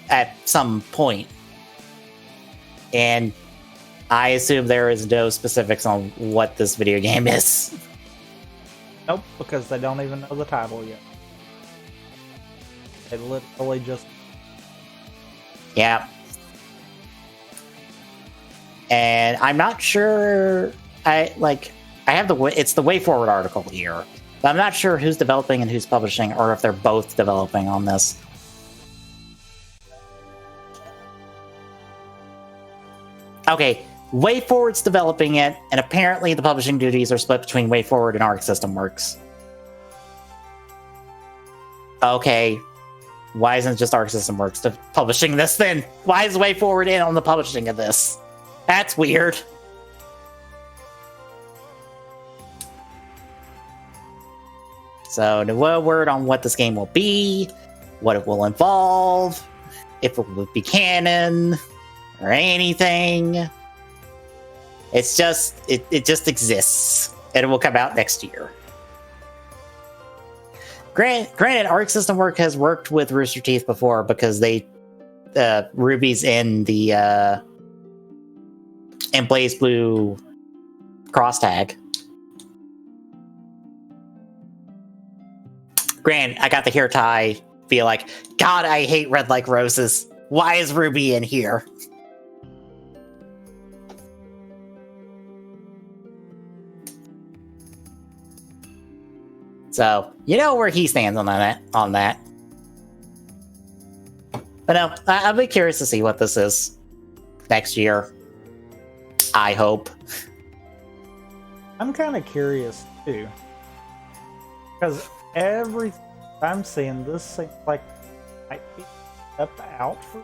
at some point. And I assume there is no specifics on what this video game is. Nope, because they don't even know the title yet. They literally just... Yeah. And I'm not sure... it's the WayForward article here. But I'm not sure who's developing and who's publishing, or if they're both developing on this. Okay, WayForward's developing it, and apparently the publishing duties are split between WayForward and Arc System Works. Okay, why isn't just Arc System Works publishing this then? Why is WayForward in on the publishing of this? That's weird. So, no word on what this game will be, what it will involve, if it will be canon, or anything. It's just, it just exists, and it will come out next year. Granted, Arc System Works has worked with Rooster Teeth before because RWBY's in the in Blaze Blue cross tag. Granted, I got the hair tie, feel like, God, I hate Red Like Roses. Why is RWBY in here? So, you know where he stands on that. But no, I'll be curious to see what this is next year. I hope. I'm kind of curious, too. Because everything I'm seeing, this seems like I stepped out for...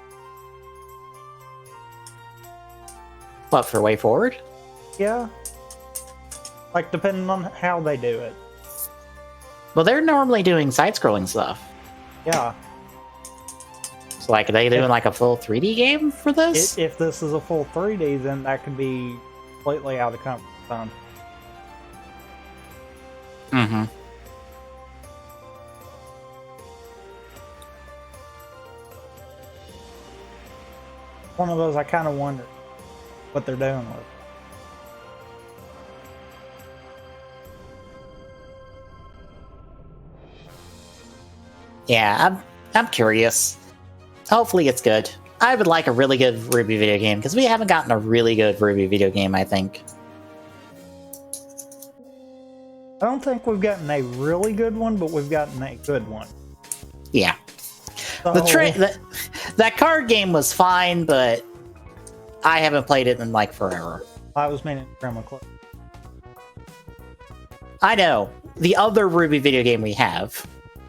What, for WayForward? Yeah. Like, depending on how they do it. Well, they're normally doing side-scrolling stuff. Yeah. So, like, are they doing, like, a full 3D game for this? If this is a full 3D, then that could be completely out of comfort zone. Mm-hmm. One of those I kind of wonder what they're doing with. Yeah, I'm curious. Hopefully it's good. I would like a really good RWBY video game, because we haven't gotten a really good RWBY video game, I think. I don't think we've gotten a really good one, but we've gotten a good one. Yeah. So, That card game was fine, but I haven't played it in, like, forever. I was meaning Grandma Club. I know. The other RWBY video game we have.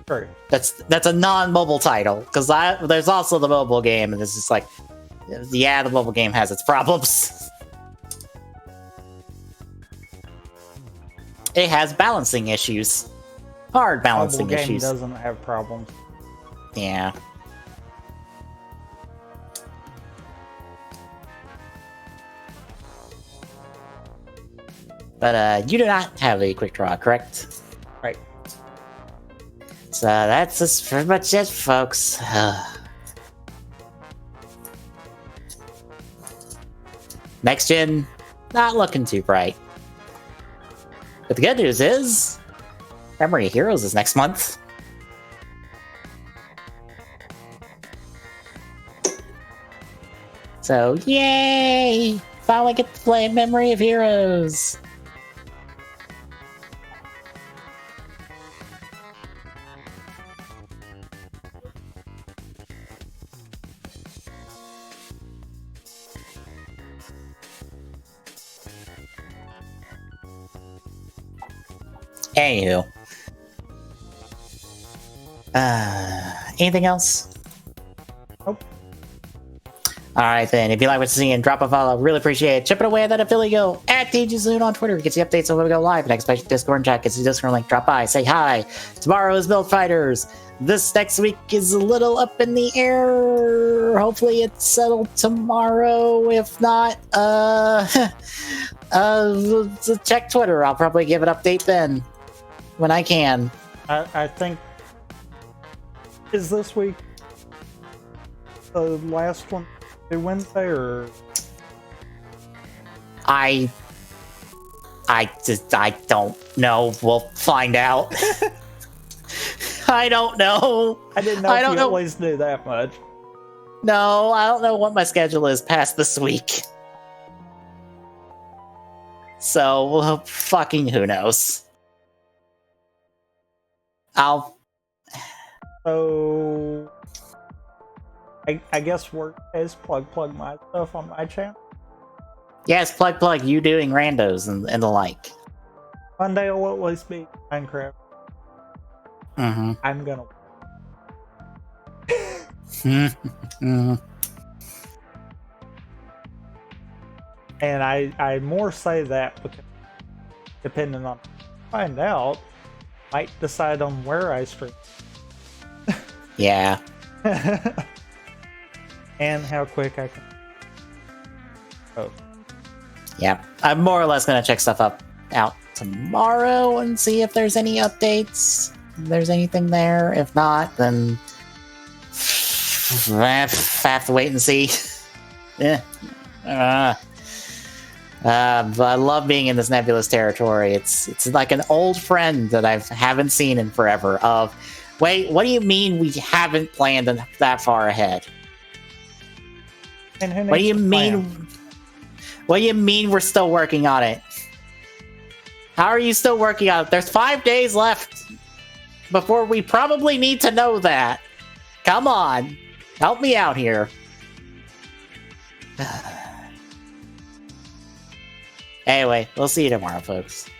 True. That's a non-mobile title, because there's also the mobile game, and it's just like, yeah, the mobile game has its problems. It has balancing issues. Hard balancing Mobile game issues. doesn't have problems. Yeah. But you do not have a quick draw, correct? Right. So that's just pretty much it, folks. Next gen, not looking too bright. But the good news is, Memory of Heroes is next month. So, yay! Finally get to play Memory of Heroes! Anywho. Anything else? Nope. Alright then, if you like what you're seeing, drop a follow. Really appreciate it. Chip it away at that affiliate go at DJ Saloon on Twitter. Gets you updates on when we go live. Next page, Discord and chat. Gets you Discord link. Drop by. Say hi. Tomorrow is Build Fighters. This next week is a little up in the air. Hopefully it's settled tomorrow. If not, check Twitter. I'll probably give an update then when I can. I think is this week the last one Wednesday or I don't know. We'll find out. I don't know. I didn't know if you always knew that much. No, I don't know what my schedule is past this week. So, fucking who knows. So, I guess work is plug my stuff on my channel. Yes, plug you doing randos and the like. Monday will always be Minecraft. Mm-hmm. I'm gonna. Mm-hmm. And I more say that because depending on find out, might decide on where I stream. Yeah. And how quick I can. Oh. Yeah. I'm more or less gonna check stuff out tomorrow and see if there's any updates. If there's anything there. If not, then I have to wait and see. Yeah. But I love being in this nebulous territory. It's like an old friend that I haven't seen in forever. Wait, what do you mean we haven't planned that far ahead? And what do you mean? What do you mean we're still working on it? How are you still working on it? There's 5 days left before we probably need to know that. Come on, help me out here. Anyway, we'll see you tomorrow, folks.